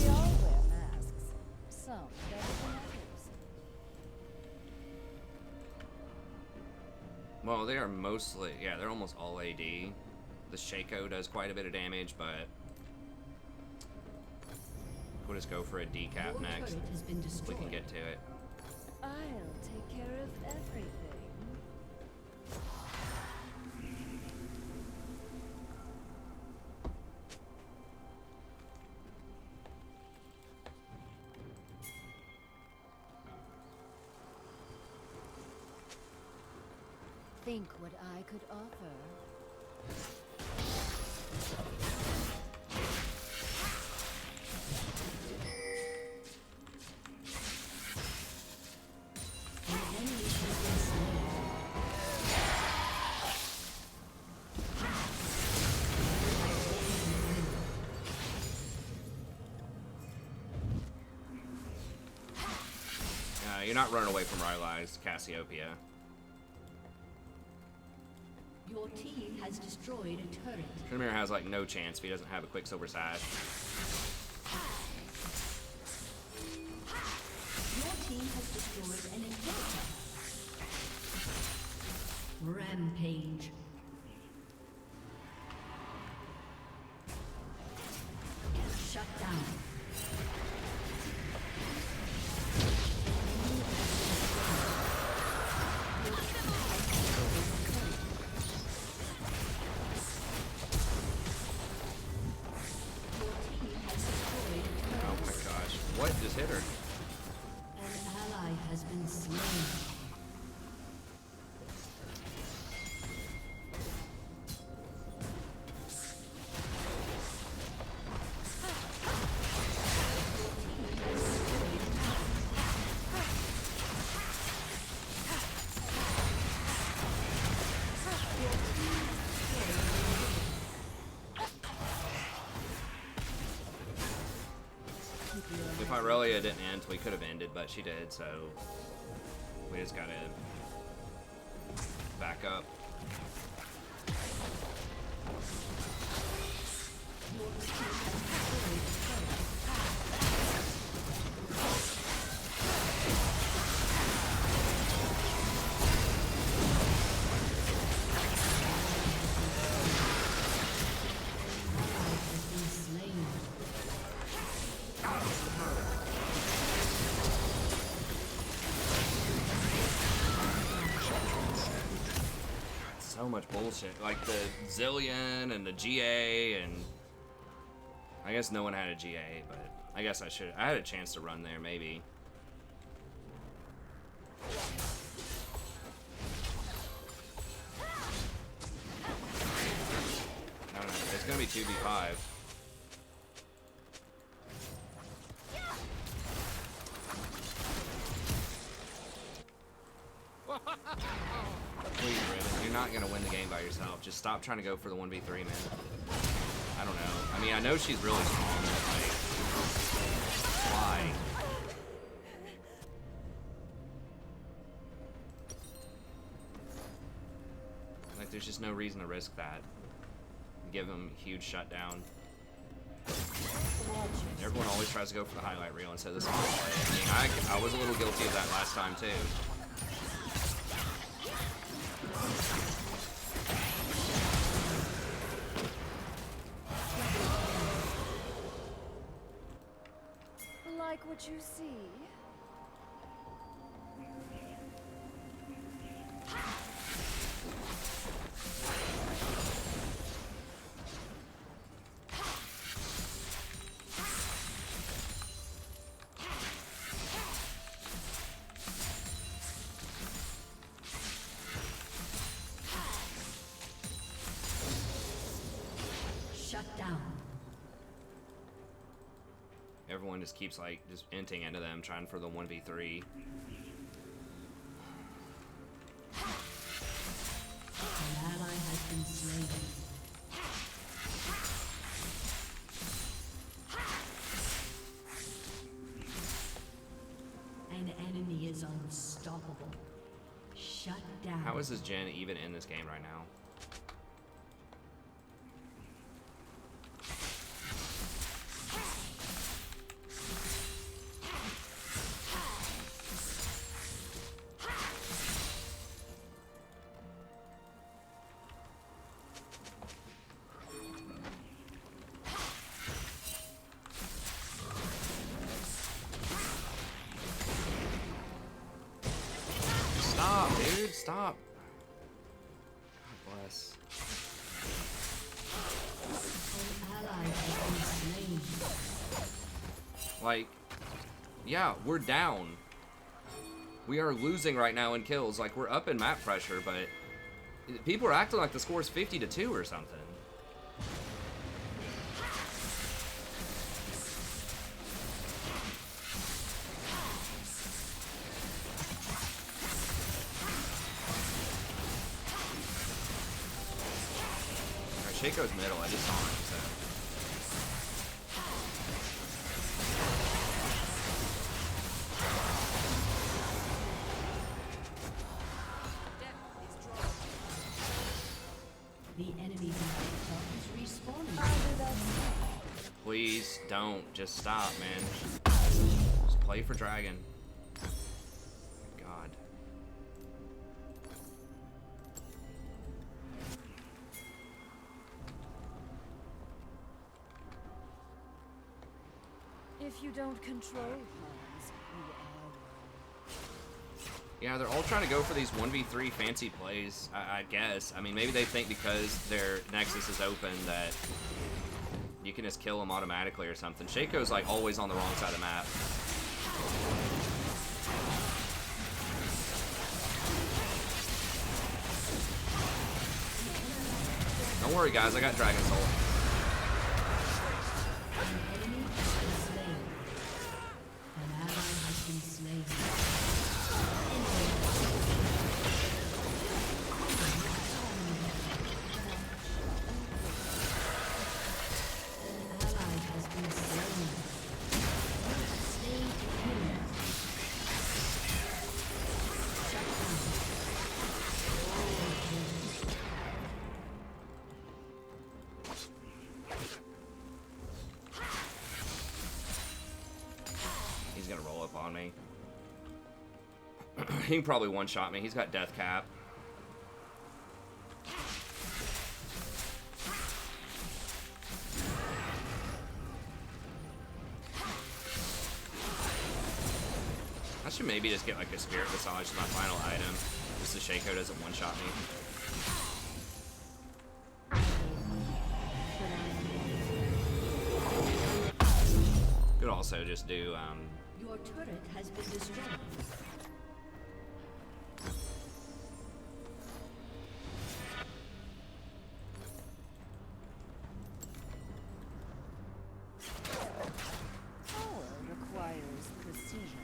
We all wear masks. Some better than others. Well, they are mostly... Yeah, they're almost all AD. The Shaco does quite a bit of damage, but... We'll just go for a decap Your next. turret has been If we destroyed. can get to it. I'll take care of everything. Think what I could offer. An enemy has been slain. You're not running away from Rylai's Cassiopeia. Your team has destroyed a turret. Tremere has like no chance if he doesn't have a Quicksilver Sash. Your team has destroyed an inhibitor. Rampage. Shut down. Oh my gosh. What just hit her? An ally has been slain. If Irelia didn't end, we could have ended, but she did, so we just gotta back up. So much bullshit. Like the Zillion and the GA, and I guess no one had a GA, but I guess I should. I had a chance to run there, maybe. I don't know. It's gonna be 2v5. Please, Riven, you're not gonna win the game by yourself. Just stop trying to go for the 1v3, man. I don't know. I mean, I know she's really strong, but like, why? Like, there's just no reason to risk that. Give him a huge shutdown. Everyone always tries to go for the highlight reel instead of the small play. I mean, I was a little guilty of that last time too. Like what you see? Shut down. Everyone just keeps like just inting into them, trying for the 1v3. An ally has been slain. An enemy is unstoppable. Shut down. How is this Jen even in this game right now? Stop, dude, stop. God bless. An ally has been slain. Like, yeah, we're down. We are losing right now in kills. Like, we're up in map pressure, but people are acting like the score is 50-2 or something. Shaco's middle, I just saw him, so. Please don't. Just stop, man. Just play for dragon. God. If you don't control pawns, you are one. Yeah, they're all trying to go for these 1v3 fancy plays, I guess. I mean, maybe they think because their Nexus is open that you can just kill them automatically or something. Shaco's like always on the wrong side of the map. Don't worry, guys, I got Dragon Soul. He's gonna roll up on me. He can probably one-shot me. He's got death cap. I should maybe just get like a Spirit Massage as my final item, just so Shaco doesn't one-shot me. Could also just do Your turret has been destroyed. Power requires precision.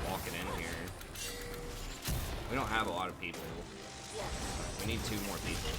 Walking in here. We don't have a lot of people. We need 2 more people.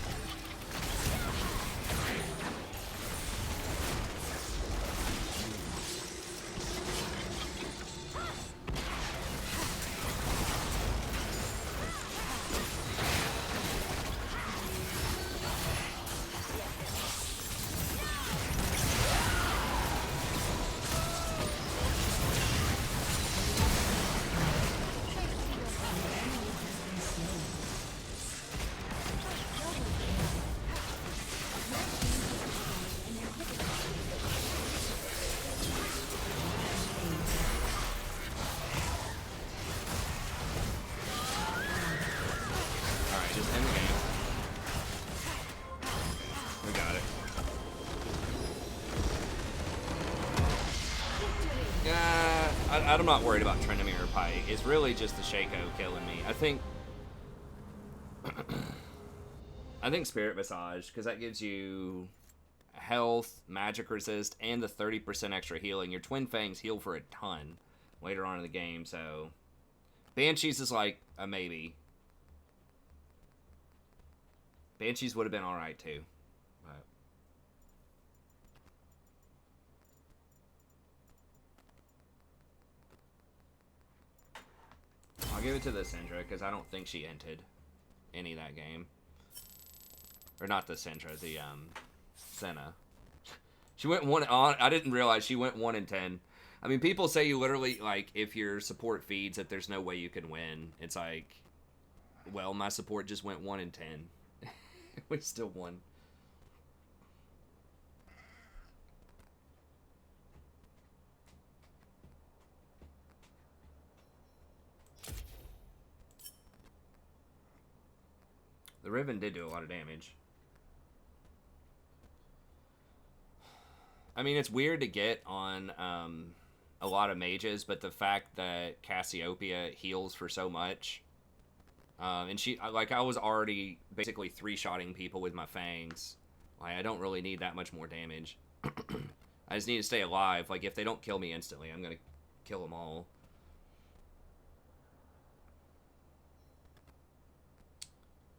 I'm not worried about Tryndamere or Pike. It's really just the Shaco killing me. I think Spirit Massage, because that gives you health, magic resist, and the 30% extra healing. Your Twin Fangs heal for a ton later on in the game, so Banshees is like a maybe. Banshees would have been alright too. But I'll give it to the Syndra, because I don't think she entered any of that game. Or not the Syndra, the Senna. She went 1 on. I didn't realize she went 1 in 10. I mean, people say you literally, like, if your support feeds that there's no way you can win. It's like, well, my support just went 1 in 10. We still won. The Riven did do a lot of damage. I mean, it's weird to get on a lot of mages, but the fact that Cassiopeia heals for so much, and she, like, I was already basically 3-shotting people with my fangs. Like, I don't really need that much more damage. I just need to stay alive. Like, if they don't kill me instantly, I'm gonna kill them all.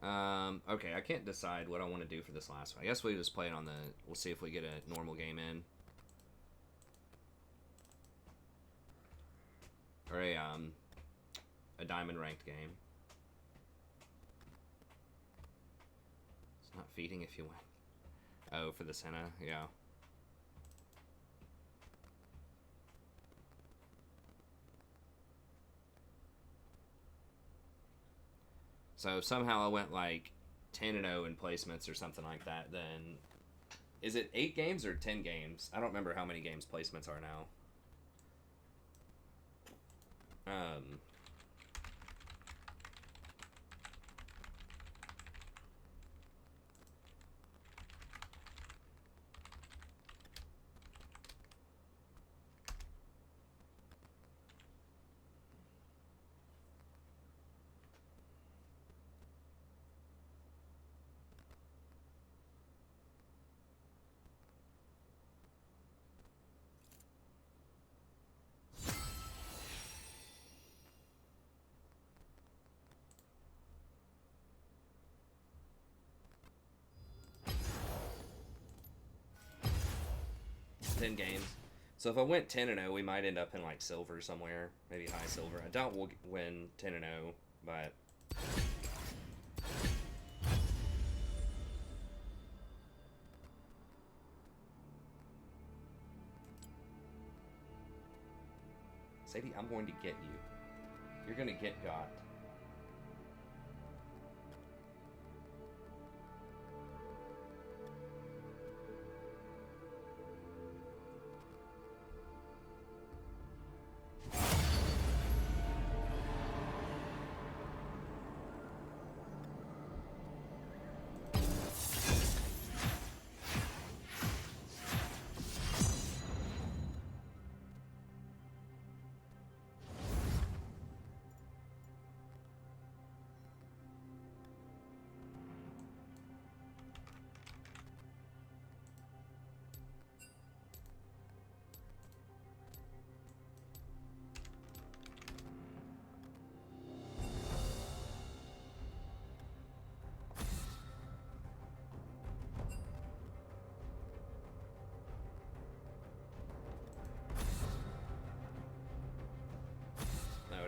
Okay, I can't decide what I want to do for this last one. I guess we just play it on the... We'll see if we get a normal game in. Or a diamond ranked game. It's not feeding if you win. Oh, for the Senna, yeah. So if somehow I went like 10-0 in placements or something like that, then is it 8 games or 10 games? I don't remember how many games placements are now. Games. So if I went 10-0, we might end up in like silver somewhere, maybe high silver. I doubt we'll win 10-0, but Sadie, I'm going to get you. You're going to get got.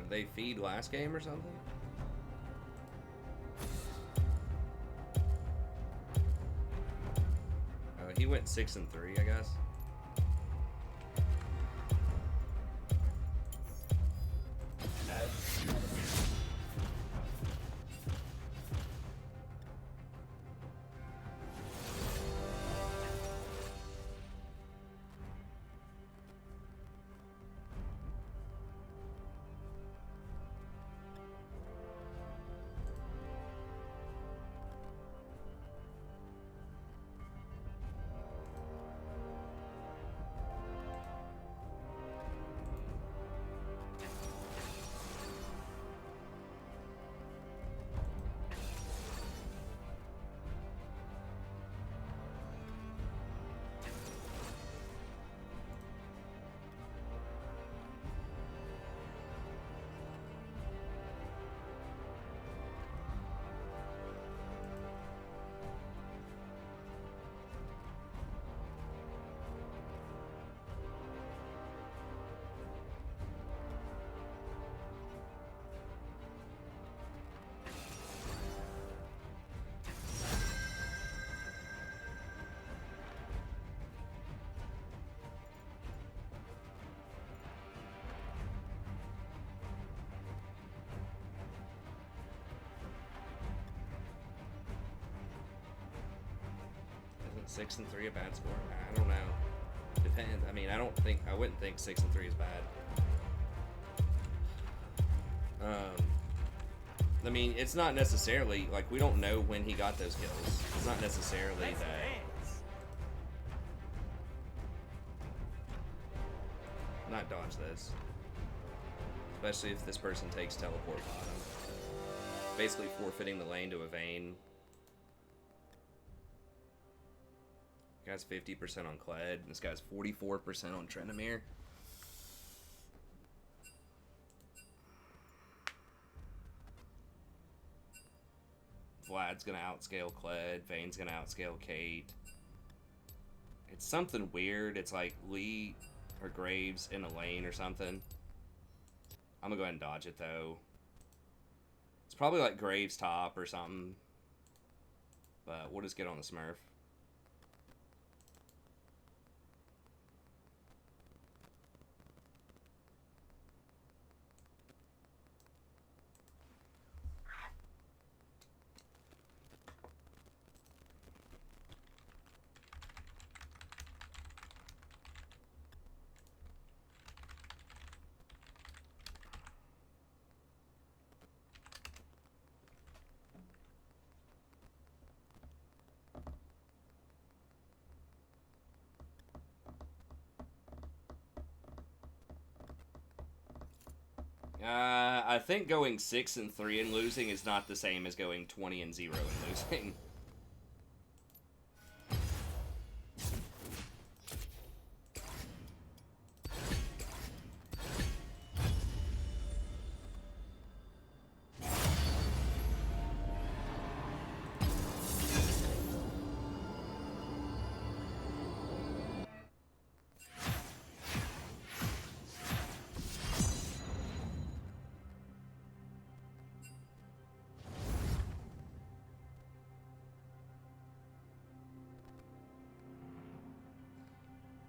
Did they feed last game or something? He went 6-3, I guess. Isn't 6-3 a bad score? I don't know. Depends. I mean, I wouldn't think 6-3 is bad. I mean, it's not necessarily like we don't know when he got those kills. It's not necessarily that. Not dodge this. Especially if this person takes teleport bottom. Basically forfeiting the lane to a Vayne. Guy's 50% on Kled. This guy's 44% on Trenamir. Vlad's gonna outscale Kled, Vane's gonna outscale Kate. It's something weird. It's like Lee or Graves in a lane or something. I'm gonna go ahead and dodge it though. It's probably like Graves top or something. But we'll just get on the Smurf. I think going 6-3 and losing is not the same as going 20-0 and losing.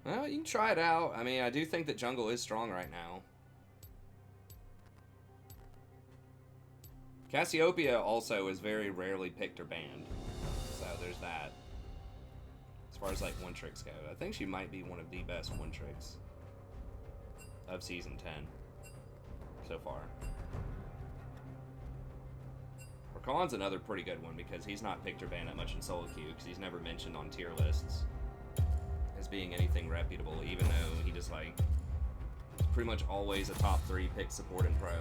Well, you can try it out. I mean, I do think that jungle is strong right now. Cassiopeia also is very rarely picked or banned. So there's that. As far as like one tricks go. I think she might be one of the best one tricks of season 10 so far. Rakan's another pretty good one because he's not picked or banned that much in solo queue because he's never mentioned on tier lists as being anything reputable, even though he just like pretty much always a top 3 pick support in pro.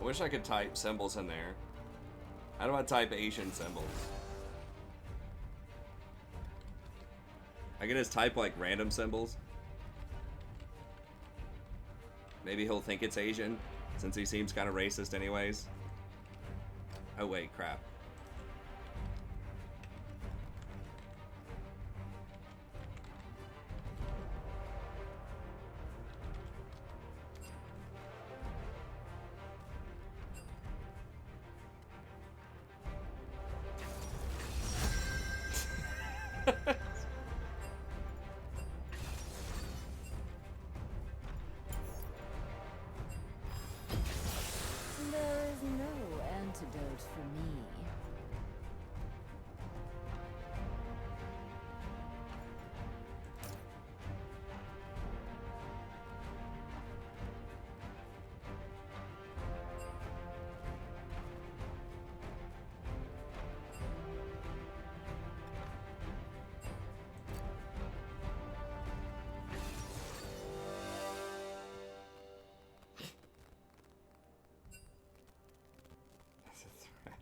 I wish I could type symbols in there. How do I type Asian symbols? I can just type like random symbols. Maybe he'll think it's Asian, since he seems kind of racist anyways. Oh wait, crap. There is no antidote for me. That's a threat.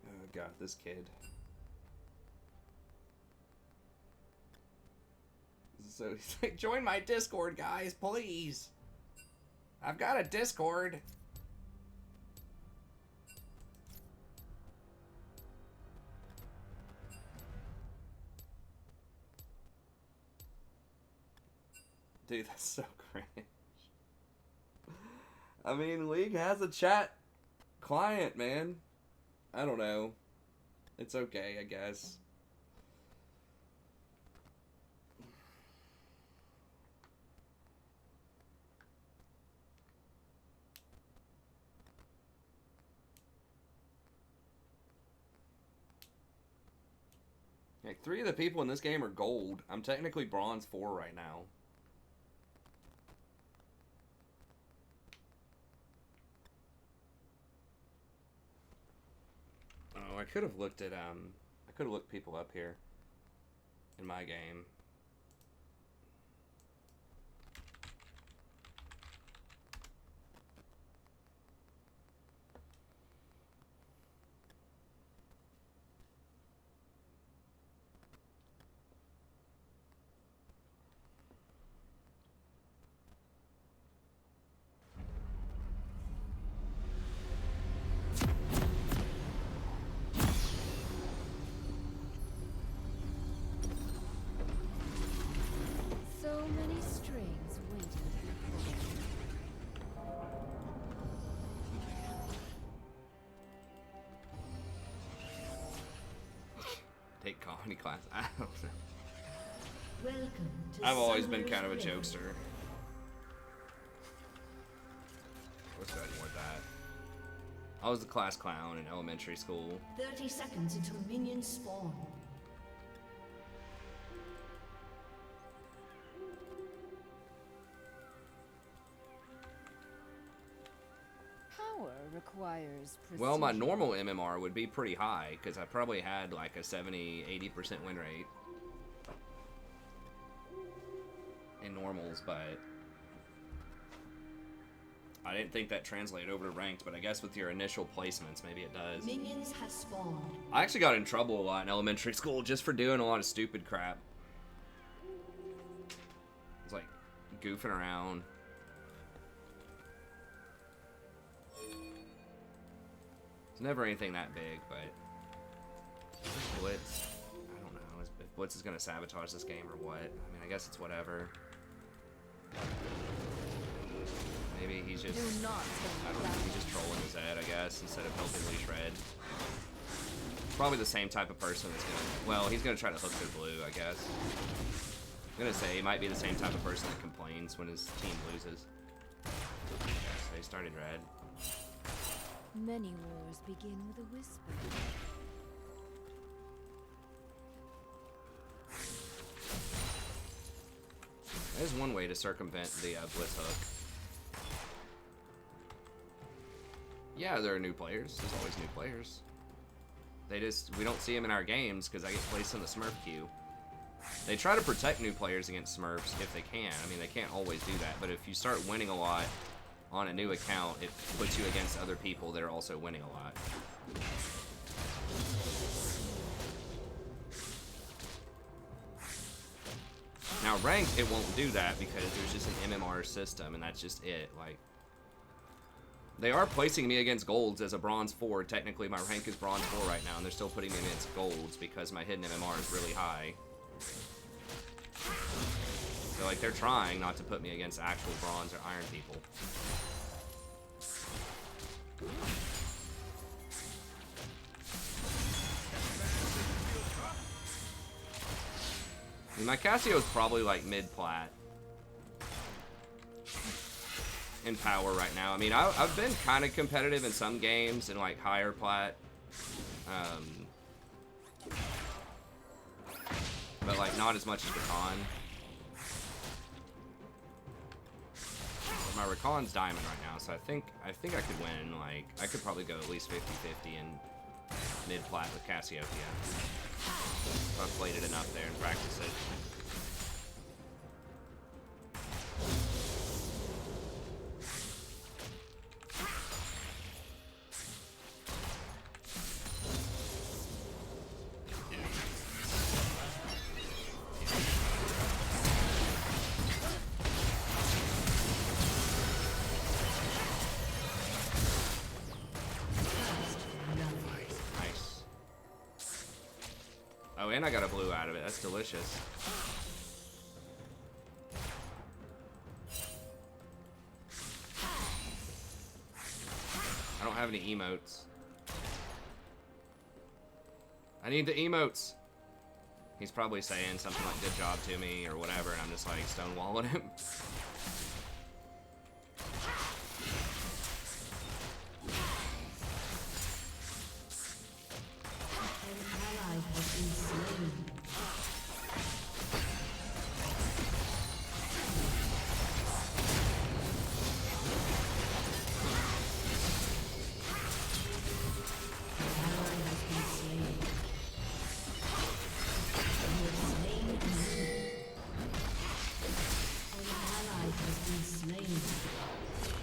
Oh god, this kid. So he's like, join my Discord, guys, please. I've got a Discord. Dude, that's so cringe. I mean, League has a chat client, man. I don't know. It's okay, I guess. Like, 3 of the people in this game are gold. I'm technically bronze 4 right now. Oh, I could have looked at, I could have looked people up here in my game. So many strings waiting to be pulled. Take comedy class. I don't know. Welcome to I've always been Summer's kind of a River. jokester. Let's go ahead and word that. I was the class clown in elementary school. 30 seconds until minions spawn. Power requires precision. Well, my normal MMR would be pretty high, because I probably had like a 70-80% win rate in normals, but I didn't think that translated over to ranked, but I guess with your initial placements, maybe it does. Minions have spawned. I actually got in trouble a lot in elementary school just for doing a lot of stupid crap. It's like goofing around. It's never anything that big, but Blitz, I don't know if Blitz is gonna sabotage this game or what. I mean, I guess it's whatever. Maybe he's just, Do not I don't know, he's just trolling his head, I guess, instead of helping Leash Red. Probably the same type of person that's gonna, well, he's gonna try to hook their blue, I guess. I'm gonna say he might be the same type of person that complains when his team loses. So he started red. Many wars begin with a whisper. There's one way to circumvent the Blitz hook. Yeah, there are new players. There's always new players. We don't see them in our games because I get placed in the Smurf queue. They try to protect new players against Smurfs if they can. I mean, they can't always do that, but if you start winning a lot on a new account, it puts you against other people that are also winning a lot. Now, ranked, it won't do that because there's just an MMR system, and that's just it. Like, they are placing me against golds as a bronze 4. Technically, my rank is bronze 4 right now, and they're still putting me against golds because my hidden MMR is really high. So, like, they're trying not to put me against actual bronze or iron people. I mean, my Cassio is probably like mid-plat in power right now. I mean, I've been kind of competitive in some games in like higher plat, but like not as much as Rakan. My Rakan's diamond right now, so I think I could win. Like, I could probably go at least 50-50 in mid-plat with Cassiopeia. If I've played it enough there and practiced it. Nice. Oh, and I got a blue out of it. That's delicious. have any emotes. I need the emotes. He's probably saying something like "good job" to me or whatever, and I'm just like stonewalling him. An ally has been slain.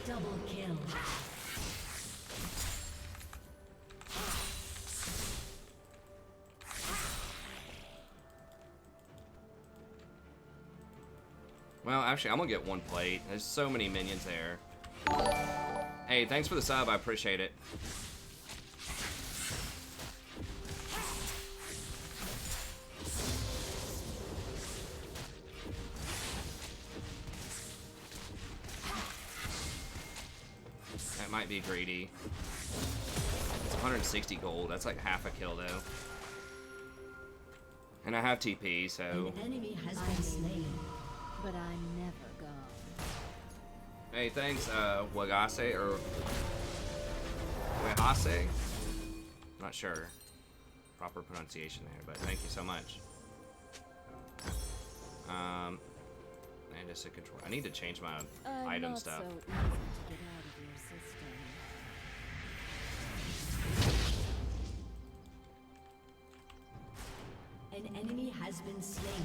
Double kill. Well, actually, I'm gonna get one plate. There's so many minions there. Hey, thanks for the sub. I appreciate it. That might be greedy. It's 160 gold. That's like half a kill, though. And I have TP, so... An enemy has been slain. But I'm never gone. Hey, thanks, Wagase, or... Wehase? Not sure. Proper pronunciation there, but thank you so much. And just a control. I need to change my item stuff. Not so easy to get out of your system. An enemy has been slain.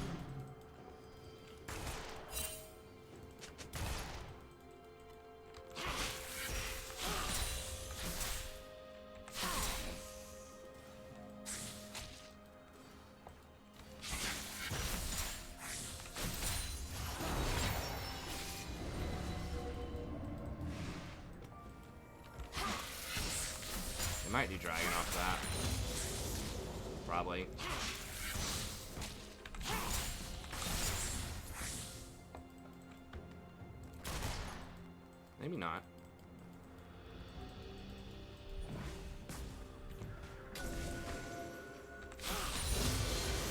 They might do dragon off that. Probably. Maybe not.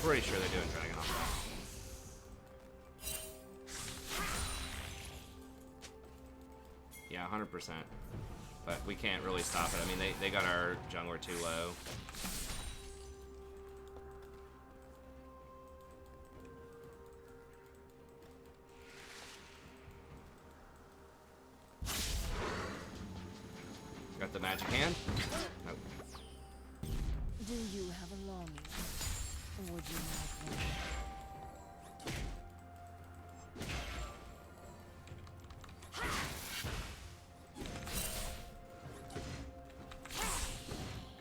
Pretty sure they're doing dragon off that. Yeah, 100%. But we can't really stop it. I mean, they got our jungler too low. Got the magic hand? Nope. Do you have a longing? Or would you like one?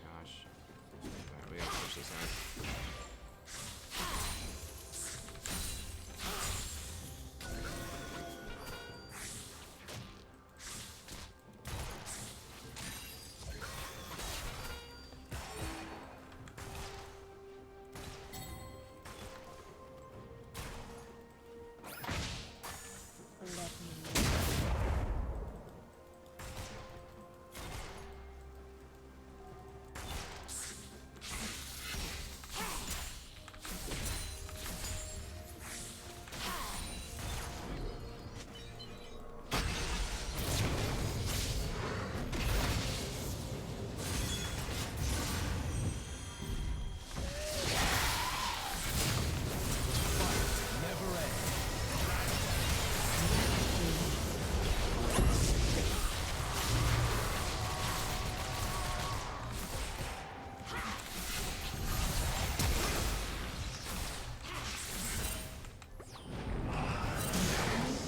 Gosh. Alright, we gotta push this in. Let me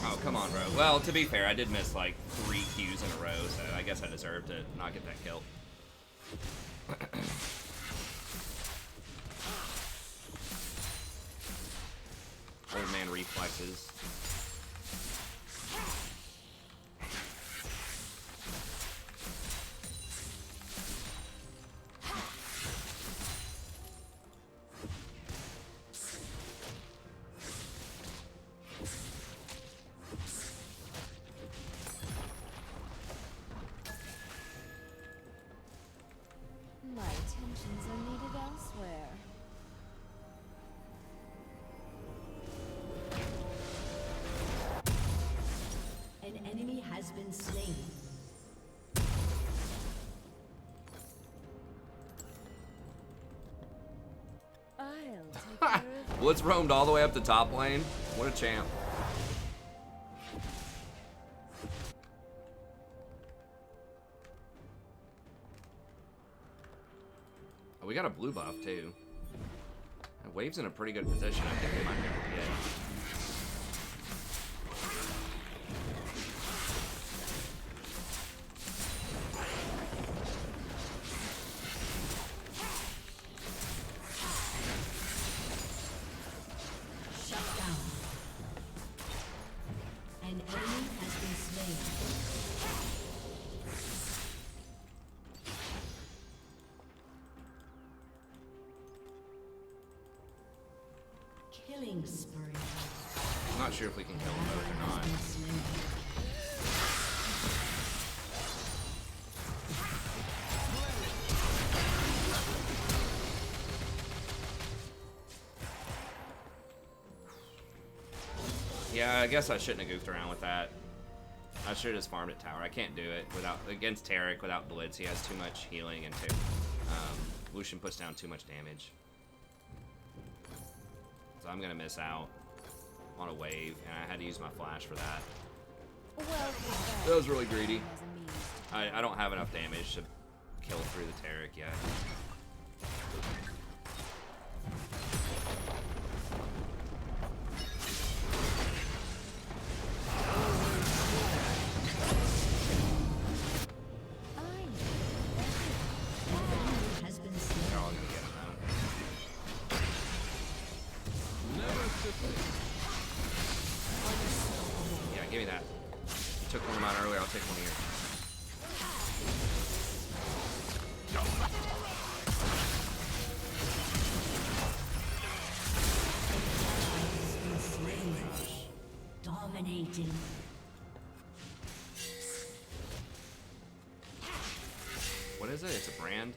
Oh, come on, bro. Well, to be fair, I did miss like 3 Qs in a row, so I guess I deserved to not get that kill. Old man reflexes. Solutions are needed elsewhere. An enemy has been slain. I'll take care of Blitz roamed all the way up the top lane. What a champ. Oh, we got a blue buff too. Wave's in a pretty good position. I think we might be able to get. Shut down. An enemy has been slain. Killing spree. I'm not sure if we can kill them both or not. Been slain. Yeah, I guess I shouldn't have goofed around with that. I should have just farmed at tower. I can't do it without against Tarek without Blitz. He has too much healing and Lucian puts down too much damage. So I'm gonna miss out on a wave, and I had to use my flash for that. well, That was really greedy. as a means to I don't have enough damage to kill through the Tarek yet. I An enemy has been slain. They're all gonna get him though. Yeah, give me that. Took one of mine earlier, I'll take one here. Been slain. Dominating. What is it? It's a brand?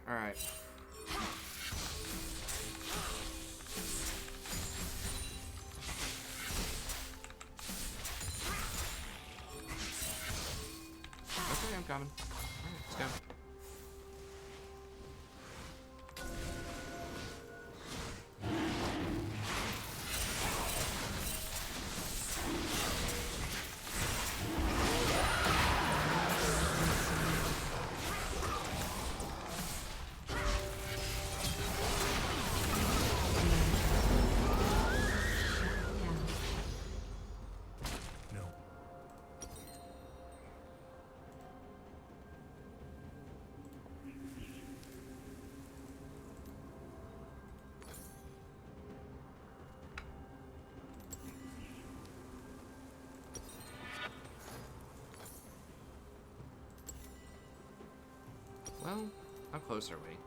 Alright. Okay, I'm coming. Alright, let's go. No. Well, how close are we?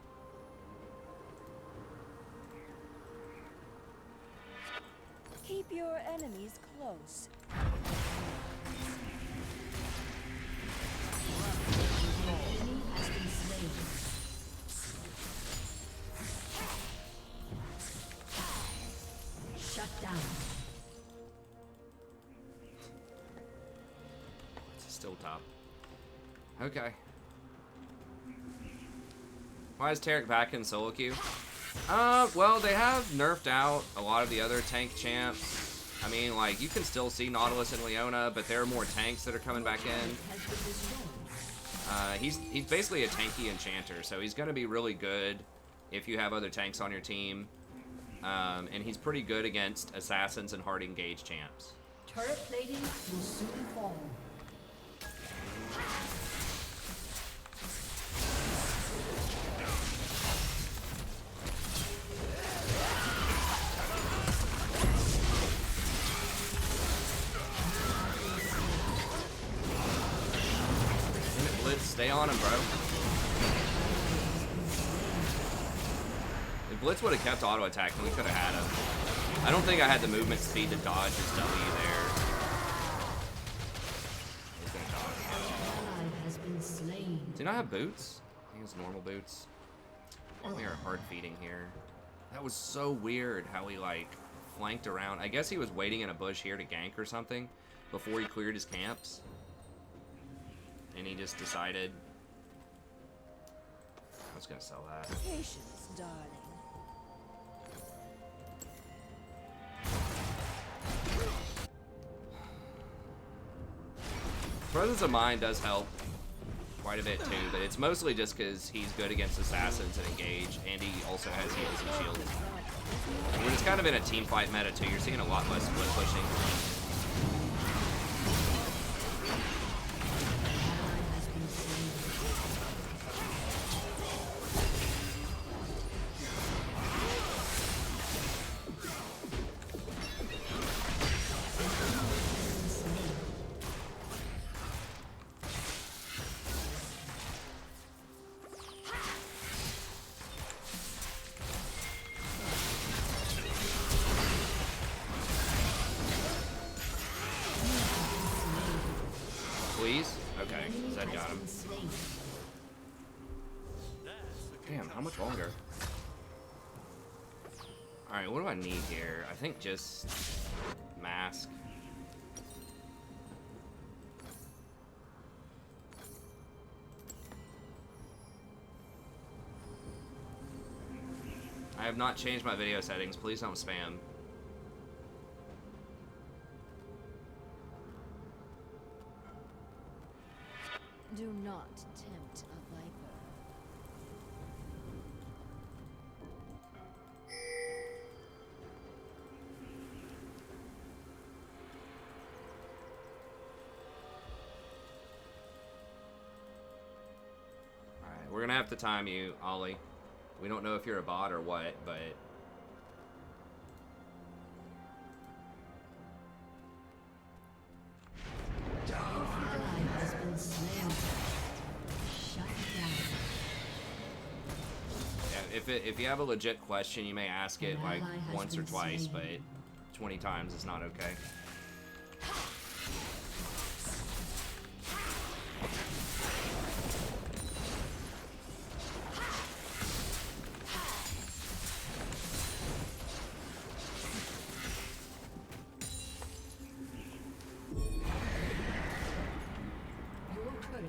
keep your enemies close. Enemy has been slain. Shut down. It's still top. Okay. Why is Tarek back in solo queue? Well, they have nerfed out a lot of the other tank champs. I mean, like, you can still see Nautilus and Leona, but there are more tanks that are coming back in. Has been destroyed. He's basically a tanky enchanter, so he's going to be really good if you have other tanks on your team. And he's pretty good against assassins and hard engaged champs. Turret plating will soon fall. Blitz, stay on him, bro. If Blitz would have kept auto attacking, we could have had him. I don't think I had the movement speed to dodge his W there. He's gonna dodge. Ally has been slain. Did I have boots? I think it's normal boots. We are hard feeding here. That was so weird how he like flanked around. I guess he was waiting in a bush here to gank or something before he cleared his camps. And he just decided I was gonna sell that. Patience, darling. Presence of Mind does help quite a bit too, but it's mostly just because he's good against assassins and engage, and he also has heals and shield. When it's kind of in a team fight meta too, you're seeing a lot less split pushing. Please? Okay, Zed got him. Damn, how much longer? Alright, what do I need here? I think just mask. I have not changed my video settings. Please don't spam. Do not tempt a viper. Alright, we're gonna have to time you, Ollie. We don't know if you're a bot or what, but... If you have a legit question, you may ask it like once or twice, but 20 times is not okay.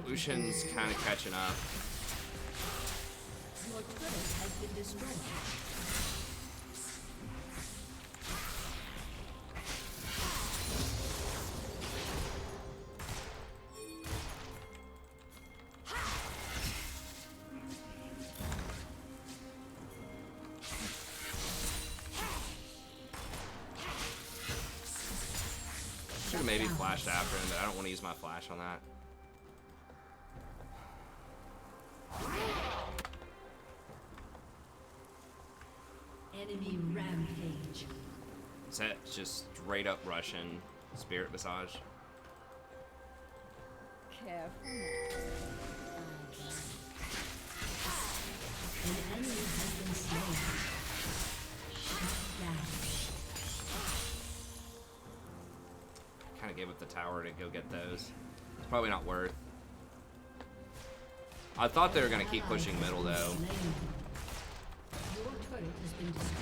Lucian's kind of catching up. Your turret has been destroyed. Should have maybe flashed after him, but I don't want to use my flash on that. Enemy rampage. That's just straight up Russian spirit massage. Careful An enemy has been slain. Shut down. Kind of gave up the tower to go get those. It's probably not worth. I thought they were going to keep pushing middle though. Your turret has been destroyed.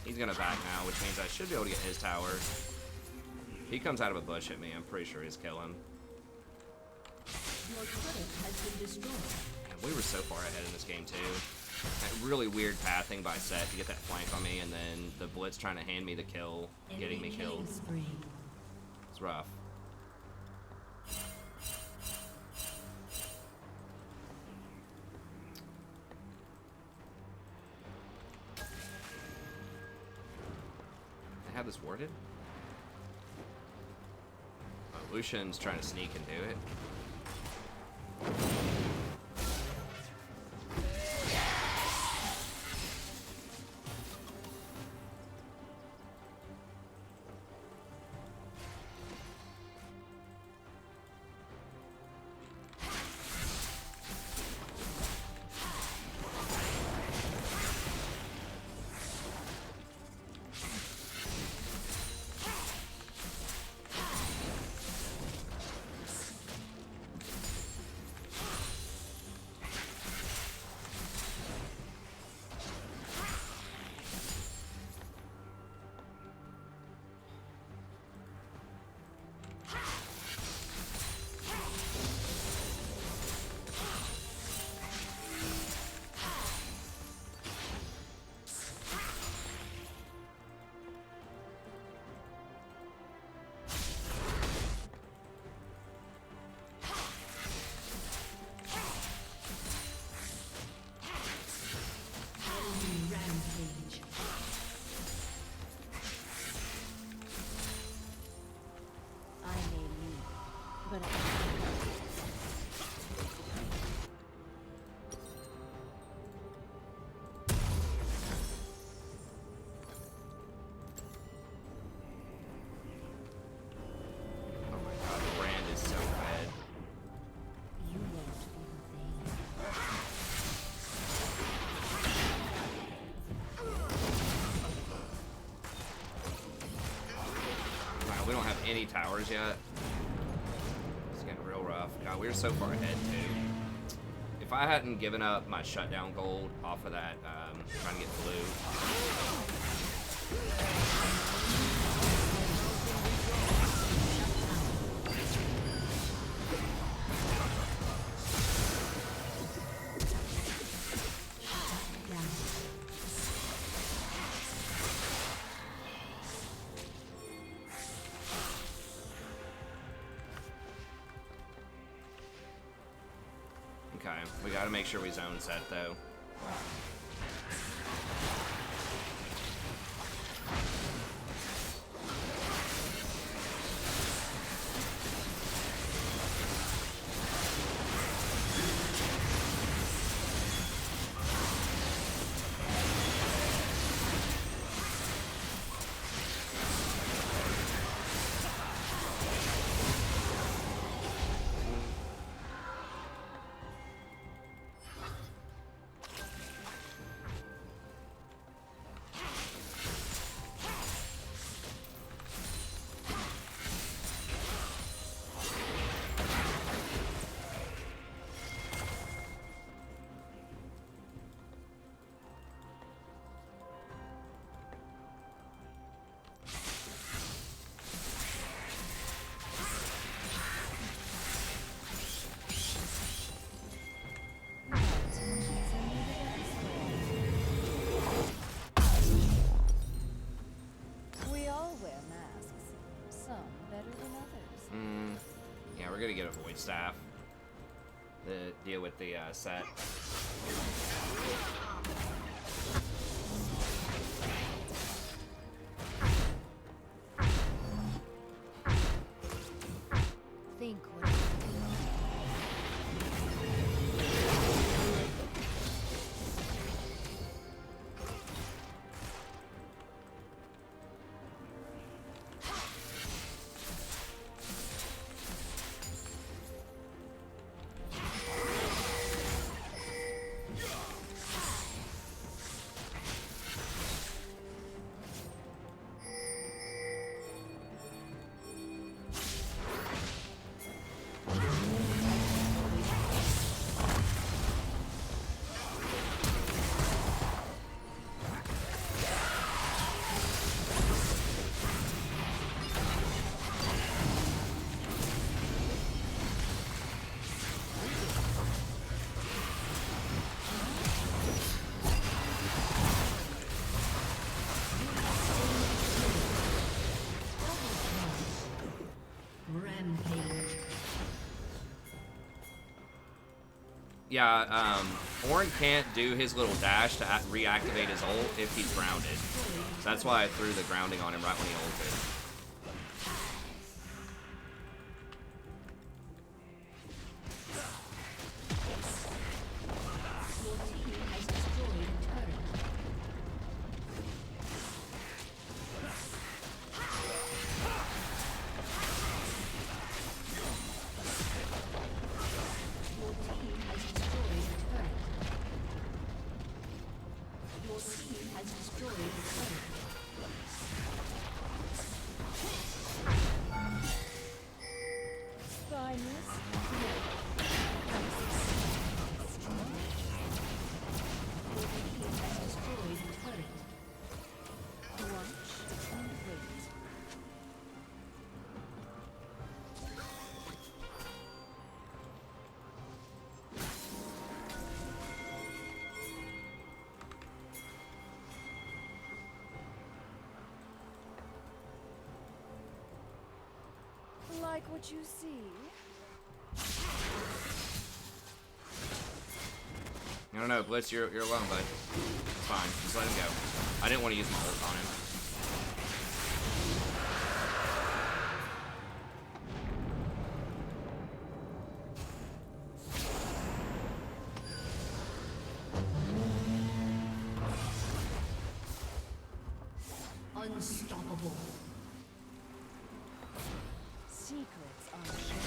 He's going to back now, which means I should be able to get his tower. If he comes out of a bush at me, I'm pretty sure he's kill him. Your turret has been destroyed. And we were so far ahead in this game too. That really weird pathing by Seth to get that flank on me, and then the blitz trying to hand me the kill, getting me killed. It's rough. They have this warded? Oh, Lucian's trying to sneak and do it. We don't have any towers yet. It's getting real rough. God, we were so far ahead, too. If I hadn't given up my shutdown gold off of that, trying to get blue. Okay, we gotta make sure we zone set though. We're gonna get a void staff to deal with the set. Think what Yeah, Orin can't do his little dash to reactivate his ult if he's grounded. So that's why I threw the grounding on him right when he ulted. like what you see? I don't know, Blitz, you're alone, bud. It's fine. Just let him go. I didn't want to use my ult on him. Unstoppable. Secrets are shared.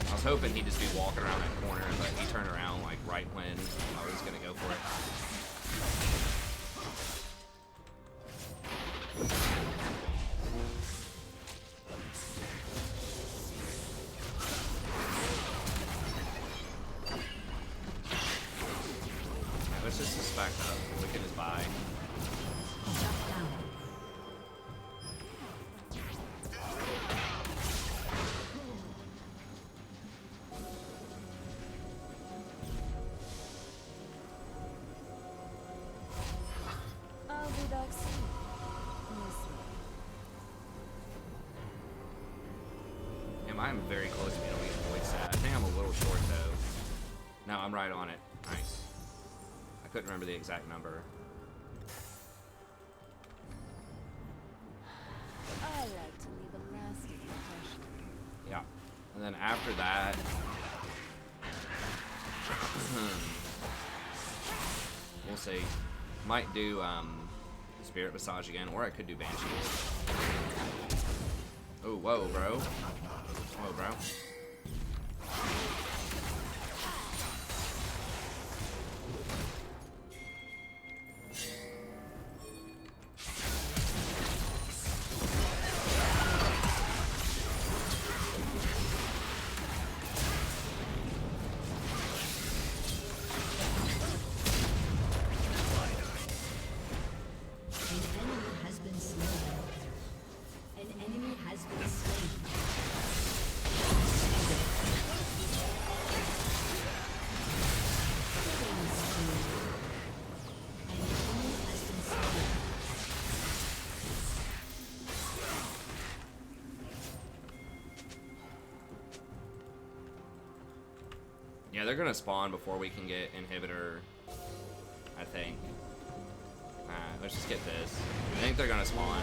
I was hoping he'd just be walking around that corner, but he turned around like right when I was gonna go for it. Let's just suspect up. Wicked is by. I'll be back soon. Am I very close to being able to get void stat? I think I'm a little short though. No, I'm right on it. Nice. I couldn't remember the exact number. I like to leave a lasting impression. Yeah. And then after that, we'll see. Might do Spirit Massage again, or I could do Banshees. Oh, whoa, bro. Whoa, bro. Yeah, they're gonna spawn before we can get inhibitor, I think. Let's just get this. I think they're gonna spawn.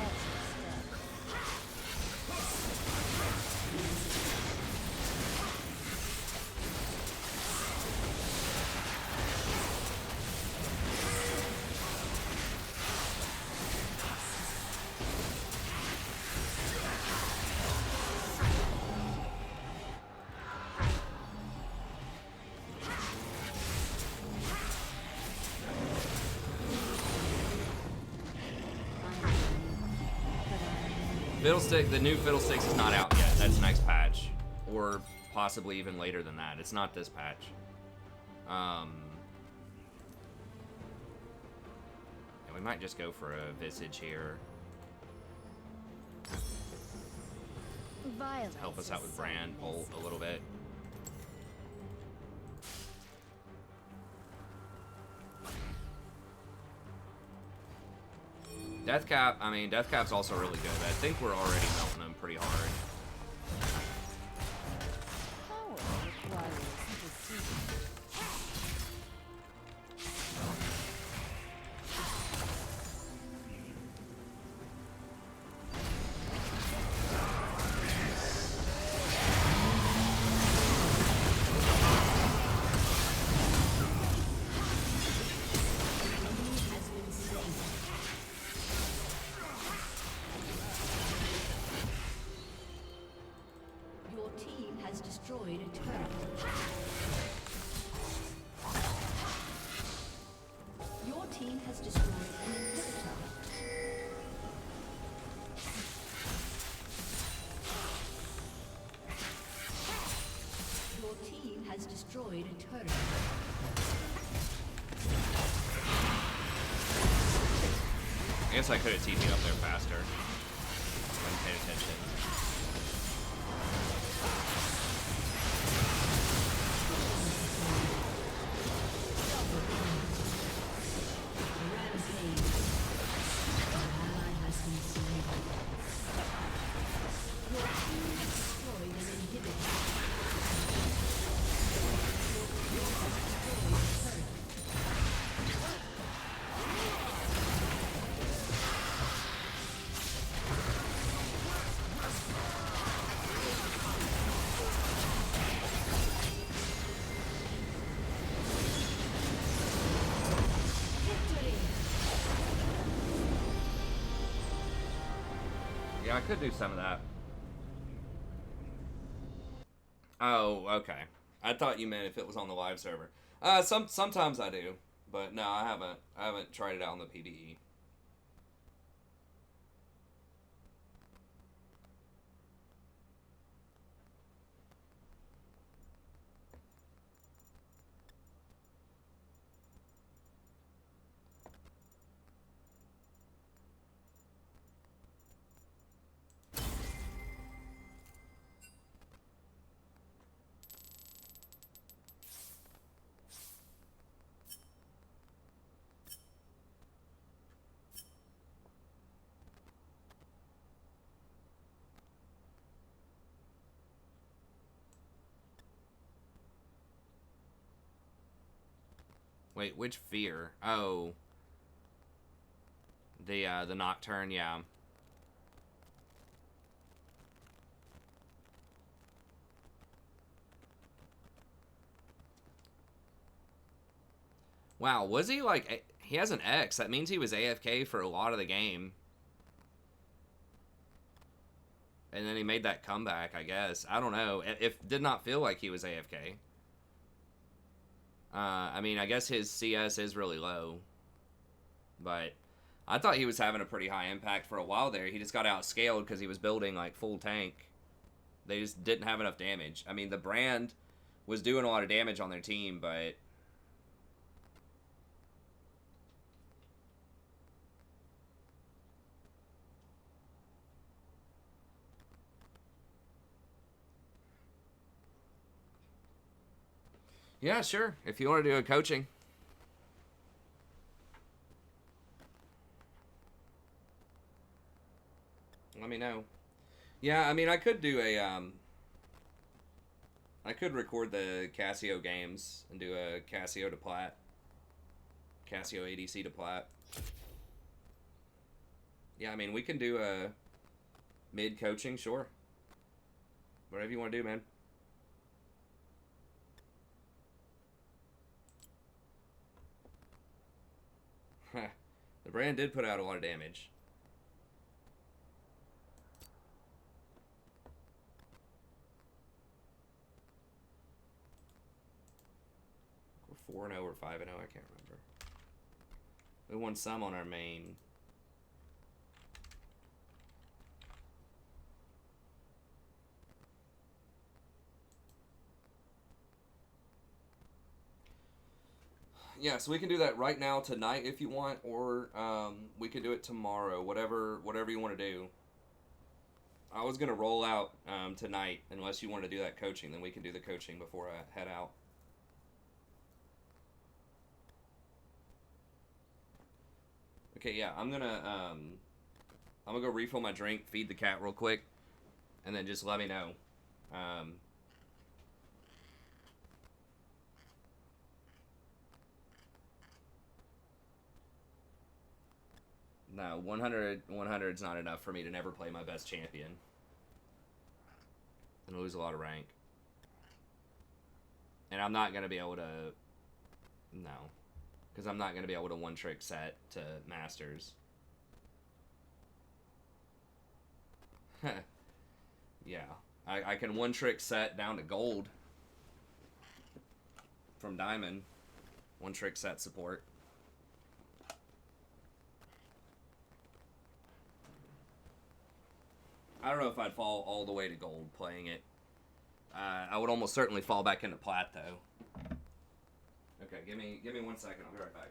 Fiddlestick, the new Fiddlesticks is not out yet. That's next patch. Or possibly even later than that. It's not this patch. Yeah, we might just go for a Visage here. Violence Help us out with Brand Bolt a little bit. Deathcap, I mean, Deathcap's also really good. I think we're already melting them pretty hard. Power requires decision. Your team has destroyed a turret. Your team has destroyed an inhibitor. Your team has destroyed a turret. I guess I could have TP'd up there faster. I didn't pay attention. Yeah, I could do some of that. Oh, okay. I thought you meant if it was on the live server. Sometimes I do. But no, I haven't. I haven't tried it out on the PvE. Wait, which fear? Oh, the Nocturne, yeah. Wow, was he like... He has an X. That means he was AFK for a lot of the game. And then he made that comeback, I guess. I don't know. It did not feel like he was AFK. I mean, I guess his CS is really low. But I thought he was having a pretty high impact for a while there. He just got outscaled because he was building, like, full tank. They just didn't have enough damage. I mean, the brand was doing a lot of damage on their team, but... Yeah, sure. If you want to do a coaching. Let me know. Yeah, I mean, I could do a, I could record the Casio games and do a Casio to Plat. Casio ADC to Plat. Yeah, I mean, we can do a mid coaching, sure. Whatever you want to do, man. The brand did put out a lot of damage. We're 4-0 or 5-0, I can't remember. We won some on our main. Yeah, so we can do that right now tonight if you want, or we can do it tomorrow. Whatever you want to do. I was gonna roll out tonight, unless you want to do that coaching. Then we can do the coaching before I head out. Okay, yeah, I'm gonna go refill my drink, feed the cat real quick, and then just let me know. No, 100 is not enough for me to never play my best champion and lose a lot of rank. And I'm not gonna be able to. No. Because I'm not going to be able to one-trick set to Masters. Yeah. I can one-trick set down to Gold. From Diamond. One-trick set support. I don't know if I'd fall all the way to Gold playing it. I would almost certainly fall back into Plat, though. Okay, give me 1 second. I'll be right back.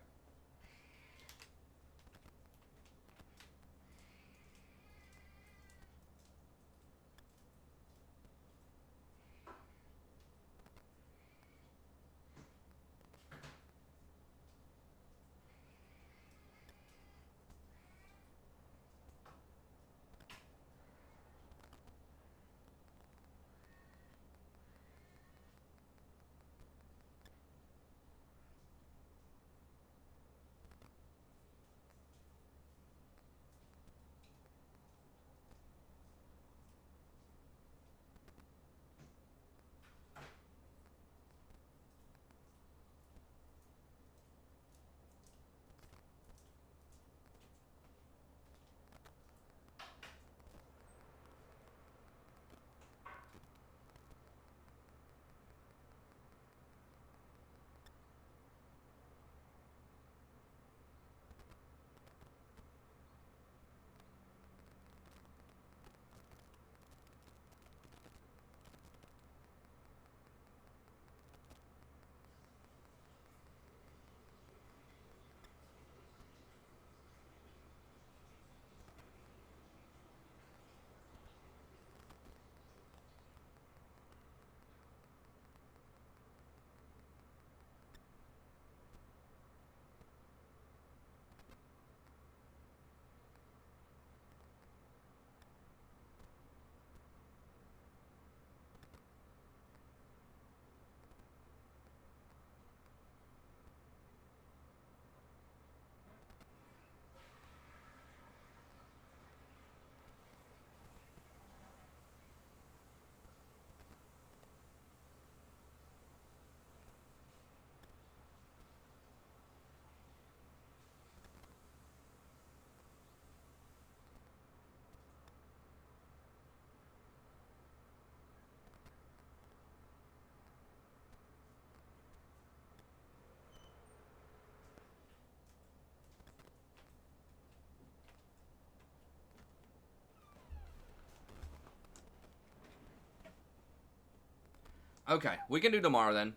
Okay, we can do tomorrow then.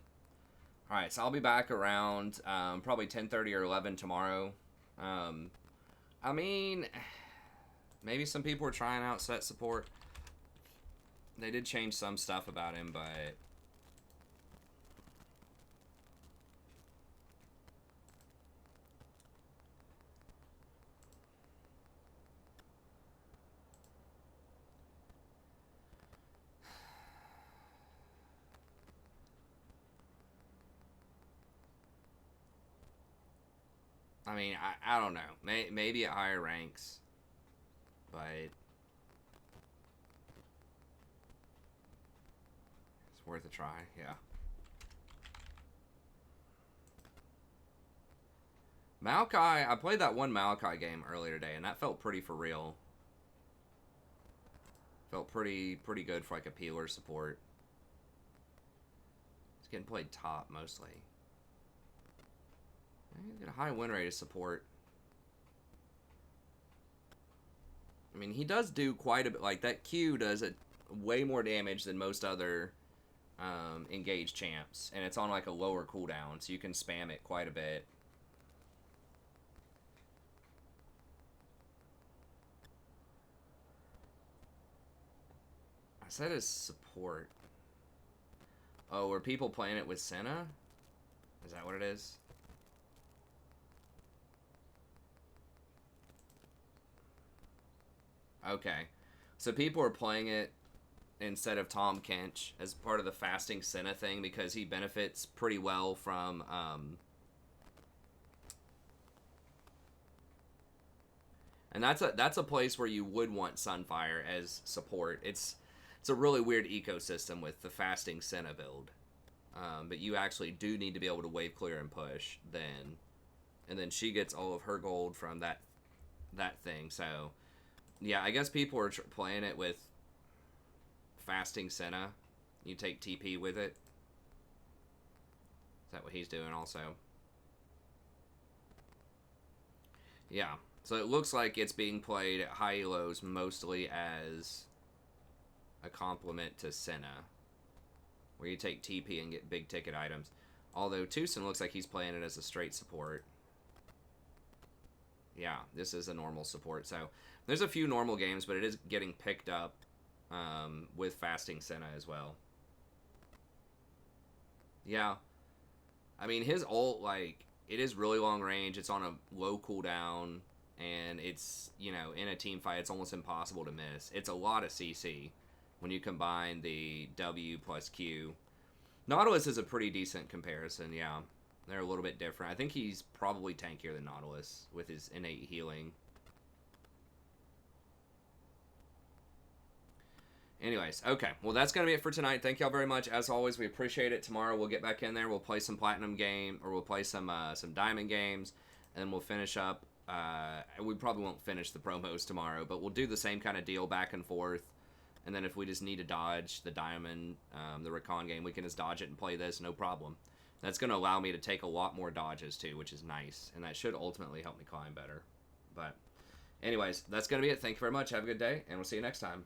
Alright, so I'll be back around probably 10:30 or 11 tomorrow. I mean, maybe some people were trying out set support. They did change some stuff about him, but... I mean, I don't know. Maybe at higher ranks. But... it's worth a try, yeah. Maokai, I played that one Maokai game earlier today, and that felt pretty for real. Felt pretty good for like a peeler support. It's getting played top mostly. He's got a high win rate of support. I mean, he does do quite a bit. Like, that Q does way more damage than most other engaged champs. And it's on, like, a lower cooldown, so you can spam it quite a bit. I said his support. Oh, were people playing it with Senna? Is that what it is? Okay. So people are playing it instead of Tom Kench as part of the fasting Senna thing because he benefits pretty well from and that's a place where you would want Sunfire as support. It's a really weird ecosystem with the fasting Senna build. But you actually do need to be able to wave clear and push then. And then she gets all of her gold from that thing. So yeah, I guess people are playing it with fasting Senna. You take TP with it. Is that what he's doing also? Yeah. So it looks like it's being played at high elos mostly as a complement to Senna, where you take TP and get big ticket items. Although Tucson looks like he's playing it as a straight support. Yeah, this is a normal support. So there's a few normal games, but it is getting picked up with fasting Senna as well. Yeah. I mean, his ult, like, it is really long range. It's on a low cooldown, and it's, you know, in a team fight, it's almost impossible to miss. It's a lot of CC when you combine the W plus Q. Nautilus is a pretty decent comparison, yeah. They're a little bit different. I think he's probably tankier than Nautilus with his innate healing. Anyways, okay. Well, that's going to be it for tonight. Thank y'all very much. As always, we appreciate it. Tomorrow we'll get back in there. We'll play some Platinum game, or we'll play some Diamond games, and then we'll finish up. We probably won't finish the promos tomorrow, but we'll do the same kind of deal back and forth. And then if we just need to dodge the Diamond, the Recon game, we can just dodge it and play this, no problem. That's going to allow me to take a lot more dodges, too, which is nice. And that should ultimately help me climb better. But anyways, that's going to be it. Thank you very much. Have a good day, and we'll see you next time.